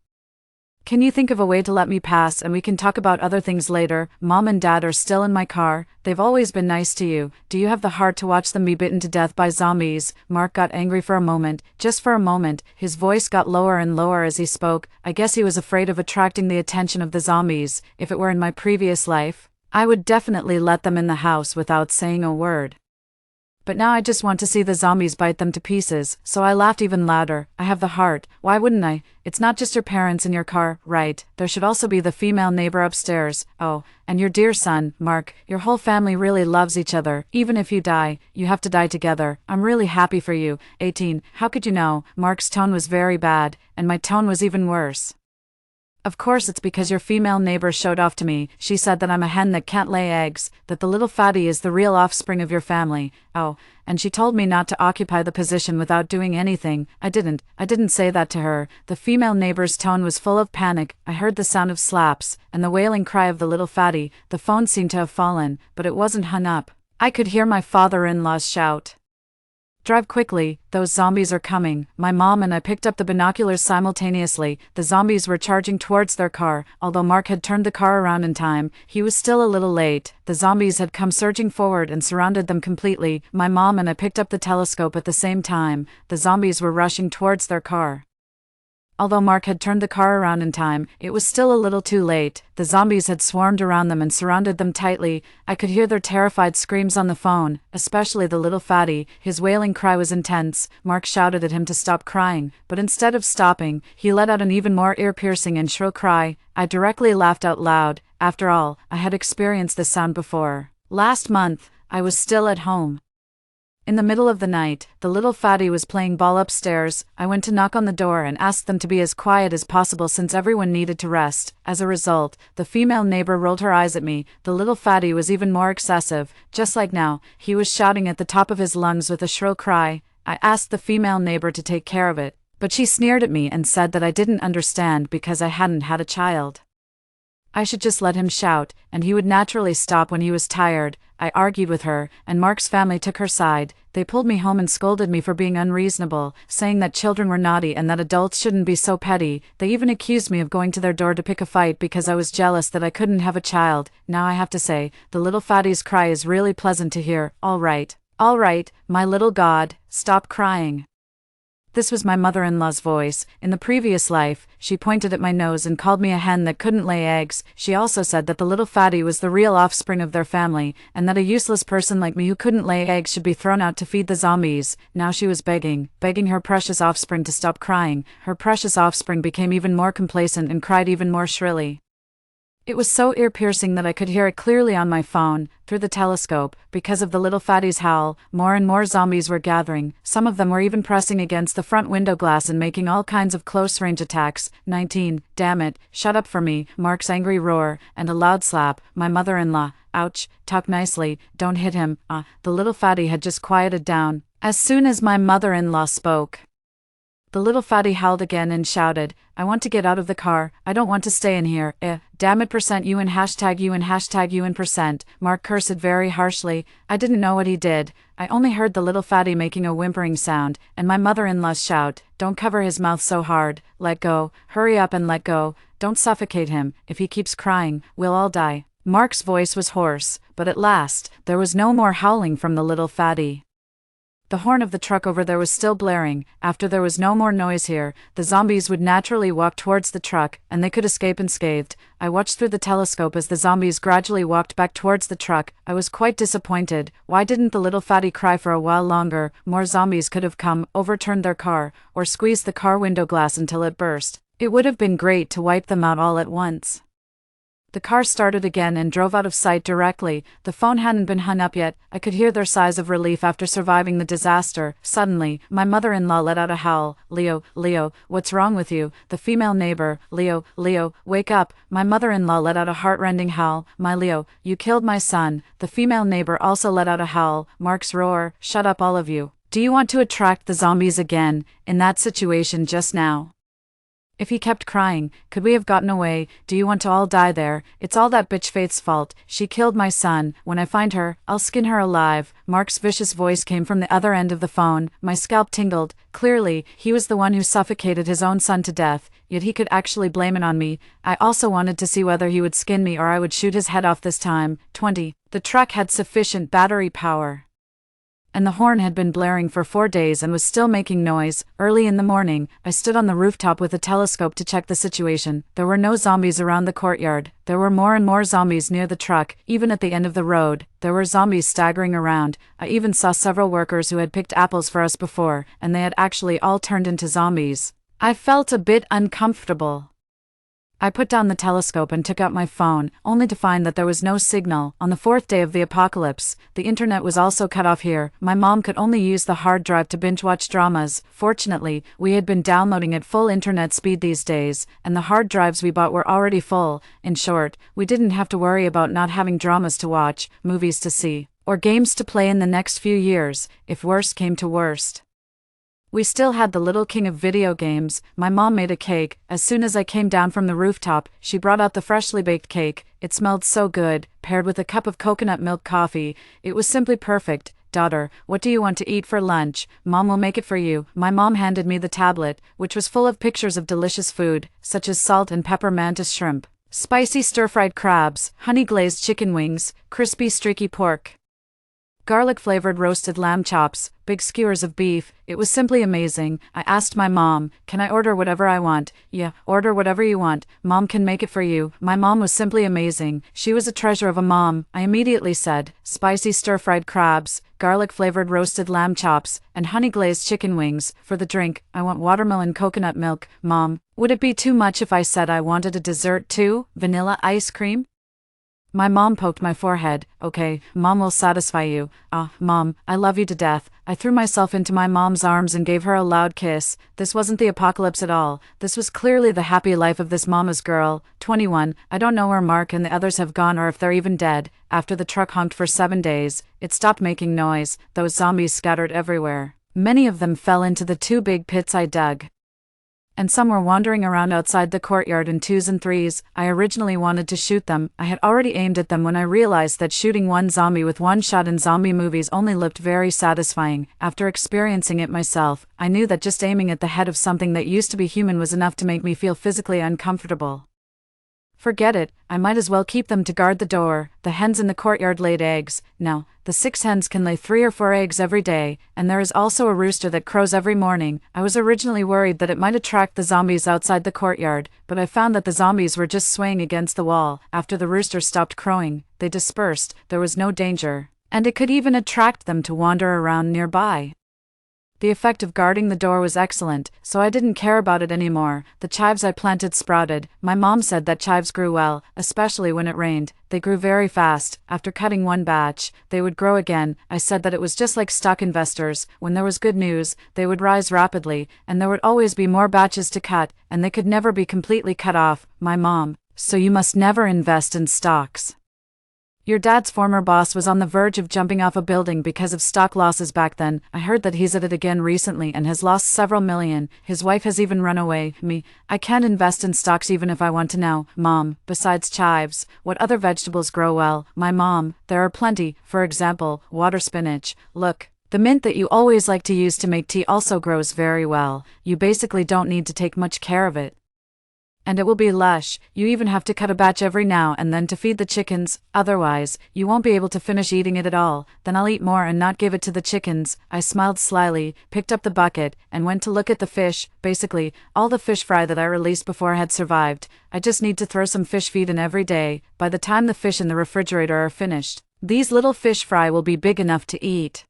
Can you think of a way to let me pass and we can talk about other things later? Mom and Dad are still in my car. They've always been nice to you. Do you have the heart to watch them be bitten to death by zombies?" Mark got angry for a moment, just for a moment. His voice got lower and lower as he spoke. I guess he was afraid of attracting the attention of the zombies. If it were in my previous life, I would definitely let them in the house without saying a word. But now I just want to see the zombies bite them to pieces, so I laughed even louder. "I have the heart. Why wouldn't I? It's not just your parents in your car, right? There should also be the female neighbor upstairs. Oh, and your dear son, Mark. Your whole family really loves each other. Even if you die, you have to die together. I'm really happy for you." 18. How could you know? Mark's tone was very bad, and my tone was even worse. "Of course it's because your female neighbor showed off to me. She said that I'm a hen that can't lay eggs, that the little fatty is the real offspring of your family. Oh, and she told me not to occupy the position without doing anything. I didn't say that to her." The female neighbor's tone was full of panic. I heard the sound of slaps, and the wailing cry of the little fatty. The phone seemed to have fallen, but it wasn't hung up. I could hear my father-in-law's shout, "Drive quickly, those zombies are coming." My mom and I picked up the binoculars simultaneously. The zombies were charging towards their car. Although Mark had turned the car around in time, he was still a little late. The zombies had come surging forward and surrounded them completely. My mom and I picked up the telescope at the same time. The zombies were rushing towards their car. Although Mark had turned the car around in time, it was still a little too late. The zombies had swarmed around them and surrounded them tightly. I could hear their terrified screams on the phone, especially the little fatty. His wailing cry was intense. Mark shouted at him to stop crying, but instead of stopping, he let out an even more ear-piercing and shrill cry. I directly laughed out loud. After all, I had experienced this sound before. Last month, I was still at home. In the middle of the night, the little fatty was playing ball upstairs. I went to knock on the door and asked them to be as quiet as possible since everyone needed to rest. As a result, the female neighbor rolled her eyes at me. The little fatty was even more excessive. Just like now, he was shouting at the top of his lungs with a shrill cry. I asked the female neighbor to take care of it, but she sneered at me and said that I didn't understand because I hadn't had a child. I should just let him shout, and he would naturally stop when he was tired. I argued with her, and Mark's family took her side. They pulled me home and scolded me for being unreasonable, saying that children were naughty and that adults shouldn't be so petty. They even accused me of going to their door to pick a fight because I was jealous that I couldn't have a child. Now I have to say, the little fatty's cry is really pleasant to hear. All right, my little god, stop crying. This was my mother-in-law's voice. In the previous life, she pointed at my nose and called me a hen that couldn't lay eggs. She also said that the little fatty was the real offspring of their family, and that a useless person like me who couldn't lay eggs should be thrown out to feed the zombies. Now she was begging her precious offspring to stop crying. Her precious offspring became even more complacent and cried even more shrilly. It was so ear-piercing that I could hear it clearly on my phone, through the telescope. Because of the little fatty's howl, more and more zombies were gathering. Some of them were even pressing against the front window glass and making all kinds of close-range attacks. 19, damn it, shut up for me, Mark's angry roar, and a loud slap. My mother-in-law, ouch, talk nicely, don't hit him. The little fatty had just quieted down. As soon as my mother-in-law spoke, the little fatty howled again and shouted, I want to get out of the car, I don't want to stay in here, damn it %you and hashtag you and %. Mark cursed very harshly. I didn't know what he did. I only heard the little fatty making a whimpering sound, and my mother-in-law's shout, don't cover his mouth so hard, let go, hurry up and let go, don't suffocate him, if he keeps crying, we'll all die. Mark's voice was hoarse, but at last, there was no more howling from the little fatty. The horn of the truck over there was still blaring. After there was no more noise here, the zombies would naturally walk towards the truck, and they could escape unscathed. I watched through the telescope as the zombies gradually walked back towards the truck. I was quite disappointed. Why didn't the little fatty cry for a while longer? More zombies could have come, overturned their car, or squeezed the car window glass until it burst. It would have been great to wipe them out all at once. The car started again and drove out of sight directly. The phone hadn't been hung up yet. I could hear their sighs of relief after surviving the disaster. Suddenly, my mother-in-law let out a howl. Leo, what's wrong with you? The female neighbor, Leo, wake up. My mother-in-law let out a heart-rending howl. My Leo, you killed my son. The female neighbor also let out a howl. Mark's roar, shut up all of you. Do you want to attract the zombies again, in that situation just now? If he kept crying, could we have gotten away? Do you want to all die there? It's all that bitch Faith's fault. She killed my son. When I find her, I'll skin her alive. Mark's vicious voice came from the other end of the phone. My scalp tingled. Clearly, he was the one who suffocated his own son to death, yet he could actually blame it on me. I also wanted to see whether he would skin me or I would shoot his head off this time. 20. The truck had sufficient battery power, and the horn had been blaring for 4 days and was still making noise. Early in the morning, I stood on the rooftop with a telescope to check the situation. There were no zombies around the courtyard. There were more and more zombies near the truck, even at the end of the road. There were zombies staggering around. I even saw several workers who had picked apples for us before, and they had actually all turned into zombies. I felt a bit uncomfortable. I put down the telescope and took out my phone, only to find that there was no signal. On the 4th day of the apocalypse, the internet was also cut off here. My mom could only use the hard drive to binge-watch dramas. Fortunately, we had been downloading at full internet speed these days, and the hard drives we bought were already full. In short, we didn't have to worry about not having dramas to watch, movies to see, or games to play in the next few years, if worst came to worst. We still had the little king of video games. My mom made a cake. As soon as I came down from the rooftop, she brought out the freshly baked cake. It smelled so good, paired with a cup of coconut milk coffee. It was simply perfect. Daughter, what do you want to eat for lunch? Mom will make it for you. My mom handed me the tablet, which was full of pictures of delicious food, such as salt and pepper mantis shrimp, spicy stir-fried crabs, honey-glazed chicken wings, crispy streaky pork, garlic-flavored roasted lamb chops, big skewers of beef. It was simply amazing. I asked my mom, "Can I order whatever I want?" "Yeah, order whatever you want. Mom can make it for you." My mom was simply amazing. She was a treasure of a mom. I immediately said, "Spicy stir-fried crabs, garlic-flavored roasted lamb chops, and honey-glazed chicken wings. For the drink, I want watermelon coconut milk." "Mom, would it be too much if I said I wanted a dessert too? Vanilla ice cream?" My mom poked my forehead. "Okay, Mom will satisfy you." Mom, I love you to death." I threw myself into my mom's arms and gave her a loud kiss. This wasn't the apocalypse at all. This was clearly the happy life of this mama's girl. 21. I don't know where Mark and the others have gone or if they're even dead. After the truck honked for 7 days, it stopped making noise. Those zombies scattered everywhere. Many of them fell into the 2 big pits I dug. And some were wandering around outside the courtyard in 2s and 3s. I originally wanted to shoot them. I had already aimed at them when I realized that shooting one zombie with one shot in zombie movies only looked very satisfying. After experiencing it myself, I knew that just aiming at the head of something that used to be human was enough to make me feel physically uncomfortable. Forget it, I might as well keep them to guard the door. The hens in the courtyard laid eggs. Now, the 6 hens can lay 3 or 4 eggs every day, and there is also a rooster that crows every morning. I was originally worried that it might attract the zombies outside the courtyard, but I found that the zombies were just swaying against the wall. After the rooster stopped crowing, they dispersed. There was no danger, and it could even attract them to wander around nearby. The effect of guarding the door was excellent, so I didn't care about it anymore. The chives I planted sprouted. My mom said that chives grew well, especially when it rained. They grew very fast. After cutting one batch, they would grow again. I said that it was just like stock investors. When there was good news, they would rise rapidly, and there would always be more batches to cut, and they could never be completely cut off. My mom: "So you must never invest in stocks. Your dad's former boss was on the verge of jumping off a building because of stock losses back then. I heard that he's at it again recently and has lost several million. His wife has even run away. Me, I can't invest in stocks even if I want to now." Mom: "Besides chives, what other vegetables grow well?" My mom: "There are plenty. For example, water spinach. Look, the mint that you always like to use to make tea also grows very well. You basically don't need to take much care of it. And it will be lush. You even have to cut a batch every now and then to feed the chickens, otherwise, you won't be able to finish eating it at all. Then I'll eat more and not give it to the chickens." I smiled slyly, picked up the bucket, and went to look at the fish. Basically, all the fish fry that I released before had survived. I just need to throw some fish feed in every day. By the time the fish in the refrigerator are finished, these little fish fry will be big enough to eat.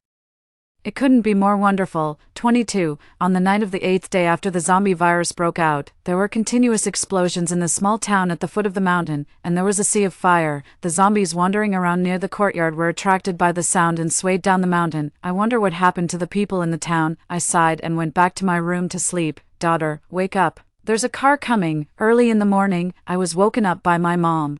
It couldn't be more wonderful. 22. On the night of the 8th day after the zombie virus broke out, there were continuous explosions in the small town at the foot of the mountain, and there was a sea of fire. The zombies wandering around near the courtyard were attracted by the sound and swayed down the mountain. I wonder what happened to the people in the town. I sighed and went back to my room to sleep. "Daughter, wake up. There's a car coming." Early in the morning, I was woken up by my mom.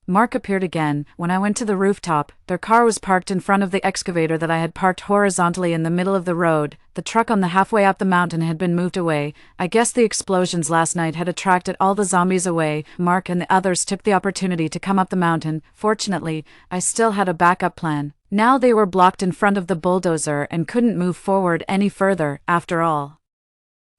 Mark appeared again. When I went to the rooftop, their car was parked in front of the excavator that I had parked horizontally in the middle of the road. The truck on the halfway up the mountain had been moved away. I guess the explosions last night had attracted all the zombies away. Mark and the others took the opportunity to come up the mountain. Fortunately, I still had a backup plan. Now they were blocked in front of the bulldozer and couldn't move forward any further. After all,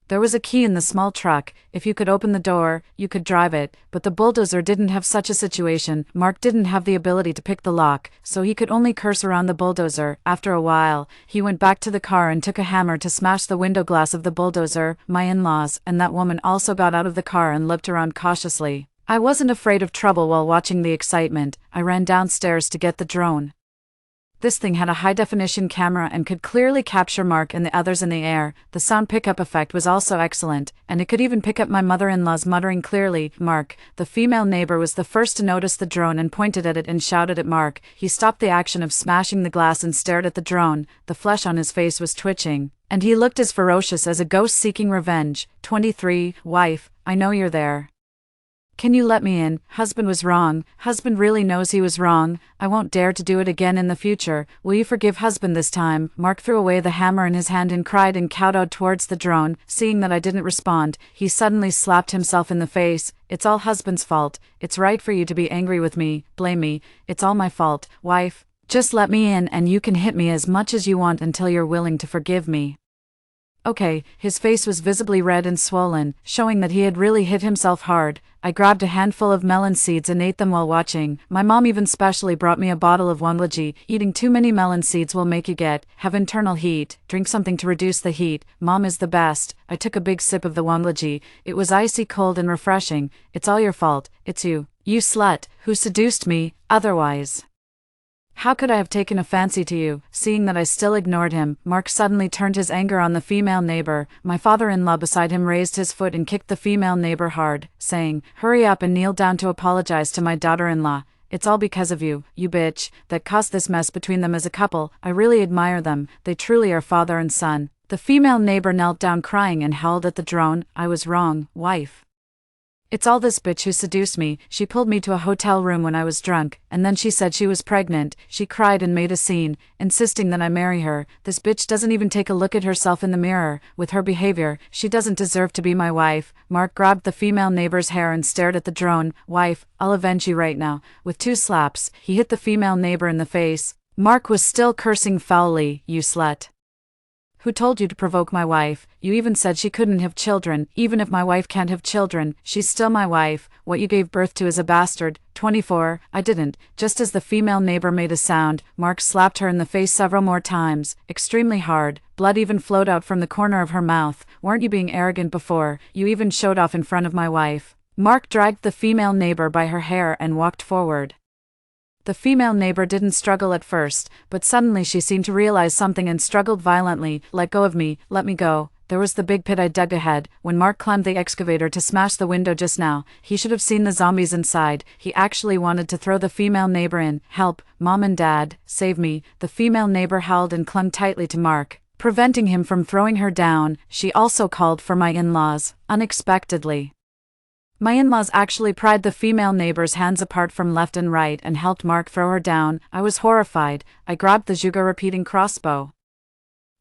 there was a key in the small truck. If you could open the door, you could drive it, but the bulldozer didn't have such a situation. Mark didn't have the ability to pick the lock, so he could only curse around the bulldozer. After a while, he went back to the car and took a hammer to smash the window glass of the bulldozer. My in-laws and that woman also got out of the car and looked around cautiously. I wasn't afraid of trouble while watching the excitement. I ran downstairs to get the drone. This thing had a high-definition camera and could clearly capture Mark and the others in the air. The sound pickup effect was also excellent, and it could even pick up my mother-in-law's muttering clearly. Mark, the female neighbor, was the first to notice the drone and pointed at it and shouted at Mark. He stopped the action of smashing the glass and stared at the drone. The flesh on his face was twitching, and he looked as ferocious as a ghost seeking revenge. 23. Wife, I know you're there. Can you let me in? Husband was wrong. Husband really knows he was wrong. I won't dare to do it again in the future. Will you forgive husband this time? Mark threw away the hammer in his hand and cried and kowtowed towards the drone. Seeing that I didn't respond, he suddenly slapped himself in the face. It's all husband's fault. It's right for you to be angry with me. Blame me. It's all my fault. Wife, just let me in and you can hit me as much as you want until you're willing to forgive me. Okay, his face was visibly red and swollen, showing that he had really hit himself hard. I grabbed a handful of melon seeds and ate them while watching. My mom even specially brought me a bottle of wonlogy. Eating too many melon seeds will make you have internal heat. Drink something to reduce the heat. Mom is the best. I took a big sip of the wonlogy. It was icy cold and refreshing. It's all your fault. It's you. You slut, who seduced me, otherwise. How could I have taken a fancy to you? Seeing that I still ignored him, Mark suddenly turned his anger on the female neighbor. My father-in-law beside him raised his foot and kicked the female neighbor hard, saying, "Hurry up and kneel down to apologize to my daughter-in-law. It's all because of you, you bitch, that caused this mess between them as a couple. I really admire them. They truly are father and son." The female neighbor knelt down crying and howled at the drone. "I was wrong, wife. It's all this bitch who seduced me. She pulled me to a hotel room when I was drunk, and then she said she was pregnant. She cried and made a scene, insisting that I marry her. This bitch doesn't even take a look at herself in the mirror. With her behavior, she doesn't deserve to be my wife." Mark grabbed the female neighbor's hair and stared at the drone. "Wife, I'll avenge you right now." With 2 slaps, he hit the female neighbor in the face. Mark was still cursing foully. "You slut. Who told you to provoke my wife? You even said she couldn't have children. Even if my wife can't have children, she's still my wife. What you gave birth to is a bastard." 24. I didn't. Just as the female neighbor made a sound, Mark slapped her in the face several more times, extremely hard. Blood even flowed out from the corner of her mouth. "Weren't you being arrogant before? You even showed off in front of my wife." Mark dragged the female neighbor by her hair and walked forward. The female neighbor didn't struggle at first, but suddenly she seemed to realize something and struggled violently. "Let go of me, let me go." There was the big pit I dug ahead. When Mark climbed the excavator to smash the window just now, he should have seen the zombies inside. He actually wanted to throw the female neighbor in. "Help, Mom and Dad, save me." The female neighbor howled and clung tightly to Mark, preventing him from throwing her down. She also called for my in-laws, unexpectedly. My in-laws actually pried the female neighbor's hands apart from left and right and helped Mark throw her down. I was horrified. I grabbed the Juga repeating crossbow.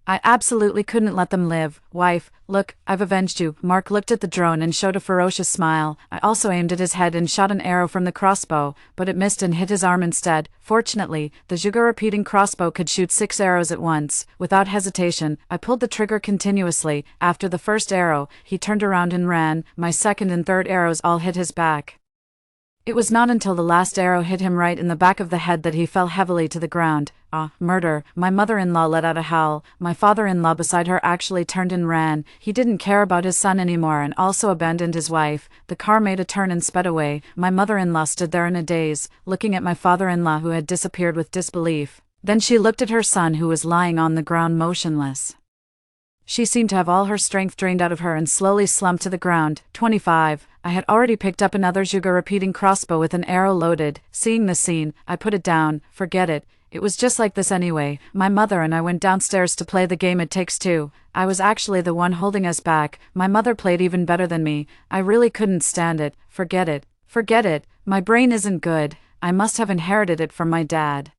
I absolutely couldn't let them live. "Wife, look, I've avenged you." Mark looked at the drone and showed a ferocious smile. I also aimed at his head and shot an arrow from the crossbow, but it missed and hit his arm instead. Fortunately, the Juga repeating crossbow could shoot 6 arrows at once. Without hesitation, I pulled the trigger continuously. After the first arrow, he turned around and ran. My second and third arrows all hit his back. It was not until the last arrow hit him right in the back of the head that he fell heavily to the ground. Murder. My mother-in-law let out a howl. My father-in-law beside her actually turned and ran. He didn't care about his son anymore and also abandoned his wife. The car made a turn and sped away. My mother-in-law stood there in a daze, looking at my father-in-law who had disappeared with disbelief. Then she looked at her son who was lying on the ground motionless. She seemed to have all her strength drained out of her and slowly slumped to the ground. 25. I had already picked up another Juga repeating crossbow with an arrow loaded. Seeing the scene, I put it down. Forget it. It was just like this anyway. My mother and I went downstairs to play the game It Takes Two. I was actually the one holding us back. My mother played even better than me. I really couldn't stand it. Forget it. Forget it. My brain isn't good. I must have inherited it from my dad.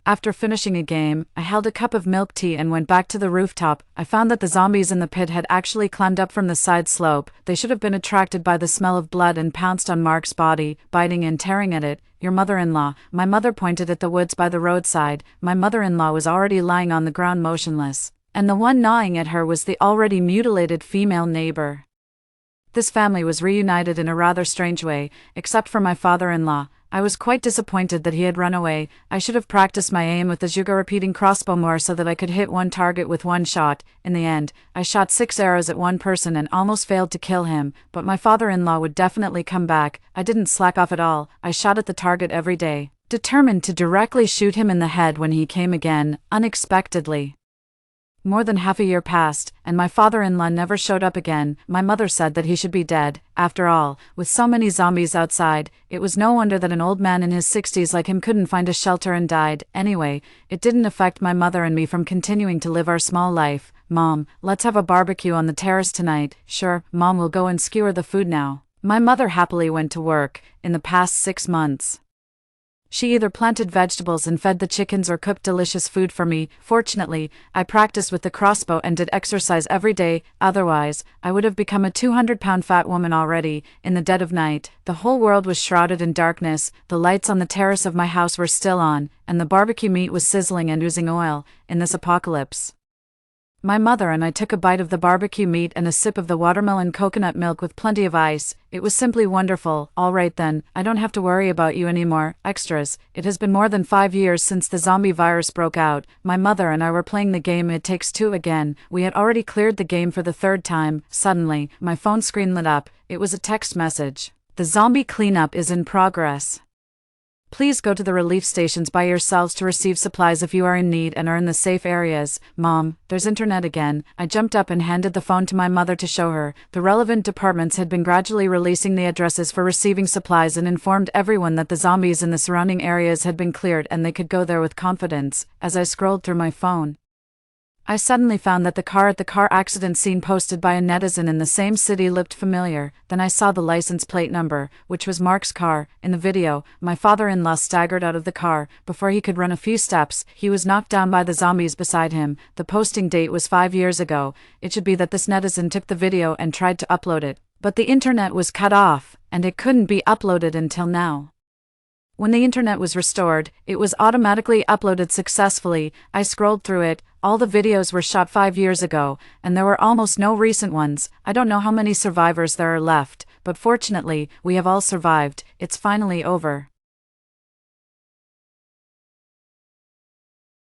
After finishing a game, I held a cup of milk tea and went back to the rooftop. I found that the zombies in the pit had actually climbed up from the side slope. They should have been attracted by the smell of blood and pounced on Mark's body, biting and tearing at it. "Your mother-in-law." My mother pointed at the woods by the roadside. My mother-in-law was already lying on the ground motionless, and the one gnawing at her was the already mutilated female neighbor. This family was reunited in a rather strange way, except for my father-in-law. I was quite disappointed that he had run away. I should have practiced my aim with the Juga repeating crossbow more so that I could hit one target with one shot. In the end, I shot 6 arrows at one person and almost failed to kill him, but my father-in-law would definitely come back. I didn't slack off at all. I shot at the target every day, determined to directly shoot him in the head when he came again, unexpectedly. More than half a year passed, and my father-in-law never showed up again. My mother said that he should be dead. After all, with so many zombies outside, it was no wonder that an old man in his 60s like him couldn't find a shelter and died. Anyway, it didn't affect my mother and me from continuing to live our small life. "Mom, let's have a barbecue on the terrace tonight." "Sure, Mom will go and skewer the food now." My mother happily went to work. In the past 6 months, she either planted vegetables and fed the chickens or cooked delicious food for me. Fortunately, I practiced with the crossbow and did exercise every day, otherwise, I would have become a 200-pound fat woman already. In the dead of night, the whole world was shrouded in darkness, the lights on the terrace of my house were still on, and the barbecue meat was sizzling and oozing oil. In this apocalypse, My mother and I took a bite of the barbecue meat and a sip of the watermelon coconut milk with plenty of ice. It was simply wonderful. All right then, I don't have to worry about you anymore. Extras. It has been more than 5 years since the zombie virus broke out. My mother and I were playing the game It Takes Two again. We had already cleared the game for the third time. Suddenly, my phone screen lit up. It was a text message. The zombie cleanup is in progress. Please go to the relief stations by yourselves to receive supplies if you are in need and are in the safe areas. Mom, there's internet again. I jumped up and handed the phone to my mother to show her. The relevant departments had been gradually releasing the addresses for receiving supplies and informed everyone that the zombies in the surrounding areas had been cleared and they could go there with confidence. As I scrolled through my phone, I suddenly found that the car at the car accident scene posted by a netizen in the same city looked familiar. Then I saw the license plate number, which was Mark's car. In the video, my father-in-law staggered out of the car. Before he could run a few steps, he was knocked down by the zombies beside him. The posting date was 5 years ago. It should be that this netizen took the video and tried to upload it. But the internet was cut off, and it couldn't be uploaded until now. When the internet was restored, it was automatically uploaded successfully. I scrolled through it. All the videos were shot 5 years ago, and there were almost no recent ones. I don't know how many survivors there are left, but fortunately, we have all survived. It's finally over.